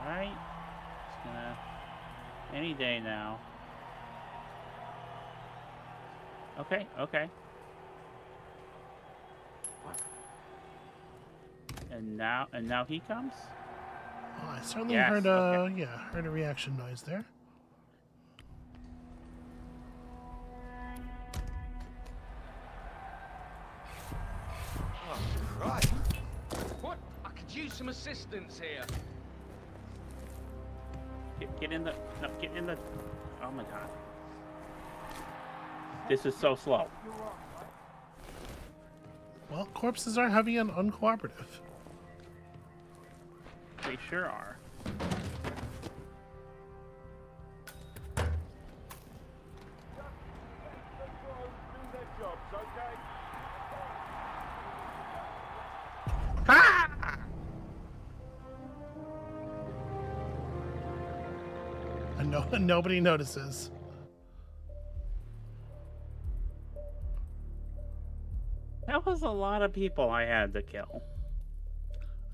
Speaker 2: Alright, just gonna, any day now. Okay. And now he comes?
Speaker 1: Oh, I certainly
Speaker 2: Yes,
Speaker 1: heard
Speaker 2: okay.
Speaker 1: heard a reaction noise there.
Speaker 8: Oh, right. What? I could use some assistance here.
Speaker 2: Get in the, no, get in the, oh my god. This is so slow.
Speaker 1: Well, corpses are heavy and uncooperative.
Speaker 2: They sure are.
Speaker 1: And nobody notices.
Speaker 2: That was a lot of people I had to kill.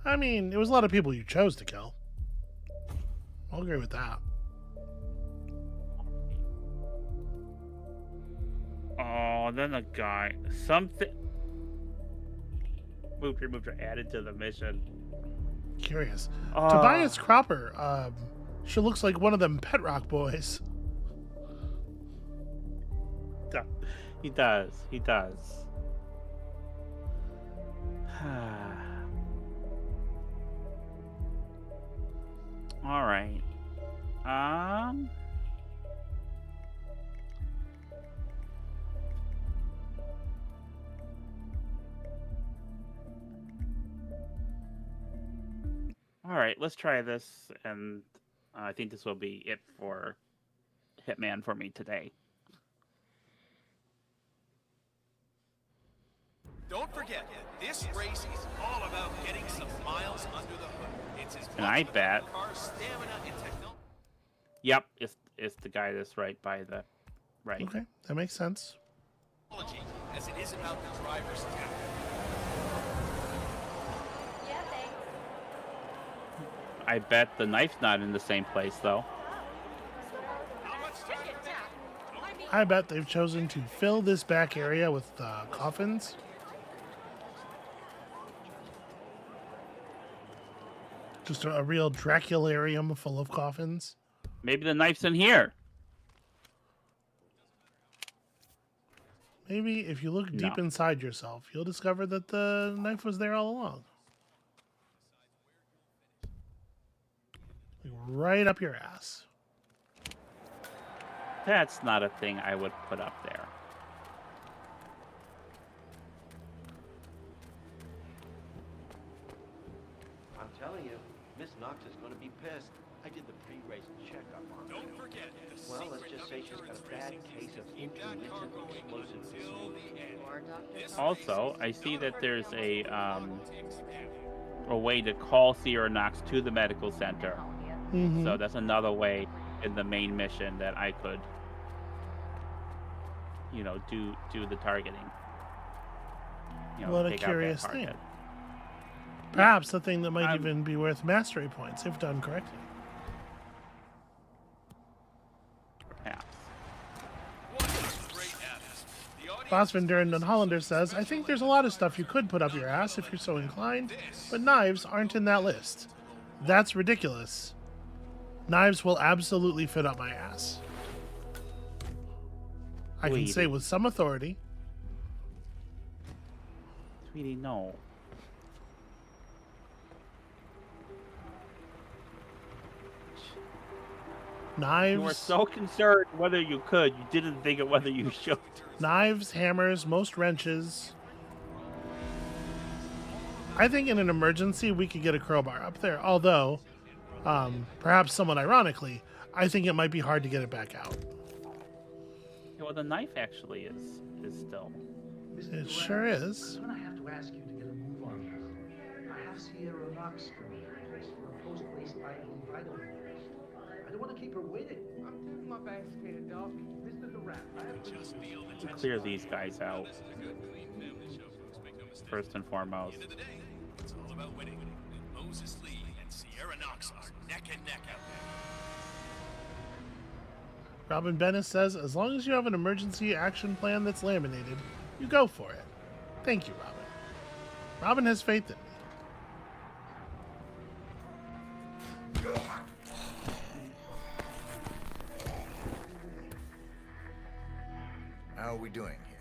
Speaker 1: I mean, it was a lot of people you chose to kill. I'll agree with that.
Speaker 2: Oh, then the guy, something. Removed or added to the mission.
Speaker 1: Curious. Tobias Cropper, she looks like one of them Pet Rock boys.
Speaker 2: He does. All right, let's try this, and I think this will be it for Hitman for me today.
Speaker 6: Don't forget, this race is all about getting some miles under the hood. It's as
Speaker 2: And I
Speaker 6: much
Speaker 2: bet.
Speaker 6: about car stamina and technology.
Speaker 2: Yep, it's the guy that's right by the right.
Speaker 1: Okay, that makes sense.
Speaker 6: As it is about the driver's tech.
Speaker 12: Yeah, thanks.
Speaker 2: I bet the knife's not in the same place though.
Speaker 1: I bet they've chosen to fill this back area with coffins. Just a real Dracularium full of coffins.
Speaker 2: Maybe the knife's in here.
Speaker 1: Maybe if you look deep
Speaker 2: No.
Speaker 1: inside yourself, you'll discover that the knife was there all along. Like right up your ass.
Speaker 2: That's not a thing I would put up there.
Speaker 9: I'm telling you, Miss Knox is going to be pissed. I did the pre-race checkup on her.
Speaker 6: Don't forget,
Speaker 9: Well, let's just say she's got a bad case of intermittent explosive disorder.
Speaker 2: Also, I see that there's a way to call Sierra Knox to the medical center.
Speaker 1: Mm-hmm.
Speaker 2: So that's another way in the main mission that I could, you know, do the targeting. You know,
Speaker 1: What a
Speaker 2: take out that
Speaker 1: curious
Speaker 2: target.
Speaker 1: thing. Perhaps a thing that might even be worth mastery points if done correctly.
Speaker 2: Perhaps.
Speaker 1: Boss Van Duren and Hollander says, I think there's a lot of stuff you could put up your ass if you're so inclined, but knives aren't in that list. That's ridiculous. Knives will absolutely fit up my ass. I can say with some authority.
Speaker 2: Sweetie, no.
Speaker 1: Knives.
Speaker 2: You were so concerned whether you could, you didn't think of whether you should.
Speaker 1: Knives, hammers, most wrenches. I think in an emergency we could get a crowbar up there, although, perhaps somewhat ironically, I think it might be hard to get it back out.
Speaker 2: Yeah, well, the knife actually is still.
Speaker 1: It sure is.
Speaker 13: I'm gonna have to ask you to get a move on this. I have Sierra Knox coming here for a post-race vitally vital. I don't want to keep her waiting.
Speaker 8: I'm doing my best here, Doc.
Speaker 13: Mr. Durant, I have to
Speaker 2: Clear these guys out. First and foremost.
Speaker 6: It's all about winning. And Moses Lee and Sierra Knox are neck and neck out there.
Speaker 1: Robin Bennett says, as long as you have an emergency action plan that's laminated, you go for it. Thank you, Robin. Robin has faith in me.
Speaker 14: How are we doing here?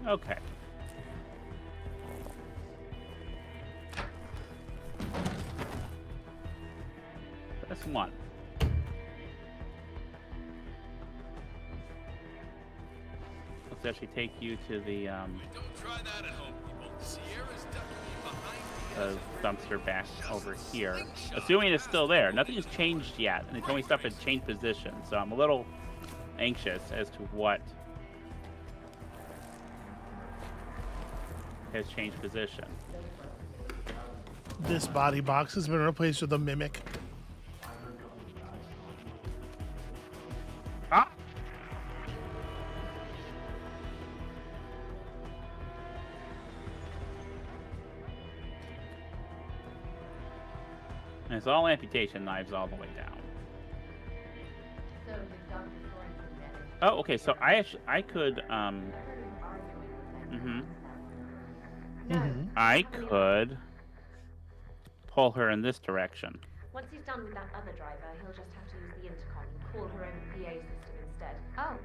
Speaker 2: Okay. That's one. Let's actually take you to the
Speaker 6: Don't try that at home, people. Sierra's definitely behind
Speaker 2: the dumpster back over here. Assuming it's still there. Nothing has changed yet, and they told me stuff had changed position, so I'm a little anxious as to what has changed position.
Speaker 1: This body box has been replaced with a mimic.
Speaker 2: Ah! And it's all amputation knives all the way down.
Speaker 11: So did Dr. Sorensen manage?
Speaker 2: Oh, okay. So I could I could pull her in this direction.
Speaker 12: Once he's done with that other driver, he'll just have to use the intercom and call her over the PA system instead.
Speaker 3: Oh.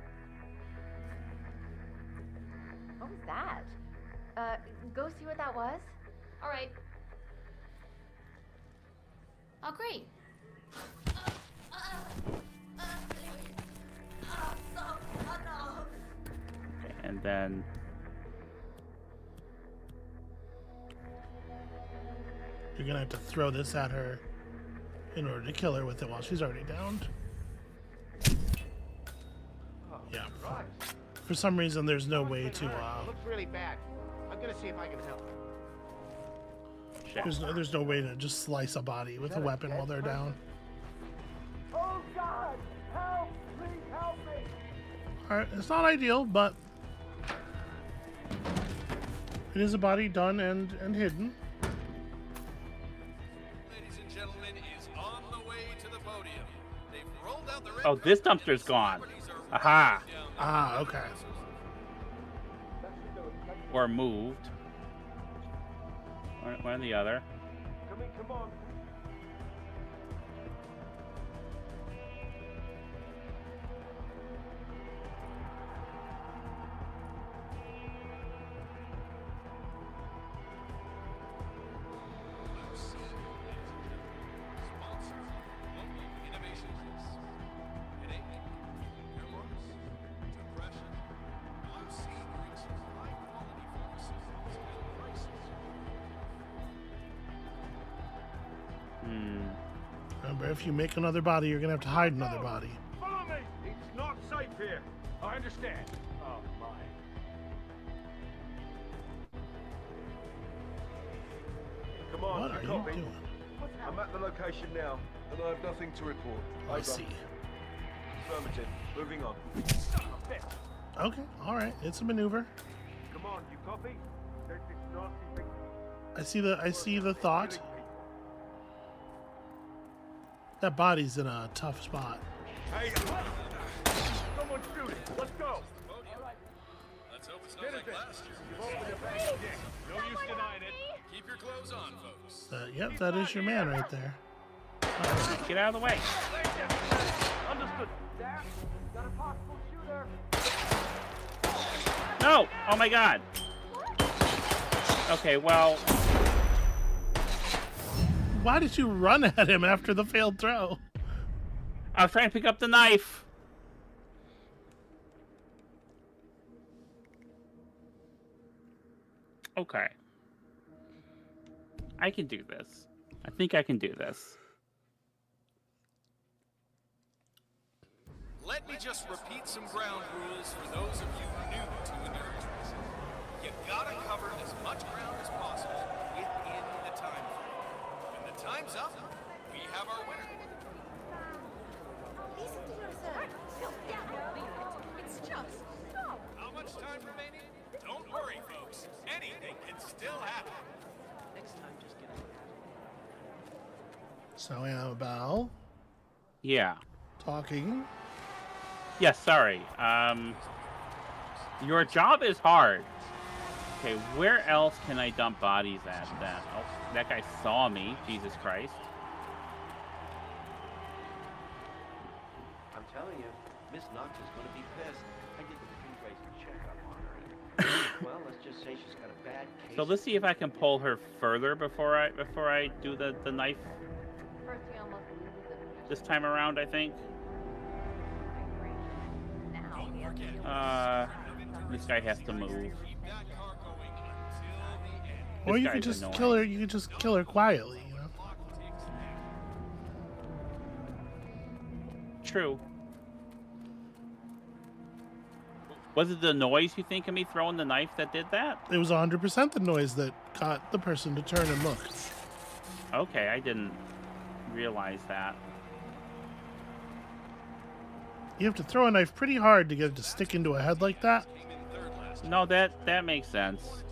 Speaker 3: What was that? Go see what that was?
Speaker 12: All right.
Speaker 11: Oh, great.
Speaker 2: and then
Speaker 1: You're gonna have to throw this at her in order to kill her with it while she's already downed. Yeah. For some reason, there's no way to.
Speaker 10: Looks really bad. I'm gonna see if I can help.
Speaker 1: There's no way to just slice a body with a weapon while they're down.
Speaker 4: Oh God! Help! Please help me!
Speaker 1: All right, it's not ideal, but it is a body done and hidden.
Speaker 6: Ladies and gentlemen, is on the way to the podium. They've rolled out the red
Speaker 2: oh, this dumpster's gone. Aha!
Speaker 1: Ah, okay.
Speaker 2: Or moved. One or the other.
Speaker 4: Come in, come on.
Speaker 1: Remember, if you make another body, you're gonna have to hide another body.
Speaker 4: Follow me! It's not safe here. I understand. Oh, my. Come on,
Speaker 1: What are you
Speaker 4: copy?
Speaker 1: doing?
Speaker 7: I'm at the location now, and I have nothing to report.
Speaker 1: I
Speaker 7: Over.
Speaker 1: see.
Speaker 7: Affirmative. Moving on.
Speaker 1: Okay, all right. It's a maneuver.
Speaker 4: Come on, you copy? There's this nasty thing.
Speaker 1: I see the thought. That body's in a tough spot.
Speaker 4: Hey, someone shoot it. Let's go.
Speaker 6: Let's hope it's not
Speaker 4: Get it
Speaker 6: like
Speaker 4: then.
Speaker 6: last year.
Speaker 4: You've opened a bag again. No use denying it.
Speaker 6: Keep your clothes on, folks.
Speaker 1: Yep, that is your man right there.
Speaker 2: Get out of the way.
Speaker 4: Understood. Dad, got a possible shooter.
Speaker 2: No! Oh my god. Okay, well.
Speaker 1: Why did you run at him after the failed throw?
Speaker 2: I was trying to pick up the knife. Okay. I can do this. I think I can do this.
Speaker 6: Let me just repeat some ground rules for those of you new to endurance. You gotta cover as much ground as possible within the time frame. When the time's up, we have our winner.
Speaker 11: It's just.
Speaker 6: How much time remaining? Don't worry, folks. Anything can still happen.
Speaker 13: Next time, just get out.
Speaker 1: So Amabel
Speaker 2: Yeah.
Speaker 1: talking.
Speaker 2: Yes, sorry. Your job is hard. Okay, where else can I dump bodies at then? Oh, that guy saw me. Jesus Christ.
Speaker 9: I'm telling you, Miss Knox is going to be pissed. I did the pre-race checkup on her. Well, let's just say she's got a bad case.
Speaker 2: So let's see if I can pull her further before I do the knife
Speaker 11: First, we almost lose the
Speaker 2: this time around, I think.
Speaker 11: now. We have to deal with
Speaker 2: This guy has to move.
Speaker 1: Or
Speaker 2: This
Speaker 1: you could
Speaker 2: guy's
Speaker 1: just
Speaker 2: annoying.
Speaker 1: kill her. You could just kill her quietly, you know.
Speaker 2: True. Was it the noise, you think, of me throwing the knife that did that?
Speaker 1: It was 100% the noise that got the person to turn and look.
Speaker 2: Okay, I didn't realize that.
Speaker 1: You have to throw a knife pretty hard to get it to stick into a head like that.
Speaker 2: No, that makes sense.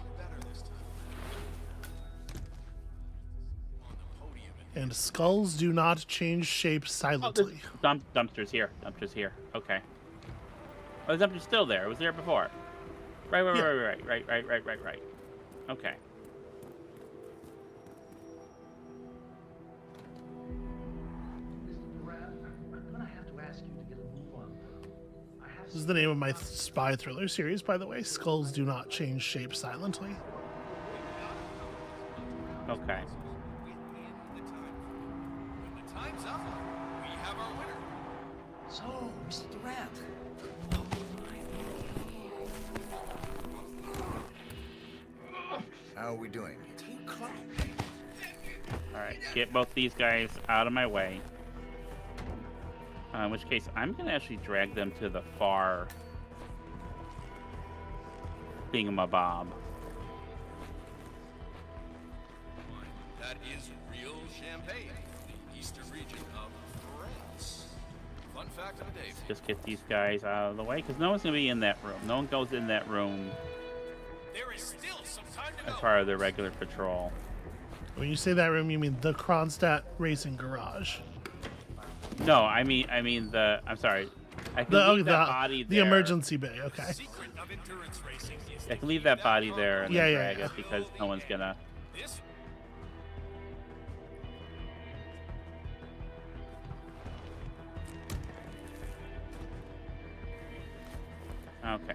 Speaker 1: And skulls do not change shape silently.
Speaker 2: Dumpster's here. Dumpster's here. Okay. Oh, the dumpster's still there. It was there before. Right. Okay.
Speaker 13: Mr. Durant, I'm gonna have to ask you to get a move on. I have
Speaker 1: This is the name of my spy thriller series, by the way. Skulls do not change shape silently.
Speaker 2: Okay.
Speaker 6: Time's up. We have our winner.
Speaker 13: So, Mr. Durant.
Speaker 14: How are we doing here?
Speaker 2: Alright, get both these guys out of my way. In which case, I'm going to actually drag them to the far thingamabob.
Speaker 6: That is real champagne from the eastern region of France. Fun fact of the day.
Speaker 2: Just get these guys out of the way, because no one's going to be in that room. No one goes in that room
Speaker 6: There is still some time to
Speaker 2: as
Speaker 6: go.
Speaker 2: part of their regular patrol.
Speaker 1: When you say that room, you mean the Kronstadt Racing Garage.
Speaker 2: No, I mean the. I'm sorry. I can leave that body
Speaker 1: the
Speaker 2: there.
Speaker 1: emergency bay. Okay.
Speaker 6: Secret of endurance racing is
Speaker 2: I can leave that body there and
Speaker 1: Yeah,
Speaker 2: then
Speaker 1: yeah,
Speaker 2: drag
Speaker 1: yeah.
Speaker 2: it because no one's gonna.
Speaker 6: this.
Speaker 2: Okay.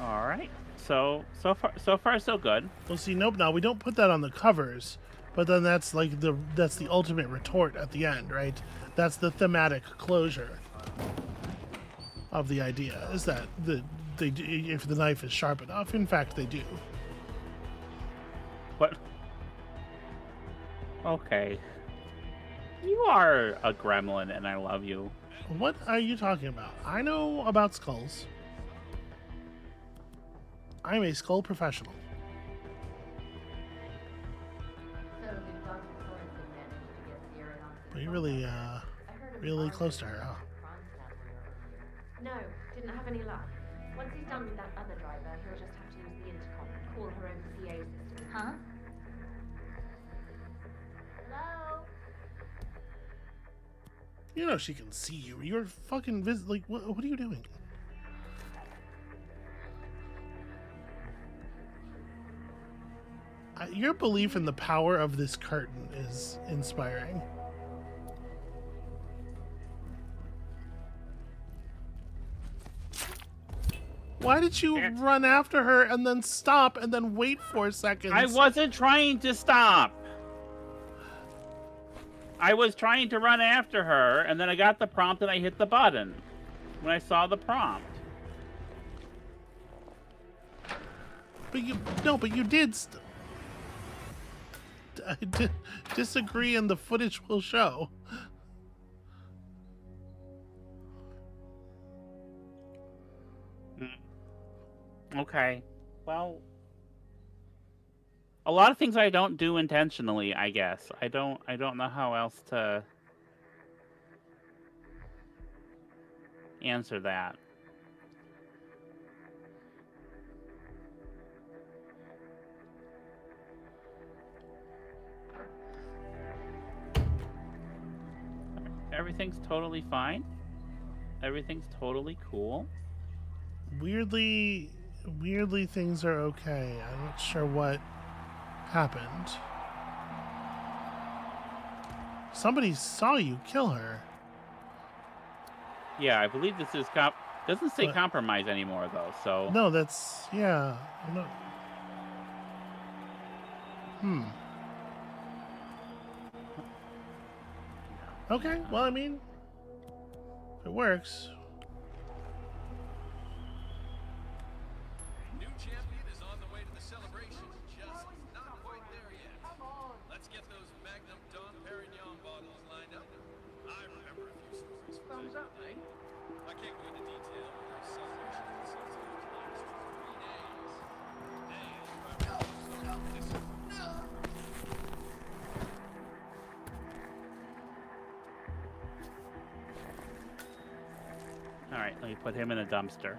Speaker 2: All right. So far so good.
Speaker 1: Well, see, nope. Now we don't put that on the covers, but then that's like that's the ultimate retort at the end, right? That's the thematic closure of the idea. Is that they do, if the knife is sharp enough? In fact, they do.
Speaker 2: What? Okay. You are a gremlin, and I love you.
Speaker 1: What are you talking about? I know about skulls. I'm a skull professional.
Speaker 11: So did Dr. Sorensen manage to get Sierra Knox's
Speaker 1: But you're
Speaker 11: phone
Speaker 1: really,
Speaker 11: number? I heard him
Speaker 1: really
Speaker 11: arguing
Speaker 1: close to her, huh?
Speaker 11: with Kronstadt earlier.
Speaker 12: No, didn't have any luck. Once he's done with that other driver, he'll just have to use the intercom and call her over the PA system.
Speaker 11: Huh?
Speaker 12: Hello?
Speaker 1: You know she can see you. You're fucking like, what are you doing? Your belief in the power of this curtain is inspiring. Why did you run after her and then stop and then wait 4 seconds?
Speaker 2: I wasn't trying to stop. I was trying to run after her, and then I got the prompt and I hit the button when I saw the prompt.
Speaker 1: But you did. I disagree, and the footage will show.
Speaker 2: Okay. Well, a lot of things I don't do intentionally, I guess. I don't know how else to answer that. Everything's totally fine. Everything's totally cool.
Speaker 1: Weirdly, things are okay. I'm not sure what happened. Somebody saw you kill her.
Speaker 2: Yeah, I believe this is doesn't say compromise anymore though, so.
Speaker 1: No, that's yeah. No. Okay, well, I mean, if it works.
Speaker 6: New champion is on the way to the celebration. Just not quite there yet. Let's get those Magnum Dom Perignon bottles lined up. I remember a few stories.
Speaker 8: Thumbs up, mate.
Speaker 6: I can't go into detail, but there's celebration that sometimes lasts for 3 days.
Speaker 2: Alright, let me put him in a dumpster.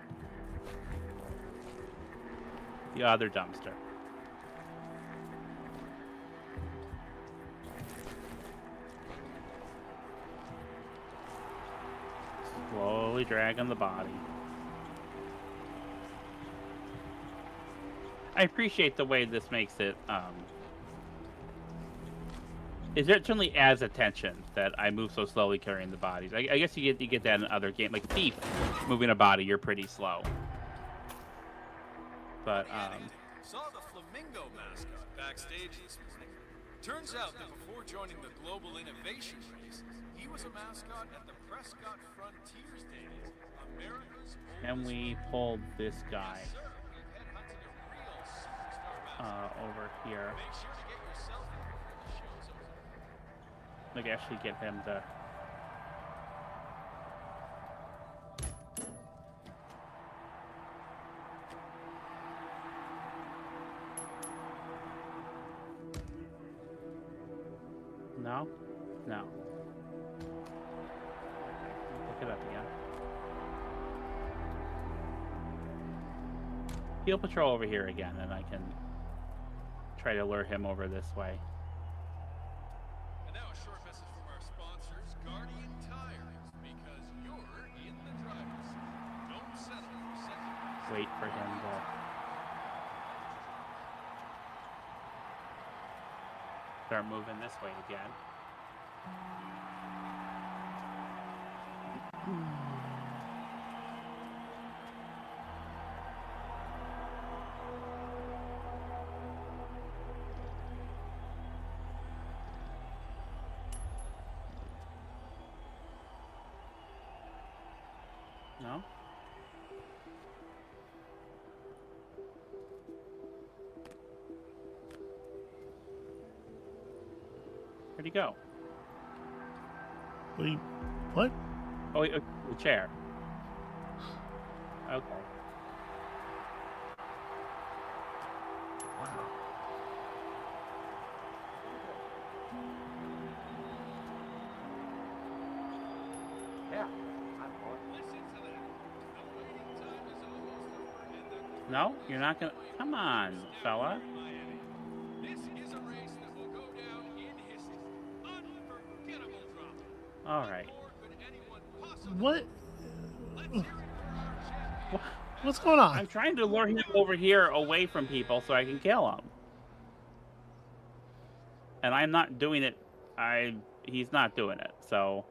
Speaker 2: The other dumpster. Slowly dragging the body. I appreciate the way this makes it, it certainly adds attention that I move so slowly carrying the bodies. I guess you get that in other games, like Thief, moving a body, you're pretty slow. But
Speaker 6: Saw the flamingo mascot backstage this morning. Turns out that before joining the Global Innovation Race, he was a mascot at the Prescott Frontiers Days, a
Speaker 2: And we pulled this guy over here. Like, actually get him to... No? No. Pick it up again. He'll patrol over here again, and I can try to lure him over this way.
Speaker 6: And now a short message from our sponsors, Guardian Tires, because you're in the driver's seat. Don't settle for second.
Speaker 2: Wait for him to... start moving this way again. No? Where'd he go?
Speaker 1: Wait, what?
Speaker 2: Oh, the chair. Okay.
Speaker 1: Wow.
Speaker 10: Yeah.
Speaker 2: No? You're not gonna... Come on, fella.
Speaker 6: This is a race that will go down in history. Unforgettable drama.
Speaker 2: All right.
Speaker 1: What? What's going on?
Speaker 2: I'm trying to lure him over here away from people so I can kill him. And I'm not doing it. He's not doing it, so...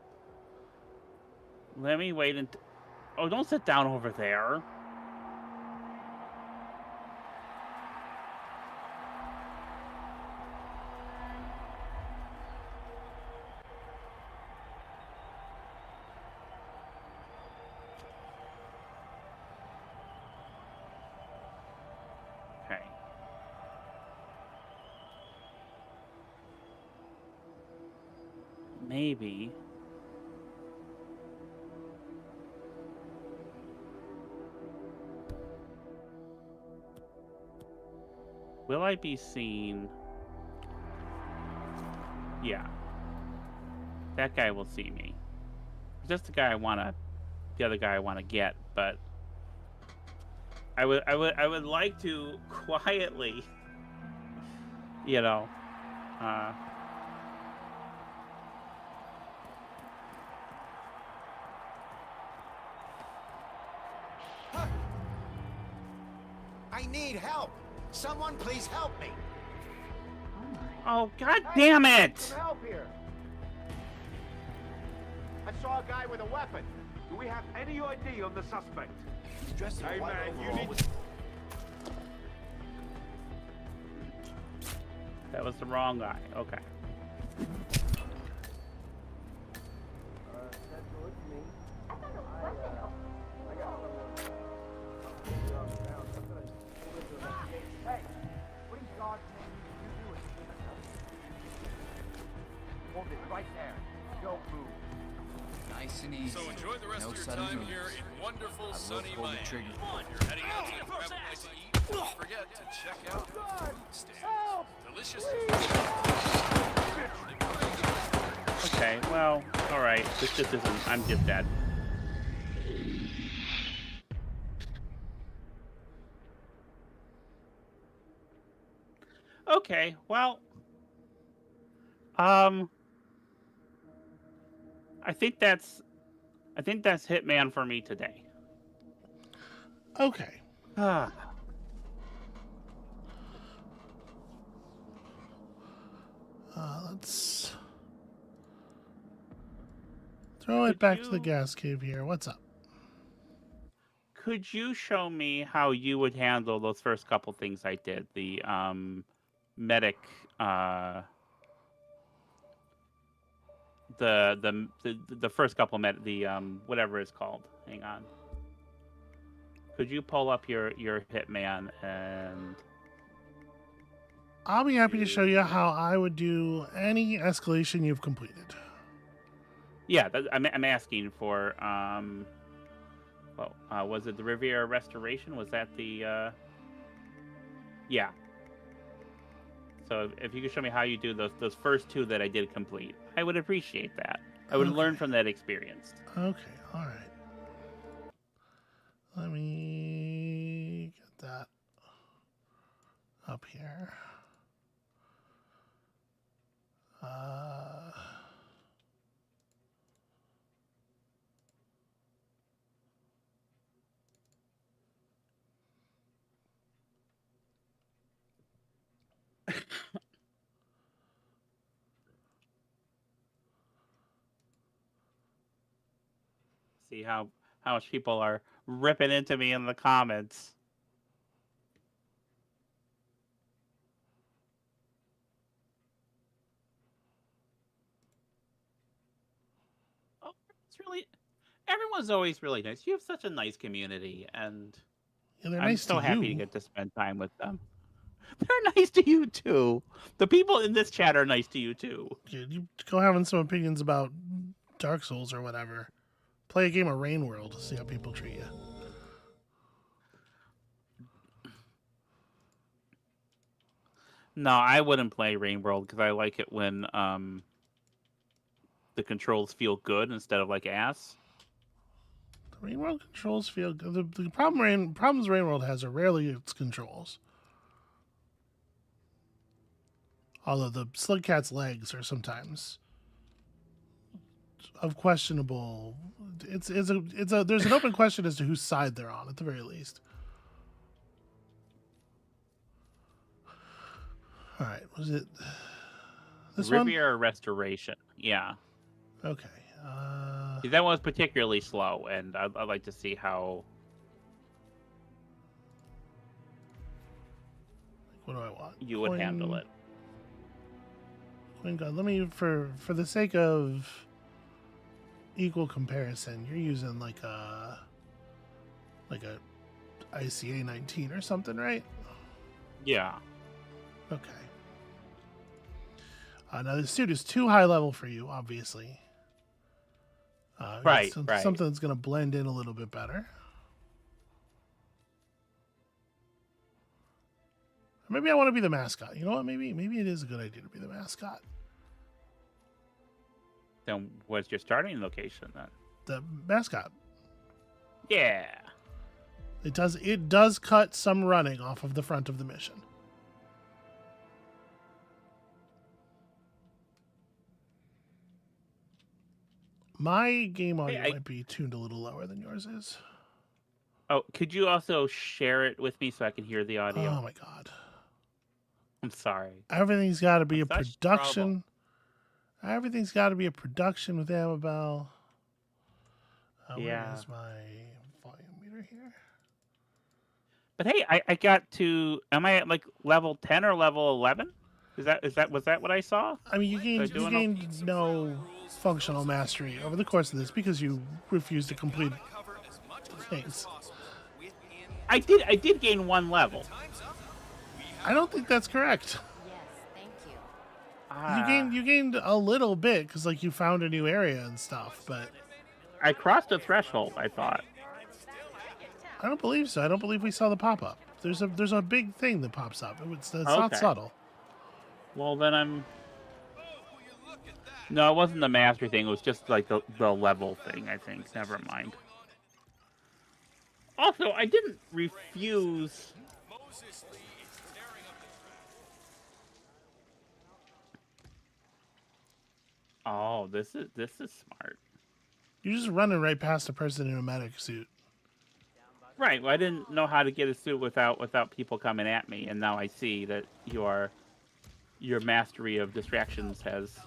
Speaker 2: Let me wait until... Oh, don't sit down over there. Okay. Maybe... Will I be seen? Yeah. That guy will see me. Just the guy the other guy I wanna get, but I would like to quietly, you know,
Speaker 10: I need help. Someone please help me.
Speaker 2: Oh, god damn it!
Speaker 10: Some help here. I saw a guy with a weapon.
Speaker 4: Do we have any ID on the suspect?
Speaker 10: Dressed in
Speaker 4: Hey
Speaker 10: white
Speaker 4: man, you
Speaker 10: overall
Speaker 4: need...
Speaker 10: with-
Speaker 2: That was the wrong guy. Okay.
Speaker 10: Hey, what in God's name are you doing? Hold it right there. Don't move.
Speaker 15: Nice and easy.
Speaker 6: So enjoy the rest
Speaker 15: No
Speaker 6: of your
Speaker 15: sudden
Speaker 6: time
Speaker 15: moves.
Speaker 6: here in wonderful
Speaker 15: I will
Speaker 6: sunny
Speaker 15: pull the
Speaker 6: Miami.
Speaker 15: trigger.
Speaker 6: If you're heading out to grab a bite to eat, don't forget to check out the food stand. Delicious.
Speaker 2: Okay, well, alright. This just isn't... I'm just dead. Okay, well... I think that's Hitman for me today.
Speaker 1: Okay.
Speaker 2: Ah.
Speaker 1: Let's throw it back to the gas cave here. What's up?
Speaker 2: Could you show me how you would handle those first couple things I did? The medic, the first couple whatever it's called. Hang on. Could you pull up your Hitman and?
Speaker 1: I'll be happy to show you how I would do any escalation you've completed.
Speaker 2: Yeah, I'm asking for. Well, was it the Riviera Restoration? Was that the? Yeah. So if you could show me how you do those first two that I did complete, I would appreciate that. I would learn from that experience.
Speaker 1: Okay, all right. Let me get that up here.
Speaker 2: See how much people are ripping into me in the comments. Oh, it's really everyone's always really nice. You have such a nice community, and
Speaker 1: Yeah, they're
Speaker 2: I'm
Speaker 1: nice
Speaker 2: so
Speaker 1: to
Speaker 2: happy
Speaker 1: you.
Speaker 2: to get to spend time with them. They're nice to you too. The people in this chat are nice to you too.
Speaker 1: You go having some opinions about Dark Souls or whatever. Play a game of Rain World to see how people treat you.
Speaker 2: No, I wouldn't play Rain World because I like it when the controls feel good instead of like ass.
Speaker 1: The Rain World controls feel good. The problems Rain World has are rarely its controls. Although the Slug Cat's legs are sometimes of questionable. There's an open question as to whose side they're on at the very least. All right, was it this
Speaker 2: Riviera Restoration? Yeah.
Speaker 1: Okay.
Speaker 2: That one was particularly slow, and I'd like to see how.
Speaker 1: What do I want?
Speaker 2: You would handle it.
Speaker 1: Coin God. Let me, for the sake of equal comparison, you're using like a ICA 19 or something, right?
Speaker 2: Yeah.
Speaker 1: Okay. Now this suit is too high level for you, obviously.
Speaker 2: Right.
Speaker 1: Something that's going to blend in a little bit better. Maybe I want to be the mascot. You know what? Maybe it is a good idea to be the mascot.
Speaker 2: Then what's your starting location then?
Speaker 1: The mascot.
Speaker 2: Yeah.
Speaker 1: It does cut some running off of the front of the mission. My game audio might be tuned a little lower than yours is.
Speaker 2: Oh, could you also share it with me so I can hear the audio?
Speaker 1: Oh my god.
Speaker 2: I'm sorry.
Speaker 1: Everything's got to be a
Speaker 2: That's
Speaker 1: production. Everything's got to be a production with Amabel.
Speaker 2: Yeah.
Speaker 1: Where's my volume meter here?
Speaker 2: But hey, I got to. Am I at like level 10 or level 11? Was that what I saw?
Speaker 1: I mean, you gained no functional mastery over the course of this because you refused to complete things.
Speaker 2: I did gain 1 level.
Speaker 1: I don't think that's correct.
Speaker 11: Yes, thank you.
Speaker 1: You gained a little bit because like you found a new area and stuff, but
Speaker 2: I crossed a threshold, I thought.
Speaker 1: I don't believe so. I don't believe we saw the pop up. There's a big thing that pops up. It's not subtle.
Speaker 2: Well, then I'm. No, it wasn't the mastery thing. It was just like the level thing, I think. Never mind. Also, I didn't refuse. Oh, this is smart.
Speaker 1: You're just running right past a person in a medic suit.
Speaker 2: Right. Well, I didn't know how to get a suit without people coming at me, and now I see that your mastery of distractions has.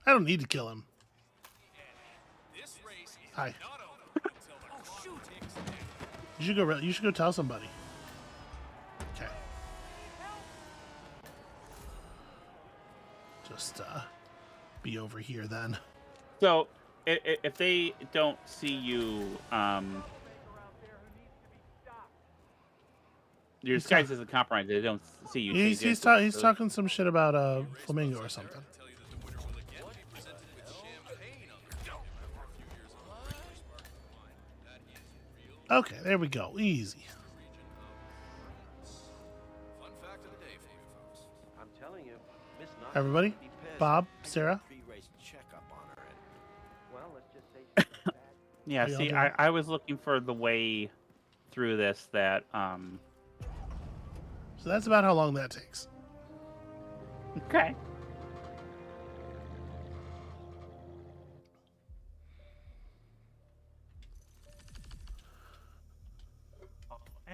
Speaker 1: I don't need to kill him. Hi. You should go tell somebody. Okay. Just be over here then.
Speaker 2: So if they don't see you, your disguise isn't compromised. They don't see you.
Speaker 1: He's talking some shit about Flamingo or something. Okay, there we go. Easy.
Speaker 9: I'm telling you, Miss Knox
Speaker 1: Everybody,
Speaker 9: would be pissed.
Speaker 1: Bob,
Speaker 9: I did a
Speaker 1: Sarah.
Speaker 9: pre-race checkup on her, and well, let's just say she's bad.
Speaker 2: Yeah,
Speaker 1: How y'all
Speaker 2: see,
Speaker 1: doing?
Speaker 2: I was looking for the way through this that
Speaker 1: So that's about how long that takes.
Speaker 2: Okay.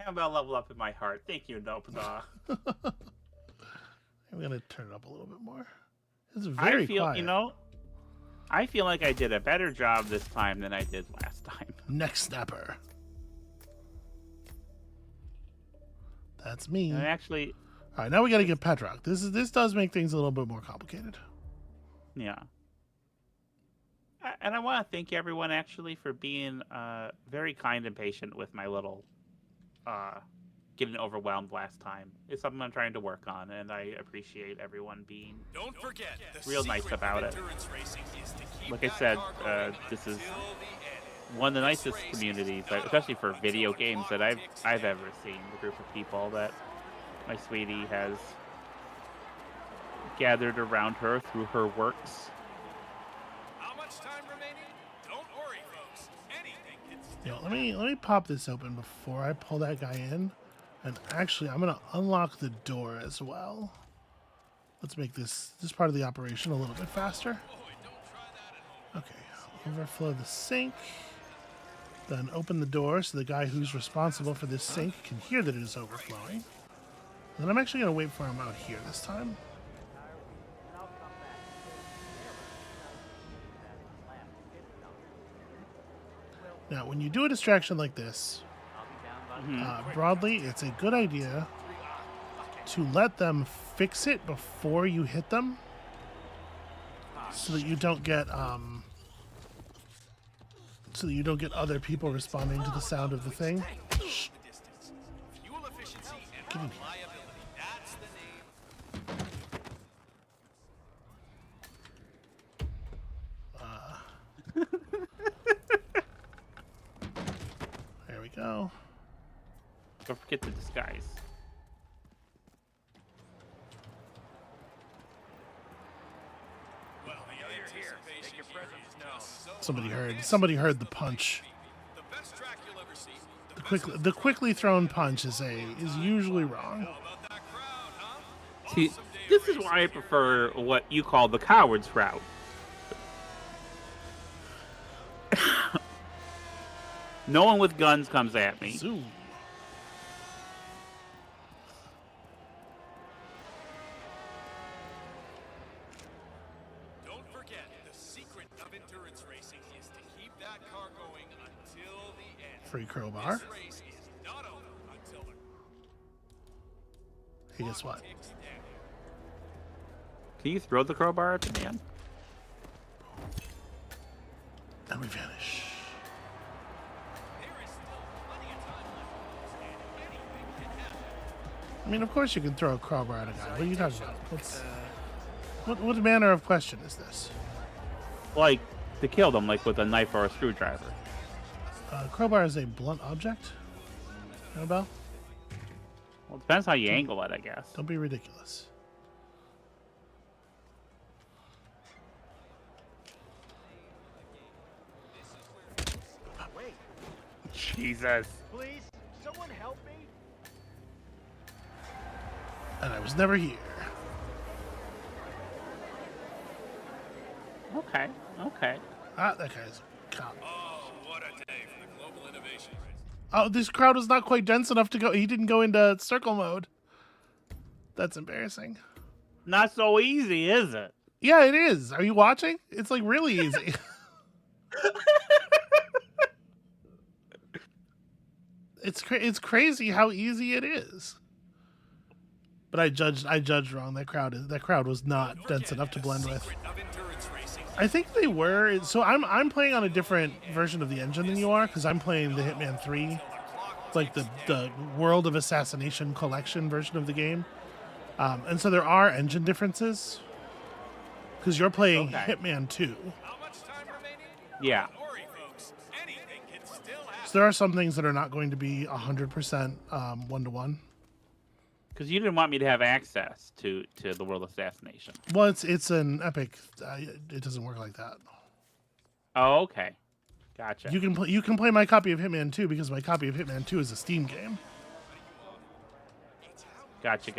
Speaker 2: Amabel level up in my heart. Thank you, Nopda.
Speaker 1: I'm gonna turn it up a little bit more. It's very
Speaker 2: I feel,
Speaker 1: quiet.
Speaker 2: you know, I feel like I did a better job this time than I did last time.
Speaker 1: Neck snapper. That's me.
Speaker 2: And actually,
Speaker 1: all right, now we got to get Petrock. This does make things a little bit more complicated.
Speaker 2: yeah. And I want to thank everyone actually for being very kind and patient with my little getting overwhelmed last time. It's something I'm trying to work on, and I appreciate everyone being
Speaker 6: Don't forget,
Speaker 2: real nice about it. Like I said, this is one of the nicest communities, especially for video games, that I've ever seen. The group of people that my sweetie has gathered around her through her works.
Speaker 6: How much time remaining? Don't worry, folks. Anything can
Speaker 1: Yo, let me pop this open before I pull that guy in. And actually, I'm gonna unlock the door as well. Let's make this part of the operation a little bit faster. Okay, overflow the sink. Then open the door so the guy who's responsible for this sink can hear that it is overflowing. And then I'm actually gonna wait for him out here this time. Now, when you do a distraction like this, broadly, it's a good idea to let them fix it before you hit them, so that you don't get other people responding to the sound of the thing. Shh. Get in here. There we go.
Speaker 2: Don't forget the disguise.
Speaker 6: Well, the anticipation here is just so
Speaker 1: Somebody heard the punch.
Speaker 6: the best track you'll ever see.
Speaker 1: The quickly thrown punch is usually wrong.
Speaker 2: See, this is why I prefer what you call the coward's route. No one with guns comes at me.
Speaker 1: Zoo.
Speaker 6: Don't forget, the secret of endurance racing is to keep that car going until the end.
Speaker 1: Free crowbar.
Speaker 6: This race is not over until the
Speaker 1: Hey, guess what?
Speaker 6: ticks down.
Speaker 2: Can you throw the crowbar at the man?
Speaker 1: And we vanish.
Speaker 6: There is still plenty of time left, folks, and anything can happen.
Speaker 1: I mean, of course you can throw a crowbar at a guy. What are you talking about? What manner of question is this?
Speaker 2: Like, to kill them, like with a knife or a screwdriver.
Speaker 1: Crowbar is a blunt object. Amabel?
Speaker 2: Well, it depends how you angle it, I guess.
Speaker 1: Don't be ridiculous.
Speaker 10: Wait,
Speaker 2: Jesus.
Speaker 10: please, someone help me.
Speaker 1: And I was never here.
Speaker 2: Okay, okay.
Speaker 1: Ah, that guy's a cop.
Speaker 6: Oh, what a day for the global innovation race.
Speaker 1: Oh, this crowd was not quite dense enough to go. He didn't go into circle mode. That's embarrassing.
Speaker 2: Not so easy, is it?
Speaker 1: Yeah, it is. Are you watching? It's like really easy. It's crazy how easy it is. But I judged wrong. That crowd was not dense enough to blend with.
Speaker 6: Secret of endurance racing
Speaker 1: I think they were. So I'm playing on a different version of the engine than you are, because I'm playing the Hitman 3, like the World of Assassination Collection version of the game. And so there are engine differences, because you're playing Hitman 2.
Speaker 2: Yeah.
Speaker 1: So there are some things that are not going to be 100% one-to-one.
Speaker 2: Because you didn't want me to have access to the World Assassination.
Speaker 1: Well, it's an Epic. It doesn't work like that.
Speaker 2: Oh, okay. Gotcha.
Speaker 1: You can play my copy of Hitman 2 because my copy of Hitman 2 is a Steam game.
Speaker 2: Gotcha.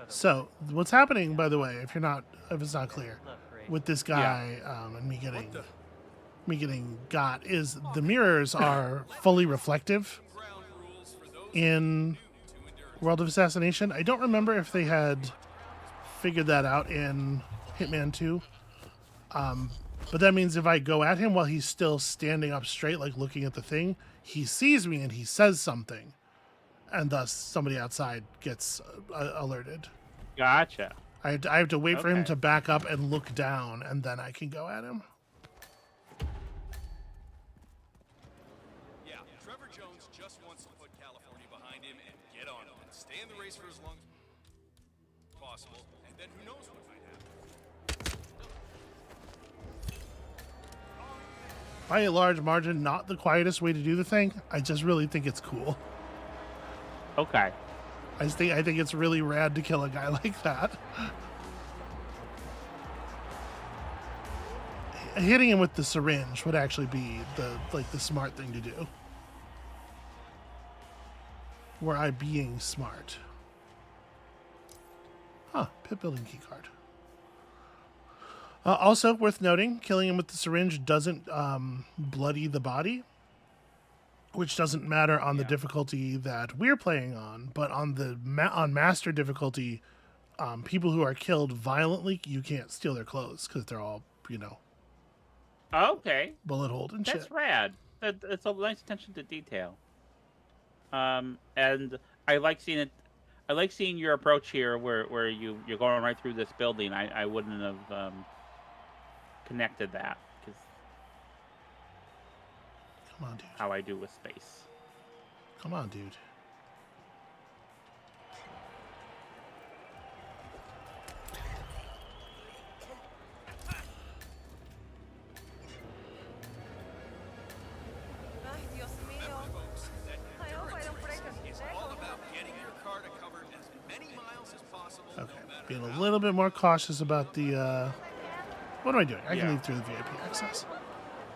Speaker 1: So what's happening, by the way, if it's not clear, with this guy and me getting got, is the mirrors are fully reflective in World of Assassination. I don't remember if they had figured that out in Hitman 2. But that means if I go at him while he's still standing up straight, like looking at the thing, he sees me and he says something, and thus somebody outside gets alerted.
Speaker 2: Gotcha.
Speaker 1: I have to wait for him to back up and look down, and then I can go at him.
Speaker 6: Yeah, Trevor Jones just wants to put California behind him and get on him and stay in the race for as long as possible, and then who knows what might happen.
Speaker 1: By a large margin, not the quietest way to do the thing. I just really think it's cool.
Speaker 2: Okay.
Speaker 1: I think it's really rad to kill a guy like that. Hitting him with the syringe would actually be the smart thing to do. Were I being smart? Huh, pit building keycard. Also worth noting, killing him with the syringe doesn't bloody the body, which doesn't matter on the difficulty that we're playing on, but on the on master difficulty, people who are killed violently, you can't steal their clothes because they're all,
Speaker 2: Okay.
Speaker 1: bullet holed and shit.
Speaker 2: That's rad. It's a nice attention to detail. And I like seeing it. I like seeing your approach here, where you're going right through this building. I wouldn't have connected that, because
Speaker 1: come on, dude.
Speaker 2: How I do with space.
Speaker 1: Come on, dude. Okay, being a little bit more cautious about the. What am I doing? I can leave through the VIP access.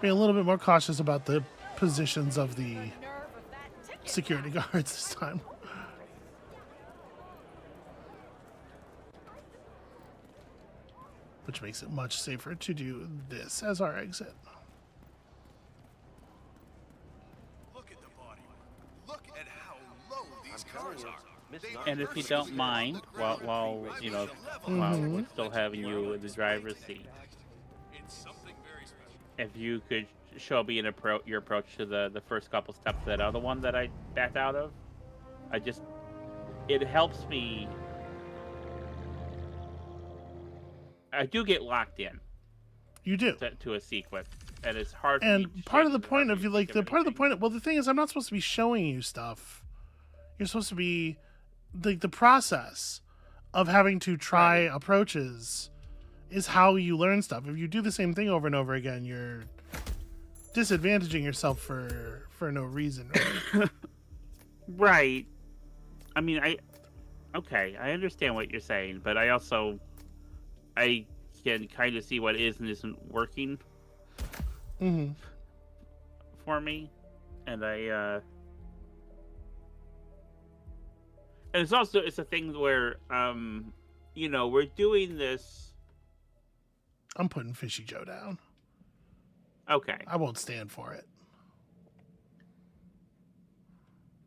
Speaker 1: Being a little bit more cautious about the positions of the security guards this time. Which makes it much safer to do this as our exit.
Speaker 6: Look at the body. Look at how low these cars are.
Speaker 2: And if you don't mind, while we're still having you in the driver's seat, if you could show me your approach to the first couple steps of that other one that I backed out of, it helps me. I do get locked in.
Speaker 1: You do
Speaker 2: to a sequence, and it's hard.
Speaker 1: And part of the point of the thing is, I'm not supposed to be showing you stuff. You're supposed to be the process of having to try approaches is how you learn stuff. If you do the same thing over and over again, you're disadvantaging yourself for no reason. Right?
Speaker 2: Right. I mean, I understand what you're saying, but I can kind of see what is and isn't working for me, and and it's a thing where we're doing this.
Speaker 1: I'm putting Fishy Joe down.
Speaker 2: Okay.
Speaker 1: I won't stand for it.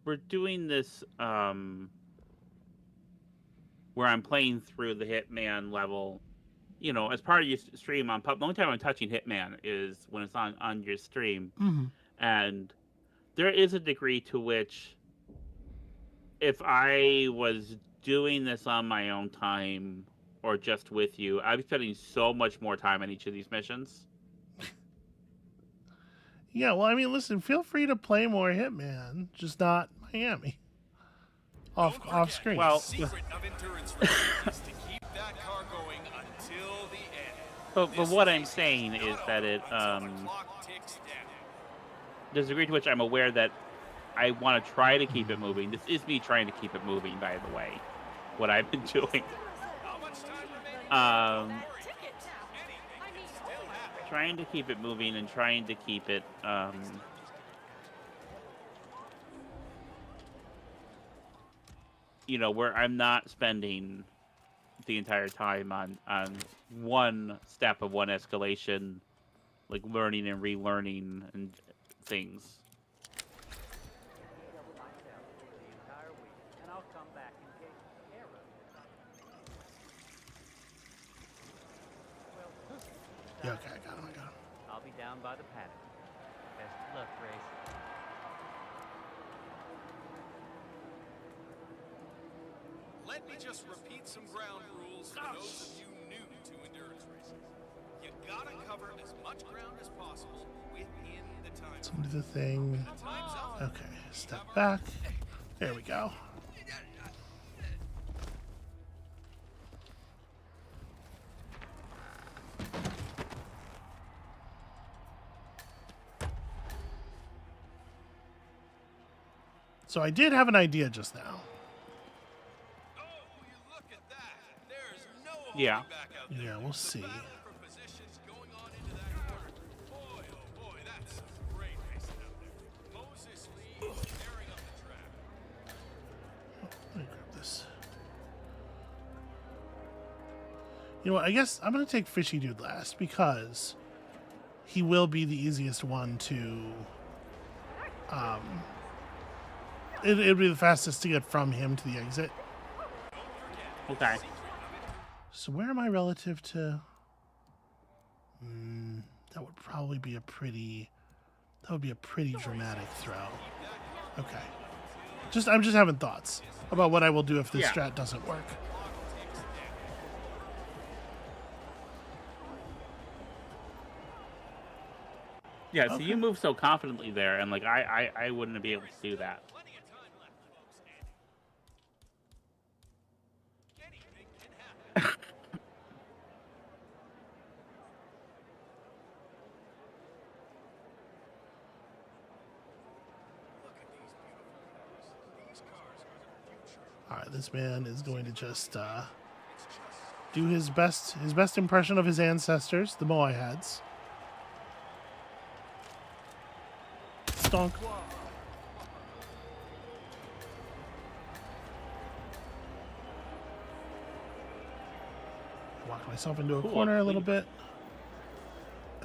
Speaker 2: We're doing this where I'm playing through the Hitman level, as part of your stream on pub. The only time I'm touching Hitman is when it's on your stream.
Speaker 1: Mm-hmm.
Speaker 2: And there is a degree to which, if I was doing this on my own time or just with you, I'd be spending so much more time on each of these missions.
Speaker 1: Yeah, well, I mean, listen, feel free to play more Hitman, just not Miami. Off screen.
Speaker 2: Well,
Speaker 6: Secret of endurance racing is to keep that car going until the end.
Speaker 2: but what I'm saying is that it there's a degree to which I'm aware that I want to try to keep it moving. This is me trying to keep it moving, by the way. What I've been doing. Trying to keep it moving and trying to keep it you know, where I'm not spending the entire time on one step of one escalation, like learning and relearning and things.
Speaker 1: Yeah, okay, I got him.
Speaker 16: I'll be down by the paddock. Best of luck, Grace.
Speaker 6: Let me just repeat some ground rules for those of you new to endurance racing. You gotta cover as much ground as possible within the time.
Speaker 1: Let's do the thing. Okay, step back. There we go. So I did have an idea just now.
Speaker 2: Yeah.
Speaker 1: Yeah, we'll see. Let me grab this. You know what? I guess I'm going to take Fishy Dude last because he will be the easiest one to... It'll be the fastest to get from him to the exit.
Speaker 2: Okay.
Speaker 1: So where am I relative to... that would probably be a pretty... That would be a pretty dramatic throw. Okay. I'm just having thoughts about what I will do if this strat doesn't work.
Speaker 2: Yeah, so you move so confidently there, and like I wouldn't be able to do that.
Speaker 1: All right, this man is going to just do his best impression of his ancestors, the Moai heads. Stonk. Walk myself into a corner a little bit.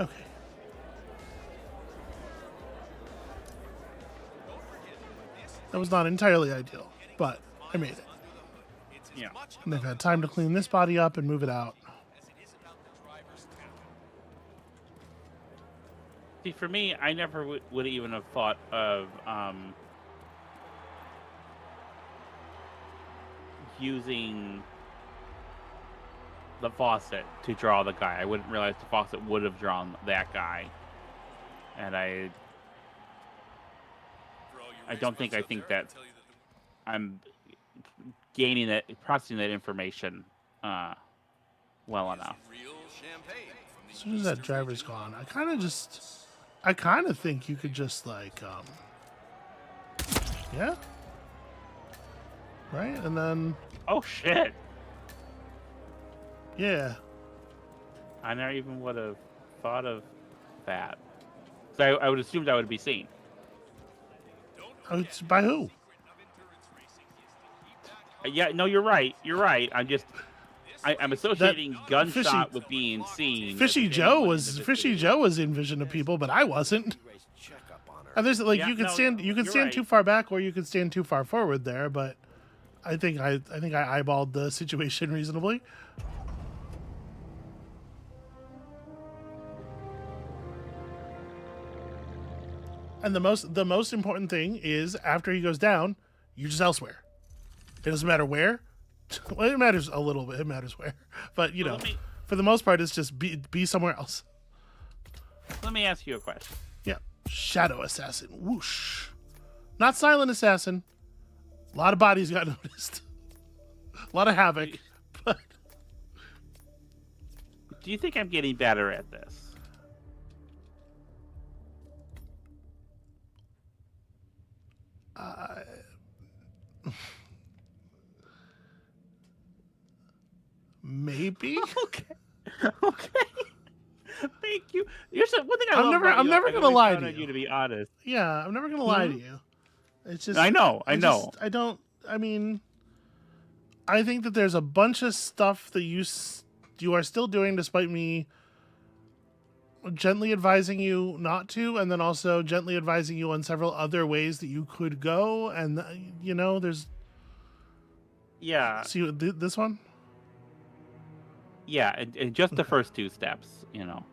Speaker 1: Okay. That was not entirely ideal, but I made it.
Speaker 2: Yeah.
Speaker 1: And they've had time to clean this body up and move it out.
Speaker 2: See, for me, I never would even have thought of using the faucet to draw the guy. I wouldn't realize the faucet would have drawn that guy. And I think that I'm gaining that, processing that information well enough.
Speaker 1: As soon as that driver's gone, I kind of think you could just like, yeah, right, and then.
Speaker 2: Oh shit!
Speaker 1: Yeah.
Speaker 2: I never even would have thought of that. So I would assume that would be seen.
Speaker 1: Oh, it's by who?
Speaker 2: Yeah, no, you're right. You're right. I'm associating gunshot with being seen.
Speaker 1: Fishy Joe was in vision of people, but I wasn't. And there's like you can stand too far back or you can stand too far forward there, but I think I eyeballed the situation reasonably. And the most important thing is after he goes down, you're just elsewhere. It doesn't matter where. Well, it matters a little bit. It matters where, but you know, for the most part, it's just be somewhere else.
Speaker 2: Let me ask you a question.
Speaker 1: Yeah, shadow assassin. Whoosh. Not silent assassin. A lot of bodies got noticed. A lot of havoc. But
Speaker 2: do you think I'm getting better at this?
Speaker 1: Maybe.
Speaker 2: Okay. Thank you. One thing
Speaker 1: I'm never gonna lie to you.
Speaker 2: To be honest.
Speaker 1: Yeah, I'm never gonna lie to you. It's just
Speaker 2: I know.
Speaker 1: I mean, I think that there's a bunch of stuff that you are still doing despite me gently advising you not to, and then also gently advising you on several other ways that you could go. And you know, there's See this one.
Speaker 2: Yeah, and just the first two steps, you know.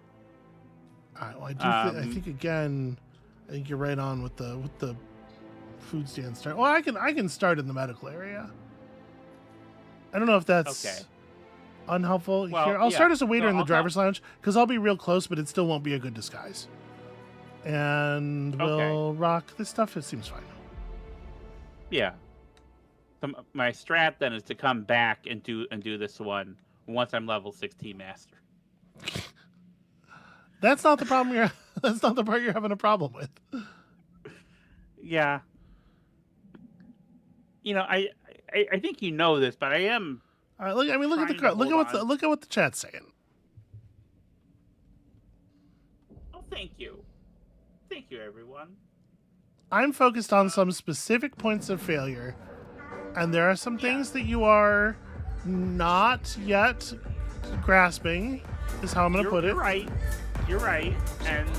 Speaker 1: All right, well, I think again, I think you're right on with the food stand start. Well, I can start in the medical area. I don't know if that's unhelpful.
Speaker 2: Well,
Speaker 1: Here, I'll start as a waiter in the driver's lounge because I'll be real close, but it still won't be a good disguise. And we'll rock this stuff. It seems fine.
Speaker 2: Yeah. So my strat then is to come back and do this one once I'm level 16 master.
Speaker 1: That's not the problem. That's not the part you're having a problem with.
Speaker 2: Yeah. You know, I think you know this, but I am.
Speaker 1: Look at what the chat's saying.
Speaker 2: Oh, thank you, everyone.
Speaker 1: I'm focused on some specific points of failure, and there are some things that you are not yet grasping. Is how I'm going to put it.
Speaker 2: You're right, and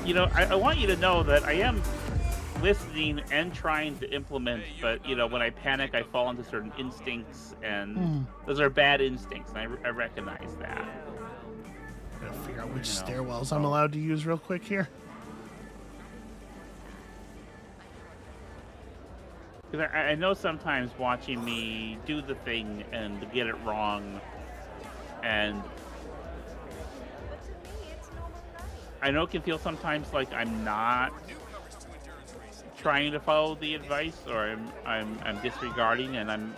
Speaker 2: you know, I want you to know that I am listening and trying to implement, but you know, when I panic, I fall into certain instincts, and those are bad instincts, and I recognize that.
Speaker 1: I'm gonna figure out which stairwells I'm allowed to use real quick here.
Speaker 2: Because I know sometimes watching me do the thing and get it wrong, and I know it can feel sometimes like I'm not trying to follow the advice, or I'm disregarding, and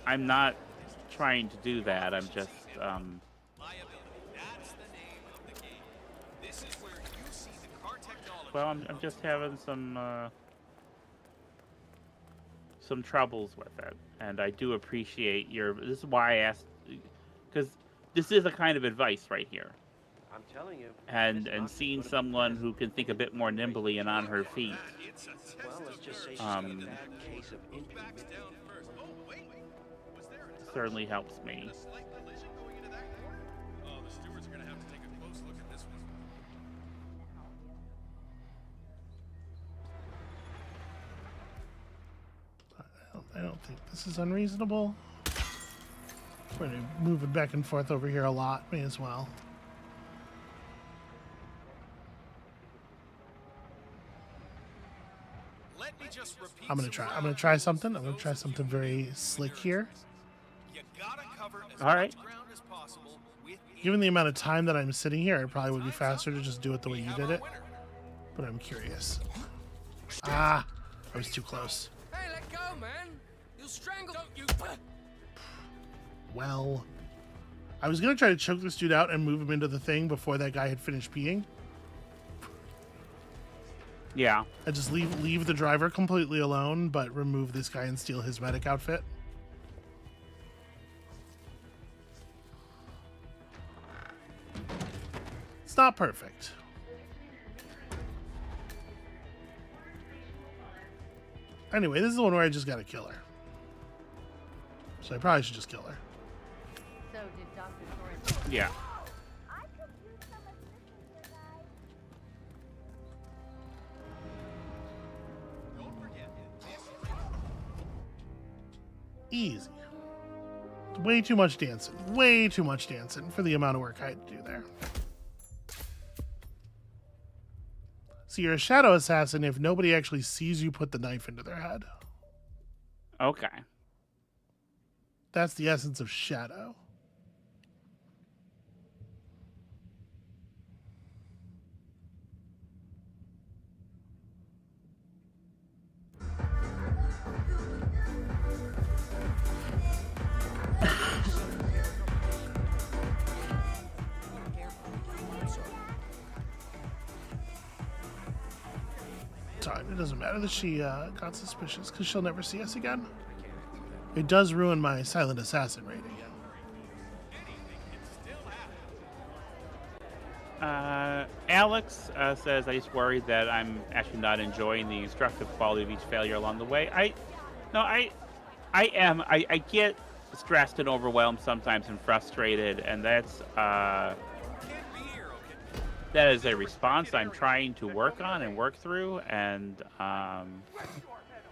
Speaker 2: I'm not trying to do that. I'm just well, I'm just having some troubles with it, and I do appreciate this is why I asked, because this is a kind of advice right here.
Speaker 9: I'm telling you.
Speaker 2: And seeing someone who can think a bit more nimbly and on her feet.
Speaker 9: Well, let's just say she's got a bad case of
Speaker 2: certainly helps me.
Speaker 6: Oh, the stewards are gonna have to take a close look at this one.
Speaker 1: I don't think this is unreasonable. We're moving back and forth over here a lot. May as well. I'm gonna try something. I'm gonna try something very slick here.
Speaker 2: All right.
Speaker 1: Given the amount of time that I'm sitting here, it probably would be faster to just do it the way you did it. But I'm curious. I was too close.
Speaker 5: Hey, let go, man. You'll strangle. Don't you?
Speaker 1: Well, I was gonna try to choke this dude out and move him into the thing before that guy had finished peeing.
Speaker 2: Yeah.
Speaker 1: I just leave the driver completely alone, but remove this guy and steal his medic outfit. It's not perfect. Anyway, this is the one where I just gotta kill her. So I probably should just kill her.
Speaker 11: So did Dr. Soren...
Speaker 2: Yeah.
Speaker 1: Easy. Way too much dancing. Way too much dancing for the amount of work I had to do there. So you're a shadow assassin if nobody actually sees you put the knife into their head.
Speaker 2: Okay.
Speaker 1: That's the essence of shadow. Sorry, it doesn't matter that she got suspicious because she'll never see us again. It does ruin my silent assassin rating.
Speaker 2: Alex says, I just worried that I'm actually not enjoying the instructive quality of each failure along the way. I am. I get stressed and overwhelmed sometimes and frustrated, and that's that is a response I'm trying to work on and work through, and I'm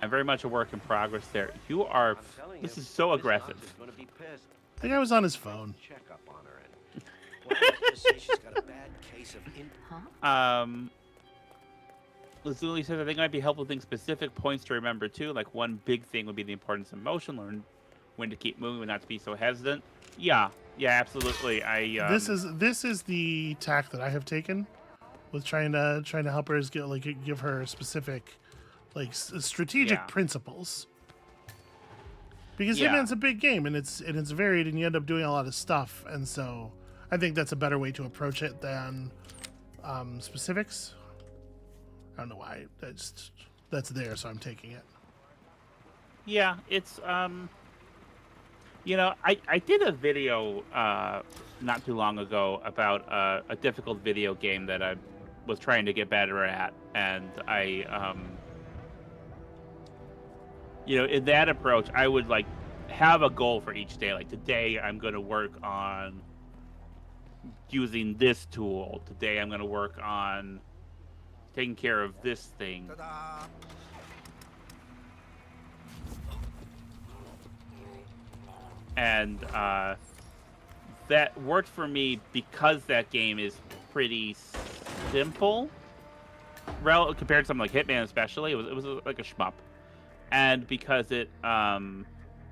Speaker 2: very much a work in progress there. You are. This is so aggressive.
Speaker 1: I think I was on his phone.
Speaker 2: Lazuli says, I think it might be helpful to think specific points to remember too. Like one big thing would be the importance of motion. Learn when to keep moving, when not to be so hesitant. Yeah, absolutely.
Speaker 1: This is the tack that I have taken with trying to help her give her specific strategic principles. Because Hitman's a big game and it's varied and you end up doing a lot of stuff, and so I think that's a better way to approach it than specifics. I don't know why. That's there, so I'm taking it.
Speaker 2: Yeah, it's I did a video not too long ago about a difficult video game that I was trying to get better at, and I in that approach, I would have a goal for each day. Like today, I'm going to work on using this tool. Today, I'm going to work on taking care of this thing.
Speaker 14: Ta-da!
Speaker 2: And that worked for me because that game is pretty simple, compared to something like Hitman, especially. It was like a shmup, and because it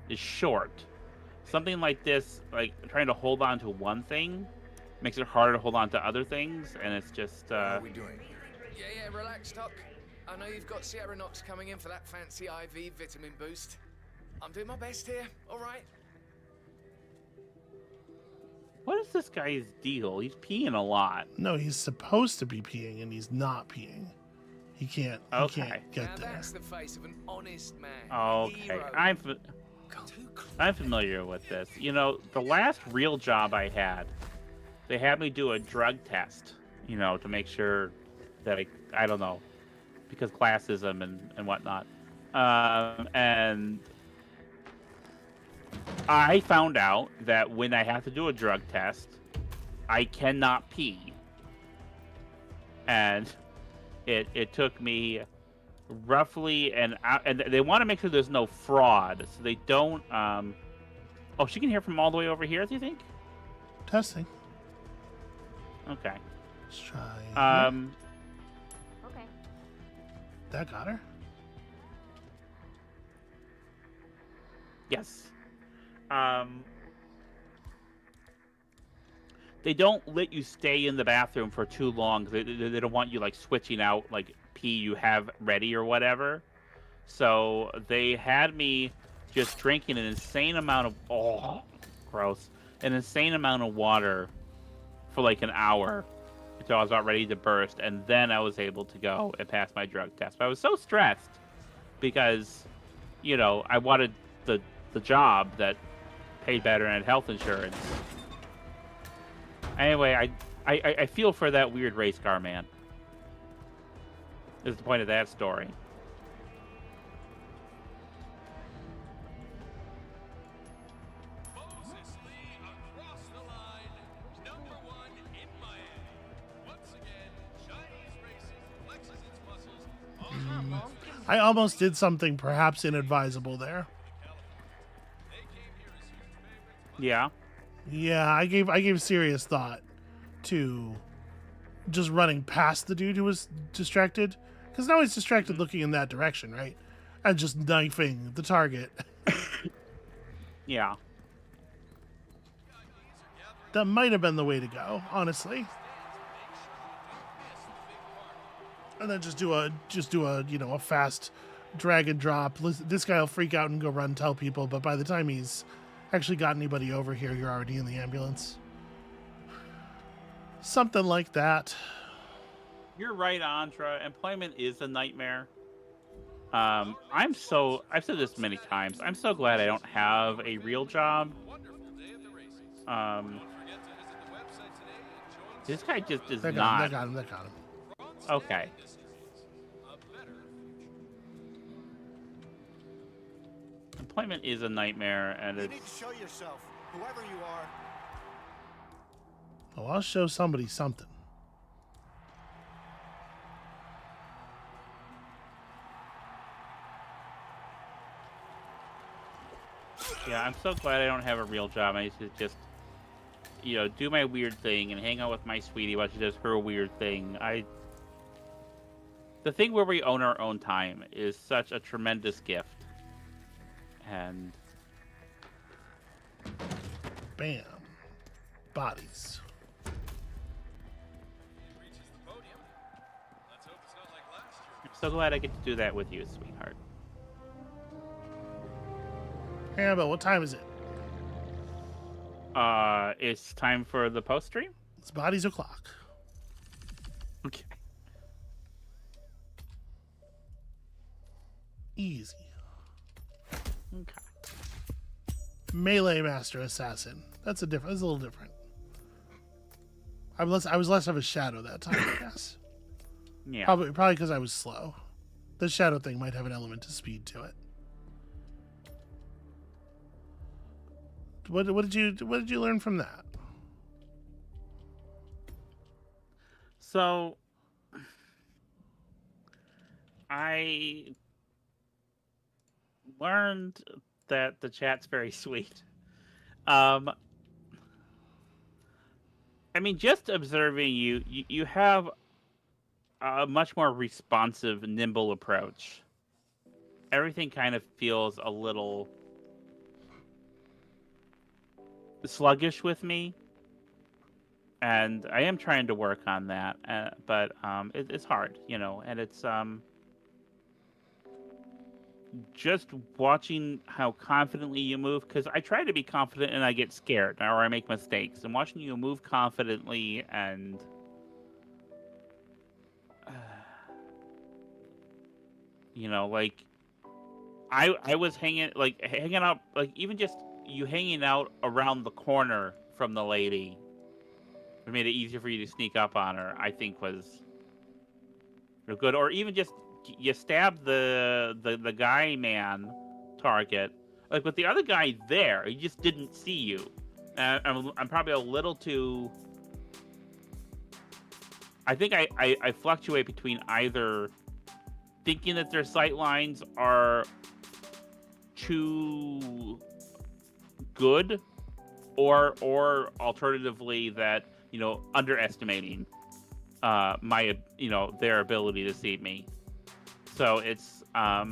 Speaker 2: is short. Something like this, like trying to hold on to one thing, makes it harder to hold on to other things, and it's just.
Speaker 14: What are we doing here?
Speaker 5: Yeah, relax, Doc. I know you've got Sierra Knox coming in for that fancy IV vitamin boost. I'm doing my best here, all right?
Speaker 2: What is this guy's deal? He's peeing a lot.
Speaker 1: No, he's supposed to be peeing, and he's not peeing. He can't. He can't get
Speaker 5: now
Speaker 1: there.
Speaker 5: That's the face of an honest man.
Speaker 2: Okay, I'm familiar with this. The last real job I had, they had me do a drug test. To make sure that I don't know, because classism and whatnot, and I found out that when I have to do a drug test, I cannot pee. And it took me roughly an hour, and they want to make sure there's no fraud, so they don't. Oh, she can hear from all the way over here, do you think?
Speaker 1: Testing.
Speaker 2: Okay.
Speaker 1: Let's try.
Speaker 12: Okay.
Speaker 1: That got her.
Speaker 2: Yes. They don't let you stay in the bathroom for too long. They don't want you switching out pee you have ready or whatever. So they had me just drinking an insane amount of an insane amount of water for an hour until I was about ready to burst, and then I was able to go and pass my drug test. But I was so stressed because I wanted the job that paid better and had health insurance. Anyway, I feel for that weird race car man. Is the point of that story.
Speaker 6: Moses Lee across the line, #1 in Miami. Once again, Chinese racing flexes its muscles.
Speaker 1: I almost did something perhaps inadvisable there.
Speaker 2: Yeah.
Speaker 1: Yeah, I gave serious thought to just running past the dude who was distracted. Because now he's distracted looking in that direction, right? And just knifing the target.
Speaker 2: Yeah.
Speaker 1: That might have been the way to go, honestly. And then just do a a fast drag and drop. This guy will freak out and go run tell people, but by the time he's actually got anybody over here, you're already in the ambulance. Something like that.
Speaker 2: You're right, Andra. Employment is a nightmare. I've said this many times. I'm so glad I don't have a real job. This guy just is not.
Speaker 1: They got him.
Speaker 2: Okay. Employment is a nightmare, and
Speaker 10: You need to show yourself, whoever you are.
Speaker 1: Oh, I'll show somebody something.
Speaker 2: Yeah, I'm so glad I don't have a real job. I used to just, do my weird thing and hang out with my sweetie while she does her weird thing. The thing where we own our own time is such a tremendous gift. And
Speaker 1: bam, bodies.
Speaker 2: I'm so glad I get to do that with you, sweetheart.
Speaker 1: Hey, Amabel, what time is it?
Speaker 2: It's time for the post stream.
Speaker 1: It's bodies o'clock.
Speaker 2: Okay.
Speaker 1: Easy.
Speaker 2: Okay.
Speaker 1: Melee Master Assassin. That's a little different. I was less of a shadow that time, I guess.
Speaker 2: Yeah.
Speaker 1: Probably because I was slow. The shadow thing might have an element of speed to it. What did you learn from that?
Speaker 2: So I learned that the chat's very sweet. I mean, just observing you have a much more responsive, nimble approach. Everything kind of feels a little sluggish with me, and I am trying to work on that, but it's hard, and it's just watching how confidently you move, because I try to be confident and I get scared, or I make mistakes, and watching you move confidently and like I was hanging out, like even just you hanging out around the corner from the lady, it made it easier for you to sneak up on her, I think was good. Or even just you stab the guy man target, like with the other guy there, he just didn't see you. I'm probably a little too. I think I fluctuate between either thinking that their sight lines are too good, or alternatively that underestimating my their ability to see me. So it's I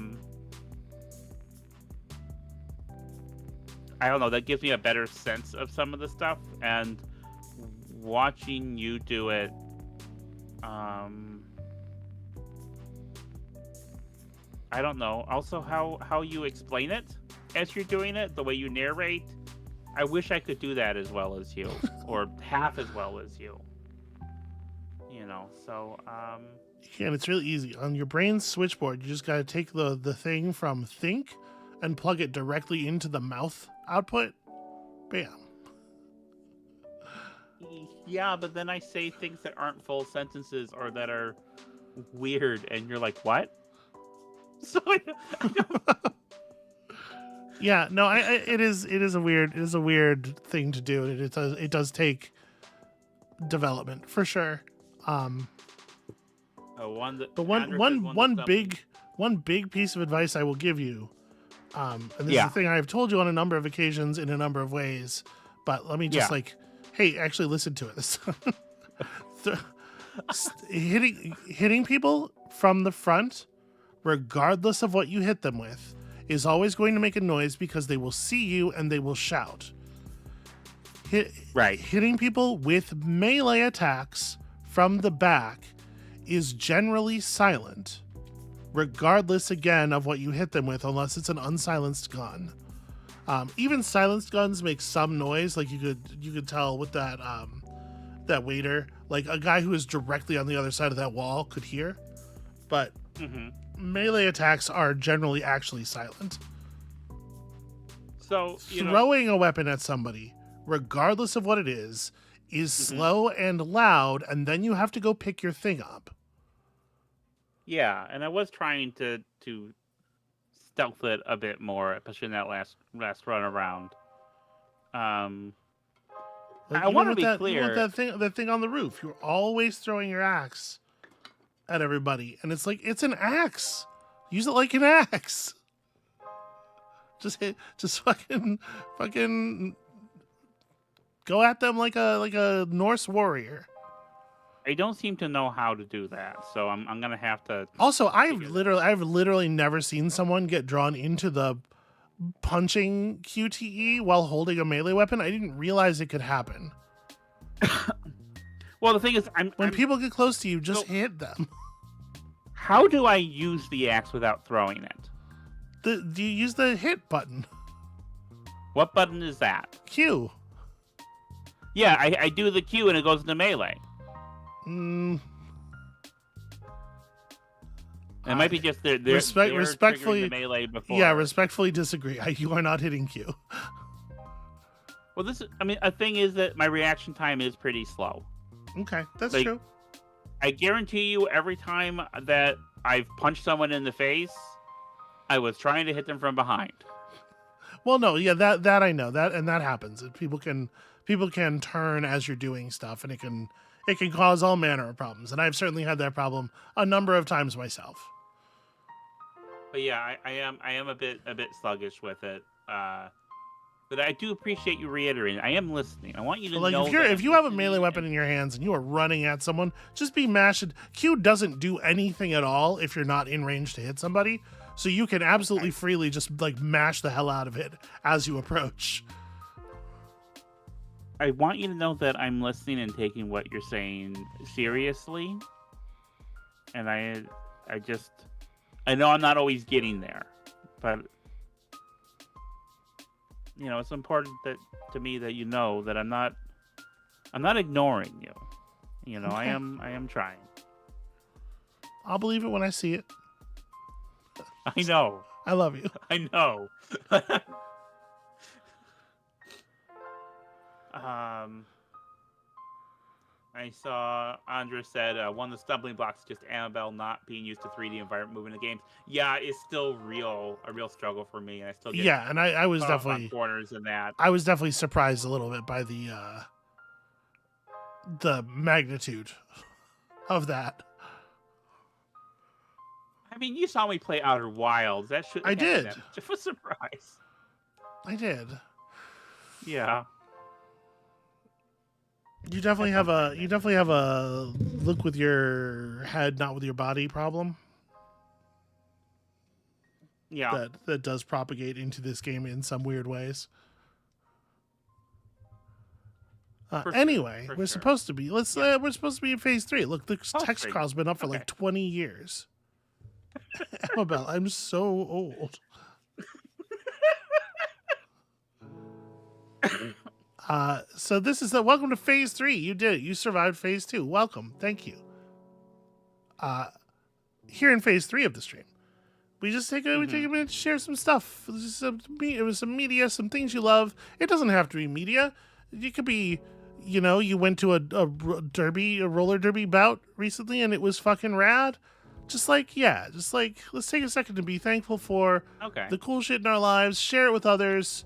Speaker 2: don't know, that gives me a better sense of some of the stuff, and watching you do it I don't know. Also, how you explain it as you're doing it, the way you narrate, I wish I could do that as well as you, or half as well as you. So
Speaker 1: Yeah, and it's really easy. On your brain's switchboard, you just got to take the thing from think and plug it directly into the mouth output. Bam.
Speaker 2: Yeah, but then I say things that aren't full sentences or that are weird, and you're like, what? So
Speaker 1: yeah, no, it is a weird thing to do. It does take development for sure. One big piece of advice I will give you, and this is the thing I have told you on a number of occasions in a number of ways, but let me just hey, actually listen to it. hitting people from the front, regardless of what you hit them with, is always going to make a noise because they will see you and they will shout. Hitting people with melee attacks from the back is generally silent, regardless again of what you hit them with, unless it's an unsilenced gun. Even silenced guns make some noise, like you could tell with that that waiter, like a guy who is directly on the other side of that wall could hear, but melee attacks are generally actually silent.
Speaker 2: So
Speaker 1: throwing a weapon at somebody, regardless of what it is slow and loud, and then you have to go pick your thing up.
Speaker 2: Yeah, and I was trying to stealth it a bit more, especially in that last run around. I want to be clear.
Speaker 1: That thing on the roof, you're always throwing your axe at everybody, and it's like, it's an axe. Use it like an axe. Just fucking go at them like a Norse warrior.
Speaker 2: I don't seem to know how to do that, so I'm gonna have to.
Speaker 1: Also, I've literally never seen someone get drawn into the punching QTE while holding a melee weapon. I didn't realize it could happen.
Speaker 2: Well, the thing is,
Speaker 1: when people get close to you, just hit them.
Speaker 2: How do I use the axe without throwing it?
Speaker 1: Do you use the hit button?
Speaker 2: What button is that?
Speaker 1: Q.
Speaker 2: Yeah, I do the Q and it goes into melee. It might be just they're
Speaker 1: respectfully
Speaker 2: the melee before.
Speaker 1: Yeah, respectfully disagree. You are not hitting Q.
Speaker 2: Well, a thing is that my reaction time is pretty slow.
Speaker 1: Okay, that's
Speaker 2: like,
Speaker 1: true.
Speaker 2: I guarantee you, every time that I've punched someone in the face, I was trying to hit them from behind.
Speaker 1: Well, no, yeah, that I know that happens. People can turn as you're doing stuff, and it can cause all manner of problems. And I've certainly had that problem a number of times myself.
Speaker 2: But yeah, I am a bit sluggish with it. But I do appreciate you reiterating. I am listening. I want you to know.
Speaker 1: If you have a melee weapon in your hands and you are running at someone, just be mashed. Q doesn't do anything at all if you're not in range to hit somebody. So you can absolutely freely just mash the hell out of it as you approach.
Speaker 2: I want you to know that I'm listening and taking what you're saying seriously. And I know I'm not always getting there, but it's important to me that you know that I'm not ignoring you. Okay. I am trying.
Speaker 1: I'll believe it when I see it.
Speaker 2: I know.
Speaker 1: I love you.
Speaker 2: I know. I saw Andra said one of the stumbling blocks is just Amabel not being used to 3D environment moving in the games. Yeah, it's still a real struggle for me, and I still get
Speaker 1: and I was definitely
Speaker 2: on corners and that.
Speaker 1: I was definitely surprised a little bit by the magnitude of that.
Speaker 2: I mean, you saw me play Outer Wilds. That should.
Speaker 1: I did.
Speaker 2: Much of a surprise.
Speaker 1: I did.
Speaker 2: Yeah.
Speaker 1: You definitely have a look with your head, not with your body problem.
Speaker 2: Yeah.
Speaker 1: That does propagate into this game in some weird ways. Anyway, we're supposed to be. We're supposed to be in phase 3. Look, the text crawl's been up for like 20 years. Amabel, I'm so old. So this is welcome to phase 3. You did it. You survived phase 2. Welcome. Thank you. Here in phase 3 of the stream, we just take a minute to share some stuff. It was some media, some things you love. It doesn't have to be media. It could be, you went to a roller derby bout recently and it was fucking rad. Let's take a second to be thankful for the cool shit in our lives, share it with others.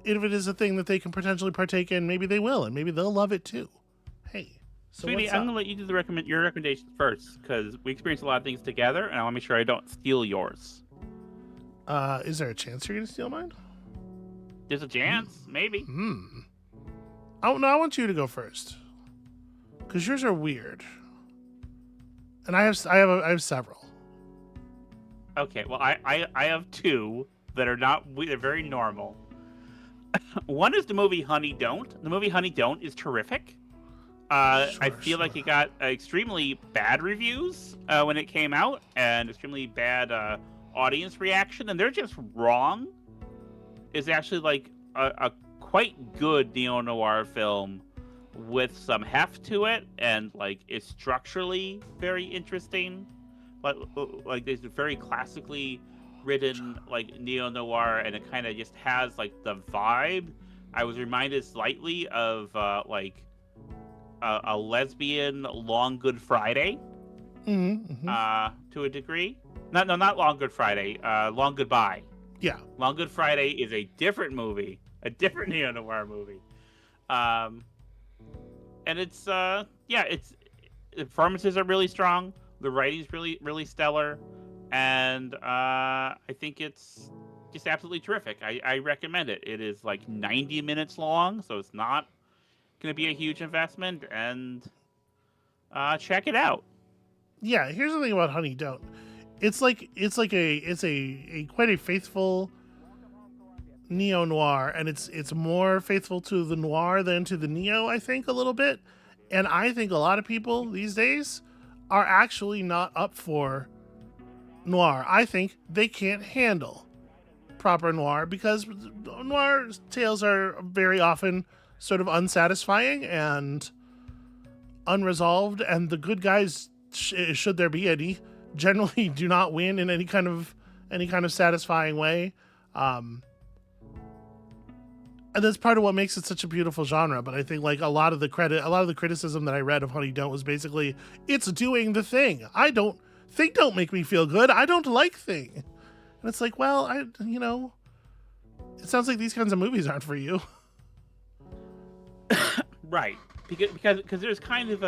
Speaker 1: If it is a thing that they can potentially partake in, maybe they will, and maybe they'll love it too. Hey, so
Speaker 2: Sweetie, I'm gonna let you do your recommendations first, because we experienced a lot of things together, and I want to make sure I don't steal yours.
Speaker 1: Is there a chance you're gonna steal mine?
Speaker 2: There's a chance, maybe.
Speaker 1: I want you to go first, because yours are weird. And I have several.
Speaker 2: Okay, well, I have two that are not. They're very normal. One is the movie Honey Don't. The movie Honey Don't is terrific. I feel like it got extremely bad reviews when it came out, and extremely bad audience reaction, and they're just wrong. It's actually like a quite good neo-noir film with some heft to it, and like it's structurally very interesting. Like it's very classically written like neo-noir, and it kind of just has like the vibe. I was reminded slightly of like a lesbian Long Good Friday, to a degree. Not Long Good Friday. Long Goodbye.
Speaker 1: Yeah.
Speaker 2: Long Good Friday is a different movie, a different neo-noir movie. And it's the performances are really strong. The writing's really stellar, and I think it's just absolutely terrific. I recommend it. It is like 90 minutes long, so it's not going to be a huge investment, and check it out.
Speaker 1: Yeah, here's the thing about Honey Don't. It's a quite a faithful neo noir, and it's more faithful to the noir than to the neo, I think, a little bit. And I think a lot of people these days are actually not up for noir. I think they can't handle proper noir because noir tales are very often sort of unsatisfying and unresolved, and the good guys, should there be any, generally do not win in any kind of satisfying way. And that's part of what makes it such a beautiful genre. But I think like a lot of the criticism that I read of Honey Don't was basically, it's doing the thing. Thing don't make me feel good. I don't like Thing. And it's like, well, it sounds like these kinds of movies aren't for you.
Speaker 2: Right. Because there's kind of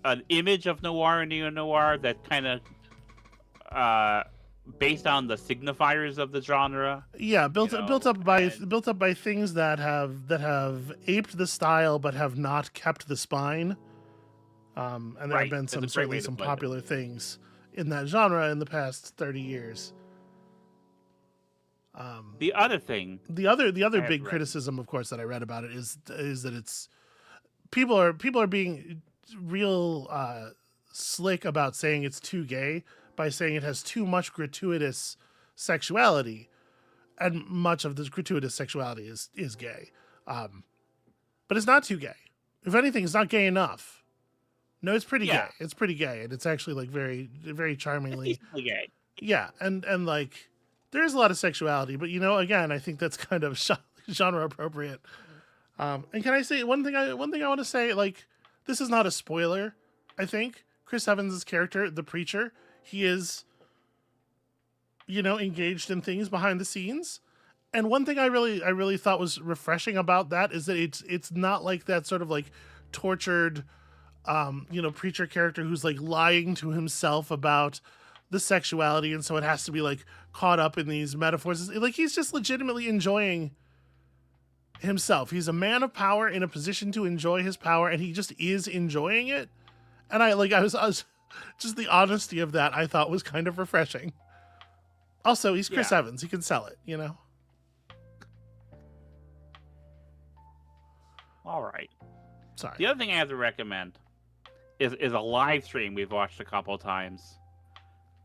Speaker 2: an image of noir and neo-noir that kind of based on the signifiers of the genre.
Speaker 1: Yeah, built up by things that have aped the style but have not kept the spine. And there have been certainly some popular things in that genre in the past 30 years.
Speaker 2: The other thing,
Speaker 1: the other big criticism, of course, that I read about it is that it's people are being real slick about saying it's too gay by saying it has too much gratuitous sexuality, and much of this gratuitous sexuality is gay. But it's not too gay. If anything, it's not gay enough. No, it's pretty gay. It's pretty gay, and it's actually like very, very charmingly
Speaker 2: gay.
Speaker 1: Yeah, and like there is a lot of sexuality, but again, I think that's kind of genre appropriate. And can I say one thing I want to say? Like, this is not a spoiler. I think Chris Evans' character, the preacher, he is, engaged in things behind the scenes. And one thing I really thought was refreshing about that is that it's not like that sort of like tortured, preacher character who's like lying to himself about the sexuality, and so it has to be like caught up in these metaphors. Like, he's just legitimately enjoying himself. He's a man of power in a position to enjoy his power, and he just is enjoying it. And I was just the honesty of that I thought was kind of refreshing. Also, he's Chris Evans. He can sell it,
Speaker 2: All right.
Speaker 1: Sorry.
Speaker 2: The other thing I have to recommend is a live stream we've watched a couple times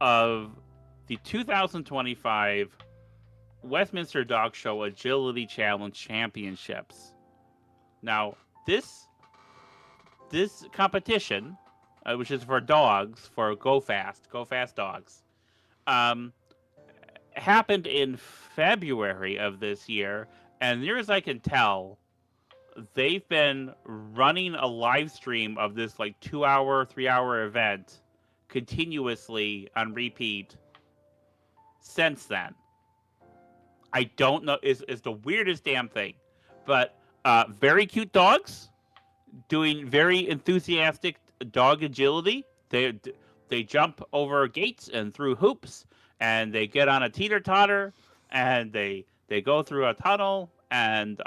Speaker 2: of the 2025 Westminster Dog Show Agility Challenge Championships. Now, this competition, which is for dogs, for Go Fast dogs, happened in February of this year, and near as I can tell, they've been running a live stream of this like 2-hour, 3-hour event continuously on repeat since then. I don't know, is the weirdest damn thing, but very cute dogs doing very enthusiastic dog agility. They jump over gates and through hoops, and they get on a teeter-totter, and they go through a tunnel, and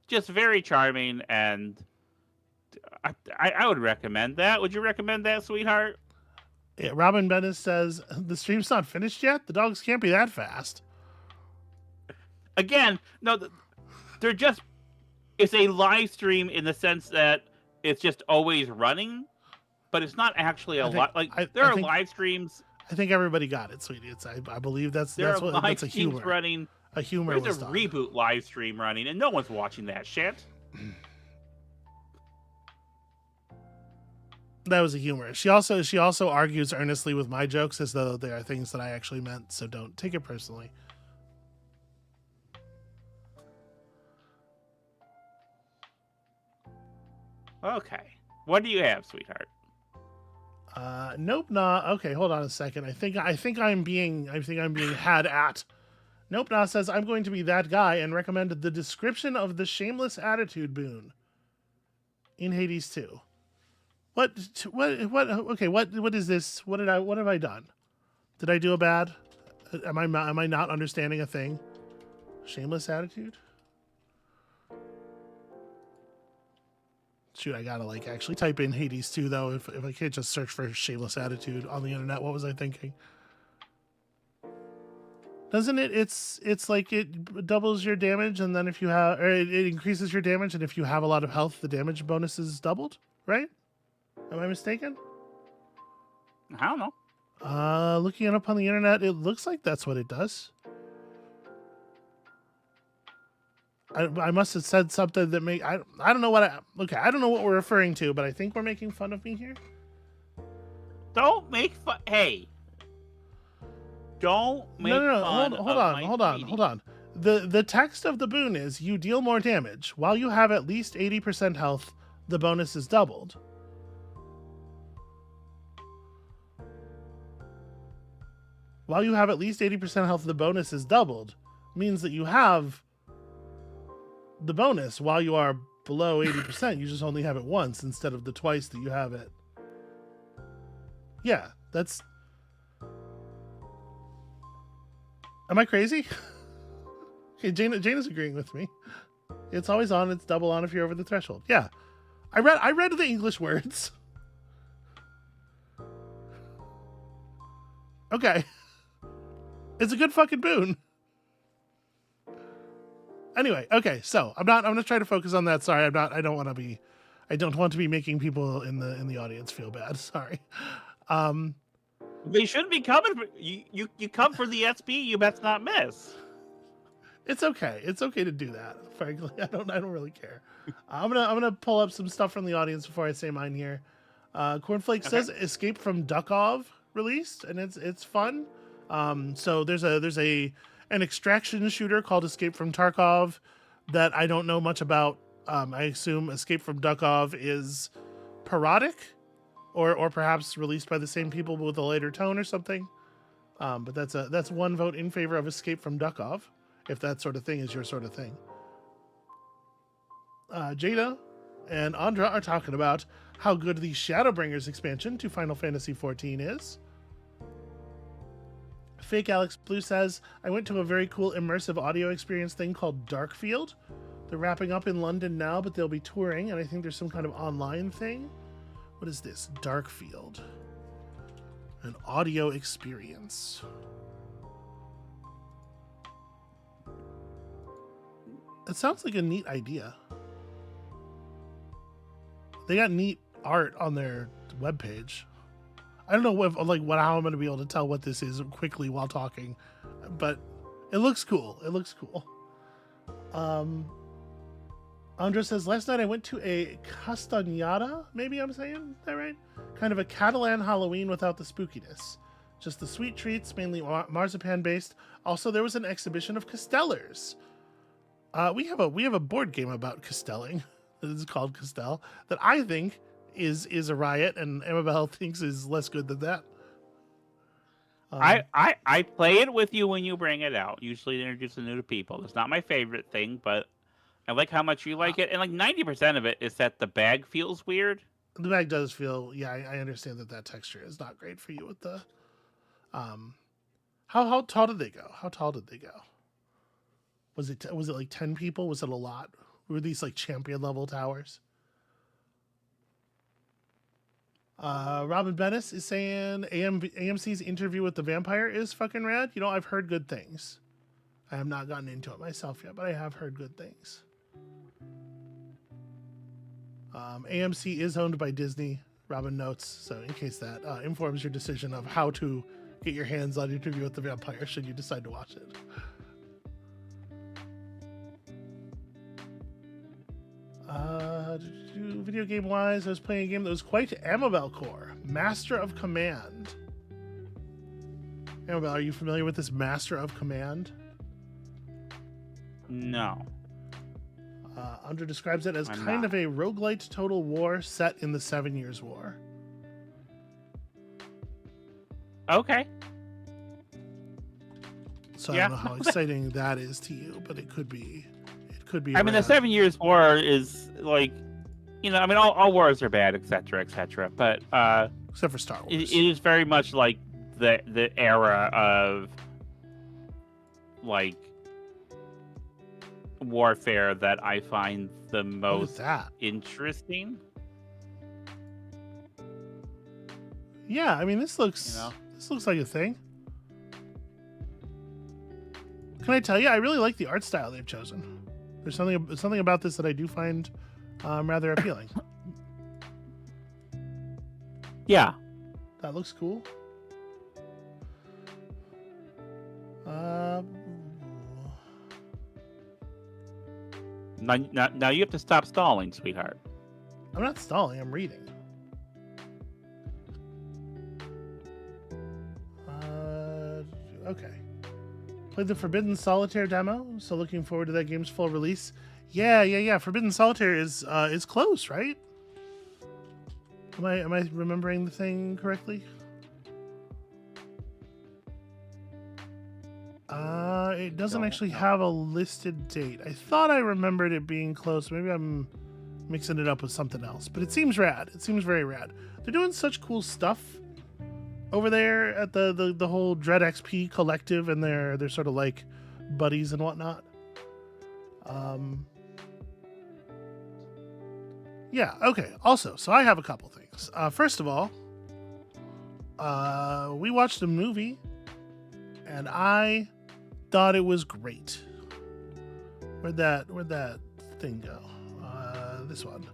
Speaker 2: just very charming, and I would recommend that. Would you recommend that, sweetheart?
Speaker 1: Yeah, Robin Bennett says, the stream's not finished yet? The dogs can't be that fast.
Speaker 2: Again, no, they're just... It's a live stream in the sense that it's just always running, but it's not actually a lot. Like, there are live streams...
Speaker 1: I think everybody got it, sweetie. I believe that's a humor.
Speaker 2: Running.
Speaker 1: A humor.
Speaker 2: There's a reboot live stream running, and no one's watching that shit.
Speaker 1: That was a humor. She also argues earnestly with my jokes as though they are things that I actually meant. So don't take it personally.
Speaker 2: Okay, what do you have, sweetheart?
Speaker 1: Nope, nah. Okay, hold on a second. I think I'm being had at. Nope, nah says I'm going to be that guy and recommended the description of the shameless attitude boon in Hades 2. What? Okay, what is this? What have I done? Did I do a bad? Am I not understanding a thing? Shameless attitude? Shoot, I gotta actually type in Hades 2 though. If I can't just search for shameless attitude on the internet, what was I thinking? Doesn't it? It's like it doubles your damage, and then if you have, or it increases your damage, and if you have a lot of health, the damage bonus is doubled, right? Am I mistaken?
Speaker 2: I don't know.
Speaker 1: Looking it up on the internet, it looks like that's what it does. I must have said something that I don't know what I don't know what we're referring to, but I think we're making fun of me here.
Speaker 2: Don't make fun. Hey. Don't make fun.
Speaker 1: Hold on. The text of the boon is you deal more damage. While you have at least 80% health, the bonus is doubled. While you have at least 80% health, the bonus is doubled. Means that you have the bonus while you are below 80%. You just only have it once instead of the twice that you have it. Yeah, that's... Am I crazy? Okay, Jane is agreeing with me. It's always on, it's double on if you're over the threshold. Yeah. I read the English words. Okay. It's a good fucking boon. Anyway, okay, so I'm gonna try to focus on that. Sorry, I don't want to be making people in the audience feel bad. Sorry.
Speaker 2: They shouldn't be coming for you. You come for the SB, you best not miss.
Speaker 1: It's okay. It's okay to do that. Frankly, I don't really care. I'm gonna pull up some stuff from the audience before I say mine here. Cornflake says Escape from Duckov released, and it's fun. So there's an extraction shooter called Escape from Tarkov that I don't know much about. I assume Escape from Duckov is parodic, or perhaps released by the same people but with a lighter tone or something. But that's one vote in favor of Escape from Duckov, if that sort of thing is your sort of thing. Jada and Andra are talking about how good the Shadowbringers expansion to Final Fantasy XIV is. Fake Alex Blue says, I went to a very cool immersive audio experience thing called Darkfield. They're wrapping up in London now, but they'll be touring, and I think there's some kind of online thing. What is this? Darkfield. An audio experience. It sounds like a neat idea. They got neat art on their webpage. I don't know how I'm going to be able to tell what this is quickly while talking, but it looks cool. It looks cool. Andra says, last night I went to a castañada, maybe I'm saying that right? Kind of a Catalan Halloween without the spookiness. Just the sweet treats, mainly marzipan based. Also, there was an exhibition of castellers. We have a board game about castelling that is called Castell that I think is a riot, and Amabel thinks is less good than that.
Speaker 2: I play it with you when you bring it out. Usually introduce it new to people. It's not my favorite thing, but I like how much you like it. And like 90% of it is that the bag feels weird.
Speaker 1: The bag does feel, yeah, I understand that texture is not great for you with the how tall did they go? How tall did they go? Was it like 10 people? Was it a lot? Were these like champion level towers? Robin Bennis is saying AMC's interview with the vampire is fucking rad. You know, I've heard good things. I have not gotten into it myself yet, but I have heard good things. AMC is owned by Disney, Robin notes, so in case that informs your decision of how to get your hands on Interview with the Vampire should you decide to watch it. Video game wise, I was playing a game that was quite Amabel core, Master of Command. Amabel, are you familiar with this Master of Command?
Speaker 2: No.
Speaker 1: Andrew describes it as kind of a roguelite Total War set in the 7 Years' War.
Speaker 2: Okay.
Speaker 1: So I don't know how exciting that is to you, but it could be. It could be.
Speaker 2: I mean, the 7 Years' War is like, you know, I mean, all wars are bad, etc., etc. But
Speaker 1: except for Star Wars,
Speaker 2: it is very much like the era of like warfare that I find the most interesting.
Speaker 1: Yeah, I mean, this looks like a thing. Can I tell you, I really like the art style they've chosen. There's something about this that I do find rather appealing.
Speaker 2: Yeah,
Speaker 1: that looks cool.
Speaker 2: Now you have to stop stalling, sweetheart.
Speaker 1: I'm not stalling. I'm reading. Okay. Played the Forbidden Solitaire demo, so looking forward to that game's full release. Yeah. Forbidden Solitaire is close, right? Am I remembering the thing correctly? It doesn't actually have a listed date. I thought I remembered it being close. Maybe I'm mixing it up with something else, but it seems rad. It seems very rad. They're doing such cool stuff over there at the whole Dread XP collective, and they're sort of like buddies and whatnot. Yeah, okay. Also, so I have a couple things. First of all, we watched a movie, and I thought it was great. Where'd that thing go? This one.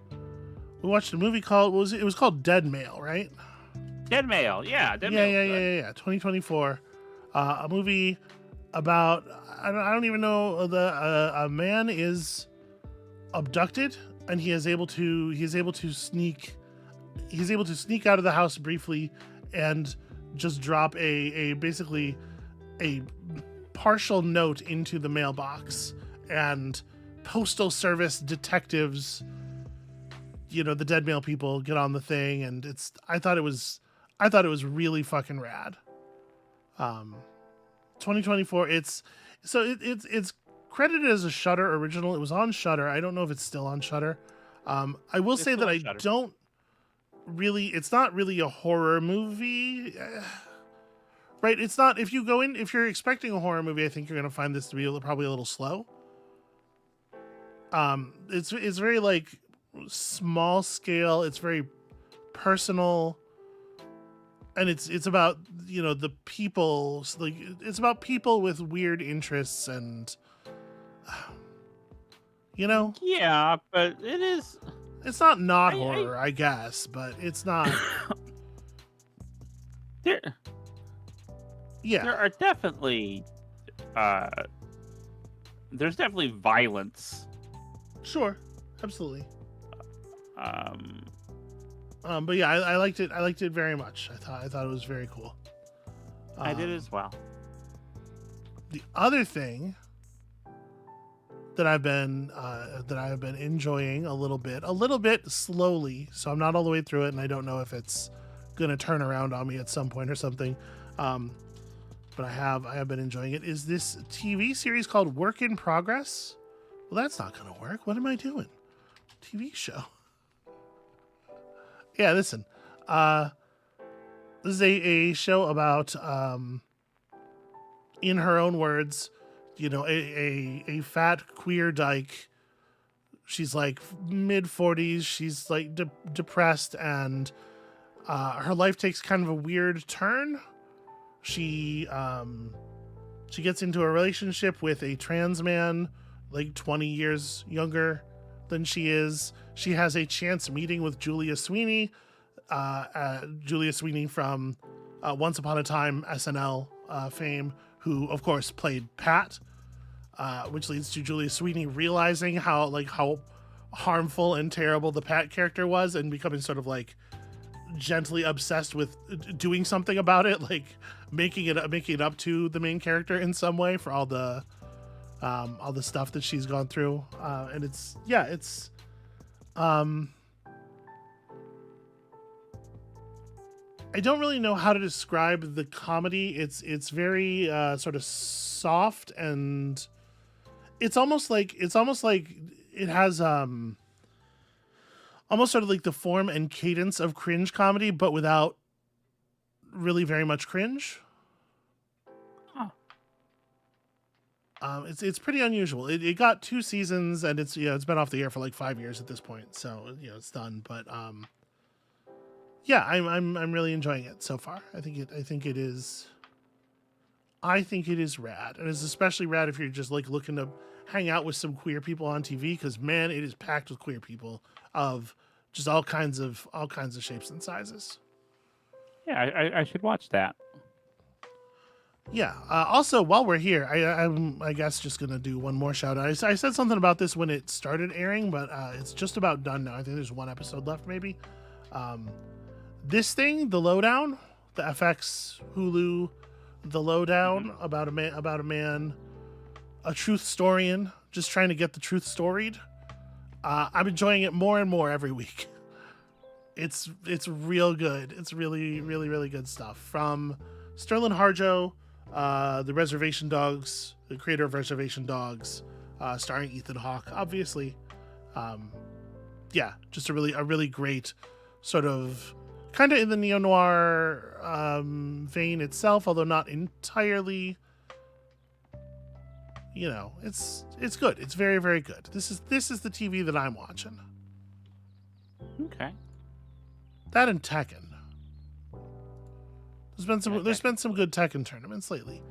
Speaker 1: We watched a movie called it was called Dead Mail, right?
Speaker 2: Dead Mail, yeah. Dead Mail.
Speaker 1: Yeah. 2024. A movie about I don't even know a man is abducted and he is able to sneak out of the house briefly and just drop a basically a partial note into the mailbox, and postal service detectives, you know, the Dead Mail people get on the thing, and I thought it was really fucking rad. 2024. It's credited as a Shudder original. It was on Shudder. I don't know if it's still on Shudder. I will say that I don't really. It's not really a horror movie, right? It's not. If you're expecting a horror movie, I think you're gonna find this to be probably a little slow. It's very like small scale. It's very personal. And it's about, you know, the people, like it's about people with weird interests and, you know.
Speaker 2: Yeah, but it is.
Speaker 1: It's not horror, I guess, but it's not.
Speaker 2: There are definitely, there's definitely violence.
Speaker 1: Sure, absolutely. But yeah, I liked it. I liked it very much. I thought it was very cool.
Speaker 2: I did as well.
Speaker 1: The other thing that I've been enjoying a little bit slowly, so I'm not all the way through it, and I don't know if it's gonna turn around on me at some point or something. But I have been enjoying it. Is this TV series called Work in Progress? Well, that's not gonna work. What am I doing? TV show. Yeah, listen. This is a show about, in her own words, you know, a fat queer dyke. She's like mid-40s. She's like depressed and Her life takes kind of a weird turn. She gets into a relationship with a trans man, like 20 years younger than she is. She has a chance meeting with Julia Sweeney. Julia Sweeney from Once Upon a Time SNL fame, who of course played Pat, which leads to Julia Sweeney realizing how harmful and terrible the Pat character was, and becoming sort of like gently obsessed with doing something about it, like making it up to the main character in some way for all the stuff that she's gone through. And it's I don't really know how to describe the comedy. It's very sort of soft, and it's almost like it has almost sort of like the form and cadence of cringe comedy, but without really very much cringe.
Speaker 2: Huh.
Speaker 1: It's pretty unusual. It got 2 seasons, and it's been off the air for like 5 years at this point, so it's done. But yeah, I'm really enjoying it so far. I think it is rad, and it's especially rad if you're just like looking to hang out with some queer people on TV, because man, it is packed with queer people of just all kinds of shapes and sizes.
Speaker 2: Yeah, I should watch that.
Speaker 1: Yeah. Also, while we're here, I guess just gonna do one more shout out. I said something about this when it started airing, but it's just about done now. I think there's 1 episode left, maybe. This thing, The Lowdown, the FX Hulu, The Lowdown, about a man, a truth storian, just trying to get the truth storied. I'm enjoying it more and more every week. It's real good. It's really, really, really good stuff. From Sterling Harjo, the Reservation Dogs, the creator of Reservation Dogs, starring Ethan Hawke, obviously. Yeah, just a really great sort of kind of in the neo-noir vein itself, although not entirely. It's good. It's very, very good. This is the TV that I'm watching.
Speaker 2: Okay.
Speaker 1: That and Tekken. There's been some good Tekken tournaments lately.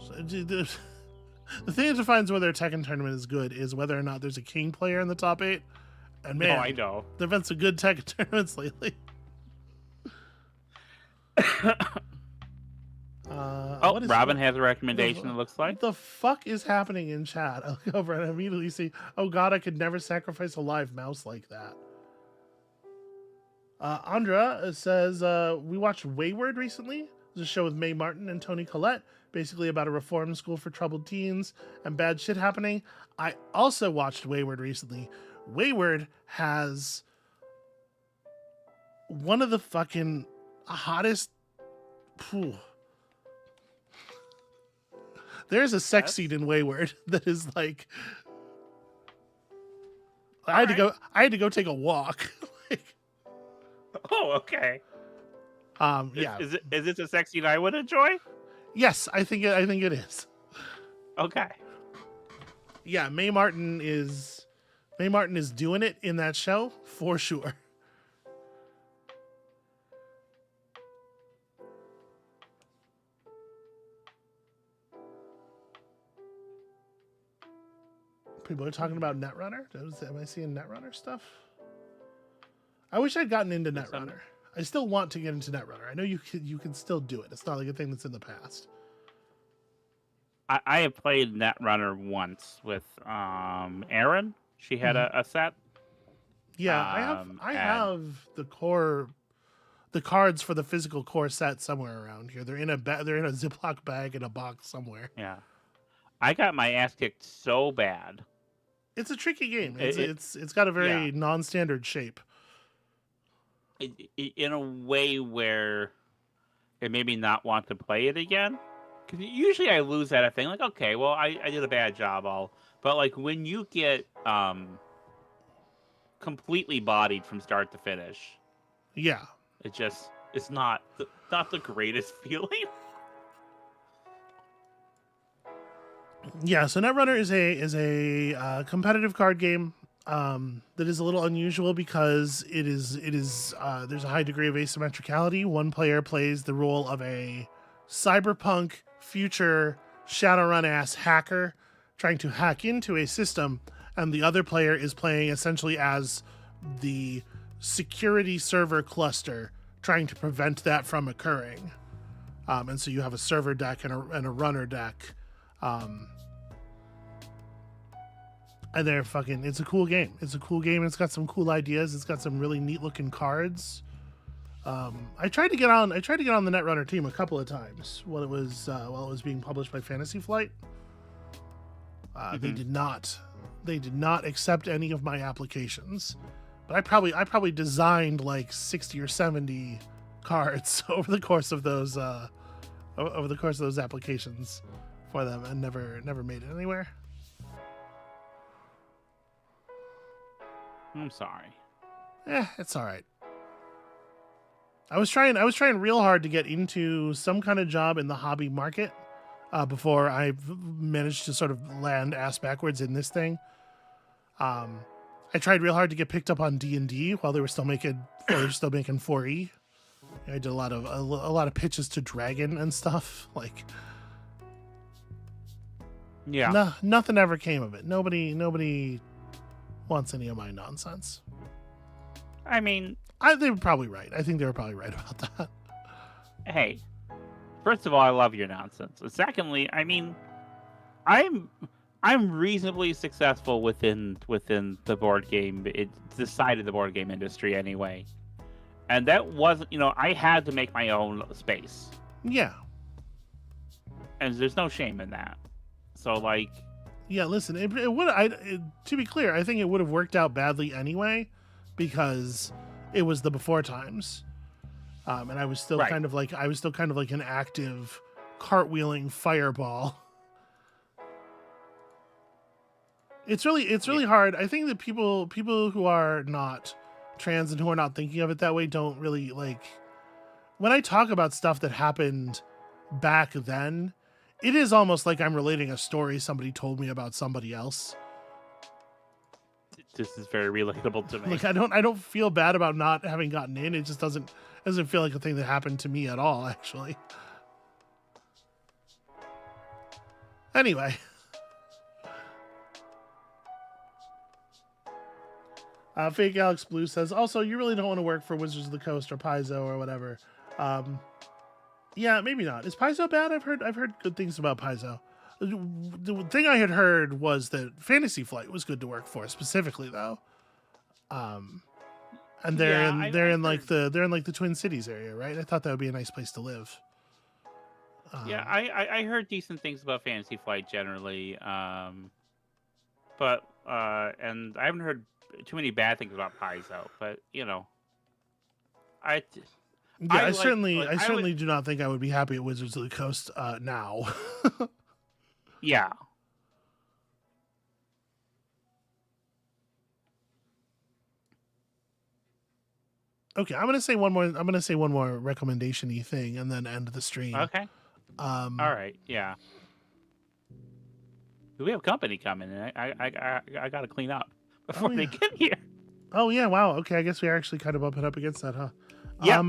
Speaker 1: So, the thing that defines whether a Tekken tournament is good is whether or not there's a king player in the top 8. And man,
Speaker 2: I know.
Speaker 1: There've been some good Tekken tournaments lately.
Speaker 2: Robin has a recommendation, it looks like.
Speaker 1: What the fuck is happening in chat? I look over and immediately see, oh god, I could never sacrifice a live mouse like that. Andra says, we watched Wayward recently. It's a show with Mae Martin and Toni Collette, basically about a reform school for troubled teens and bad shit happening. I also watched Wayward recently. Wayward has one of the fucking hottest... There's a sex scene in Wayward that is like... I had to go take a walk.
Speaker 2: Oh, okay.
Speaker 1: Yeah.
Speaker 2: Is this a sex scene I would enjoy?
Speaker 1: Yes, I think it is.
Speaker 2: Okay.
Speaker 1: Yeah, Mae Martin is doing it in that show for sure. People are talking about Netrunner. Am I seeing Netrunner stuff? I wish I'd gotten into Netrunner. I still want to get into Netrunner. I know you can still do it. It's not like a thing that's in the past.
Speaker 2: I have played Netrunner once with Erin. She had a set.
Speaker 1: Yeah, I have the cards for the physical core set somewhere around here. They're in a Ziploc bag in a box somewhere.
Speaker 2: Yeah, I got my ass kicked so bad.
Speaker 1: It's a tricky game. It's got a very non-standard shape.
Speaker 2: In a way where it made me not want to play it again. Because usually I lose at a thing. Like, okay, well, I did a bad job. But like when you get completely bodied from start to finish.
Speaker 1: Yeah.
Speaker 2: It's not the greatest feeling. Yeah,
Speaker 1: so Netrunner is a competitive card game. that is a little unusual because it is there's a high degree of asymmetricality. One player plays the role of a cyberpunk future Shadowrun ass hacker trying to hack into a system, and the other player is playing essentially as the security server cluster trying to prevent that from occurring. And so you have a server deck and a runner deck. And they're fucking, it's a cool game. It's a cool game. It's got some cool ideas. It's got some really neat looking cards. I tried to get on the Netrunner team a couple of times while it was being published by Fantasy Flight. They did not accept any of my applications. But I probably designed like 60 or 70 cards over the course of those applications for them, and never made it anywhere.
Speaker 2: I'm sorry.
Speaker 1: It's all right. I was trying real hard to get into some kind of job in the hobby market before I managed to sort of land ass backwards in this thing. I tried real hard to get picked up on D&D while they were still making 4E. I did a lot of pitches to Dragon and stuff. Like,
Speaker 2: yeah,
Speaker 1: nothing ever came of it. Nobody wants any of my nonsense.
Speaker 2: I mean,
Speaker 1: they were probably right. I think they were probably right about that.
Speaker 2: Hey, first of all, I love your nonsense. And secondly, I mean, I'm reasonably successful within the board game, the side of the board game industry anyway. And that wasn't, I had to make my own space.
Speaker 1: Yeah.
Speaker 2: And there's no shame in that. So, like...
Speaker 1: Yeah, listen, it would. To be clear, I think it would have worked out badly anyway, because it was the before times, and I was still kind of like an active cartwheeling fireball. It's really hard. I think that people who are not trans and who are not thinking of it that way don't really like. When I talk about stuff that happened back then, it is almost like I'm relating a story somebody told me about somebody else.
Speaker 2: This is very relatable to me.
Speaker 1: Like I don't feel bad about not having gotten in. It just doesn't feel like a thing that happened to me at all, actually. Anyway. Fake Alex Blue says, also, you really don't want to work for Wizards of the Coast or Paizo or whatever. Yeah, maybe not. Is Paizo bad? I've heard good things about Paizo. The thing I had heard was that Fantasy Flight was good to work for, specifically though. And they're in the Twin Cities area, right? I thought that would be a nice place to live.
Speaker 2: Yeah, I heard decent things about Fantasy Flight generally, but and I haven't heard too many bad things about Paizo. But
Speaker 1: I certainly do not think I would be happy at Wizards of the Coast now.
Speaker 2: Yeah.
Speaker 1: Okay, I'm gonna say one more recommendation-y thing and then end the stream.
Speaker 2: Okay. All right. Yeah. We have company coming, and I got to clean up before they get here.
Speaker 1: Oh yeah! Wow. Okay, I guess we are actually kind of bumping up against that, huh?
Speaker 2: Yeah.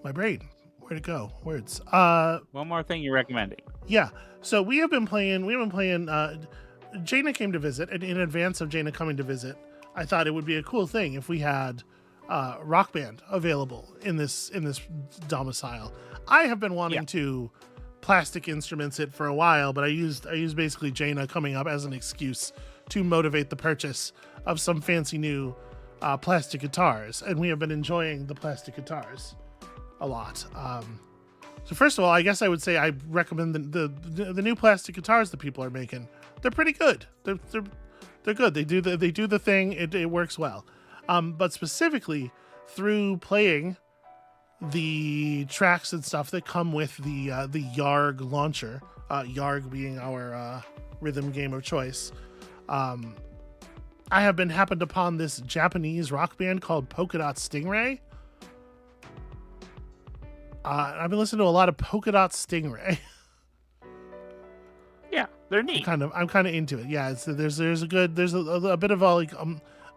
Speaker 1: My brain. Where'd it go? Words.
Speaker 2: One more thing you're recommending.
Speaker 1: Yeah. So we have been playing. Jaina came to visit, and in advance of Jaina coming to visit, I thought it would be a cool thing if we had Rock Band available in this domicile. I have been wanting to plastic instruments it for a while, but I used basically Jaina coming up as an excuse to motivate the purchase of some fancy new plastic guitars, and we have been enjoying the plastic guitars a lot. So first of all, I guess I would say I recommend the new plastic guitars that people are making. They're pretty good. They're good. They do the thing. It works well. But specifically through playing the tracks and stuff that come with the Yarg launcher, Yarg being our rhythm game of choice. I have happened upon this Japanese rock band called Polka Dot Stingray. I've been listening to a lot of Polka Dot Stingray.
Speaker 2: Yeah. They're neat.
Speaker 1: I'm kind of into it. Yeah, there's a bit of a like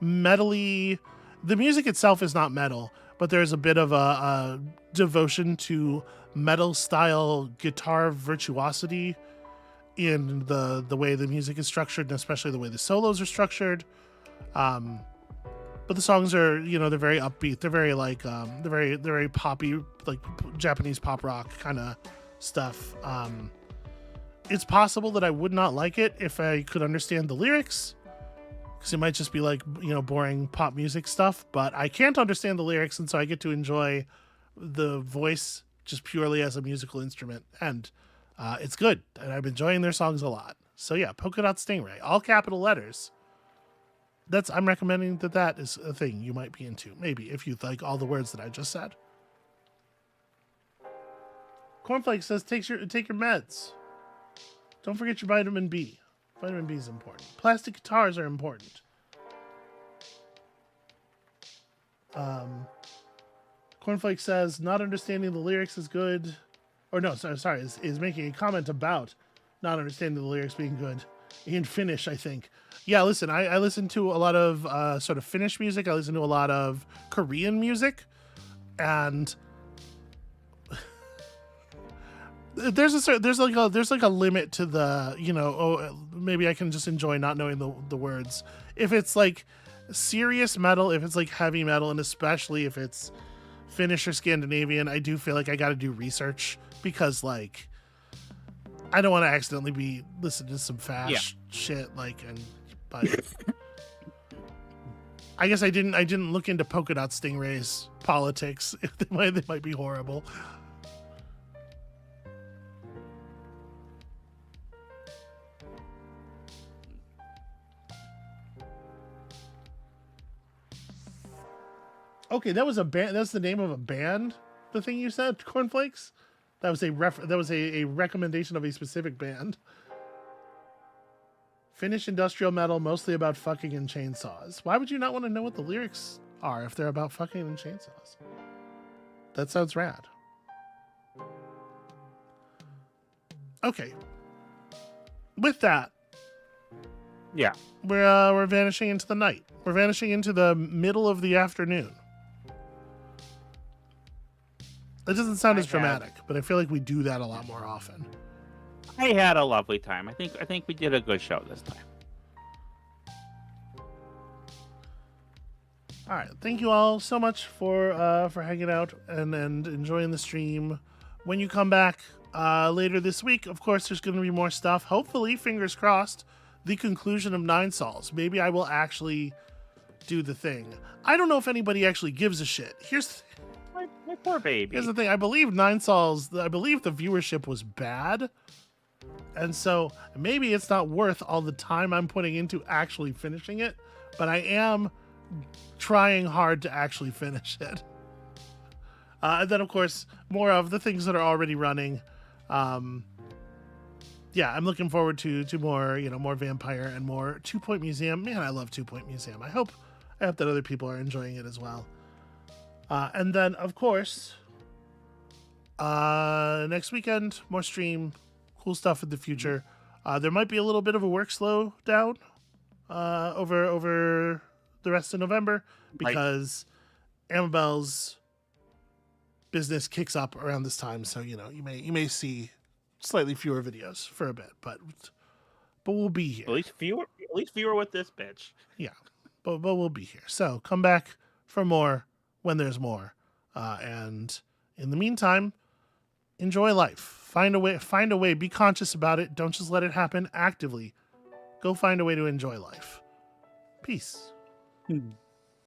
Speaker 1: metally. The music itself is not metal, but there's a bit of a devotion to metal style guitar virtuosity in the way the music is structured, and especially the way the solos are structured. But the songs are, they're very upbeat. They're very like they're very poppy, like Japanese pop rock kind of stuff. It's possible that I would not like it if I could understand the lyrics, because it might just be like, boring pop music stuff, but I can't understand the lyrics, and so I get to enjoy the voice just purely as a musical instrument, and it's good, and I'm enjoying their songs a lot. So yeah, Polka Dot Stingray, all capital letters. I'm recommending that is a thing you might be into, maybe, if you like all the words that I just said. Cornflake says, take your meds. Don't forget your vitamin B. Vitamin B is important. Plastic guitars are important. Cornflake says, not understanding the lyrics is good. Or no, sorry, is making a comment about not understanding the lyrics being good. In Finnish, I think. Yeah, listen, I listen to a lot of sort of Finnish music. I listen to a lot of Korean music. And there's like a limit to the, maybe I can just enjoy not knowing the words. If it's like serious metal, if it's like heavy metal, and especially if it's Finnish or Scandinavian, I do feel like I got to do research, because like I don't want to accidentally be listening to some fast shit, but I guess I didn't look into Polka Dot Stingray's politics. They might be horrible. Okay, that was a band. That's the name of a band. The thing you said, Cornflakes. That was a recommendation of a specific band. Finnish industrial metal, mostly about fucking and chainsaws. Why would you not want to know what the lyrics are if they're about fucking and chainsaws? That sounds rad. Okay. With that,
Speaker 2: yeah,
Speaker 1: we're vanishing into the night. We're vanishing into the middle of the afternoon. It doesn't sound as dramatic, but I feel like we do that a lot more often.
Speaker 2: I had a lovely time. I think we did a good show this time.
Speaker 1: All right, thank you all so much for hanging out and enjoying the stream. When you come back later this week, of course, there's going to be more stuff. Hopefully, fingers crossed, the conclusion of Nine Sols. Maybe I will actually do the thing. I don't know if anybody actually gives a shit.
Speaker 2: My poor baby.
Speaker 1: Here's the thing. I believe the viewership was bad. And so maybe it's not worth all the time I'm putting into actually finishing it. But I am trying hard to actually finish it. And then, of course, more of the things that are already running. Yeah, I'm looking forward to more, more Vampire and more 2 Point Museum. Man, I love 2 Point Museum. I hope that other people are enjoying it as well. And then, of course, next weekend, more stream, cool stuff in the future. There might be a little bit of a work slowdown over the rest of November, because Amabel's business kicks up around this time. So, you may see slightly fewer videos for a bit, but we'll be here.
Speaker 2: At least fewer with this bitch.
Speaker 1: Yeah, but we'll be here. So come back for more when there's more. And in the meantime, enjoy life. Find a way, be conscious about it. Don't just let it happen actively. Go find a way to enjoy life. Peace.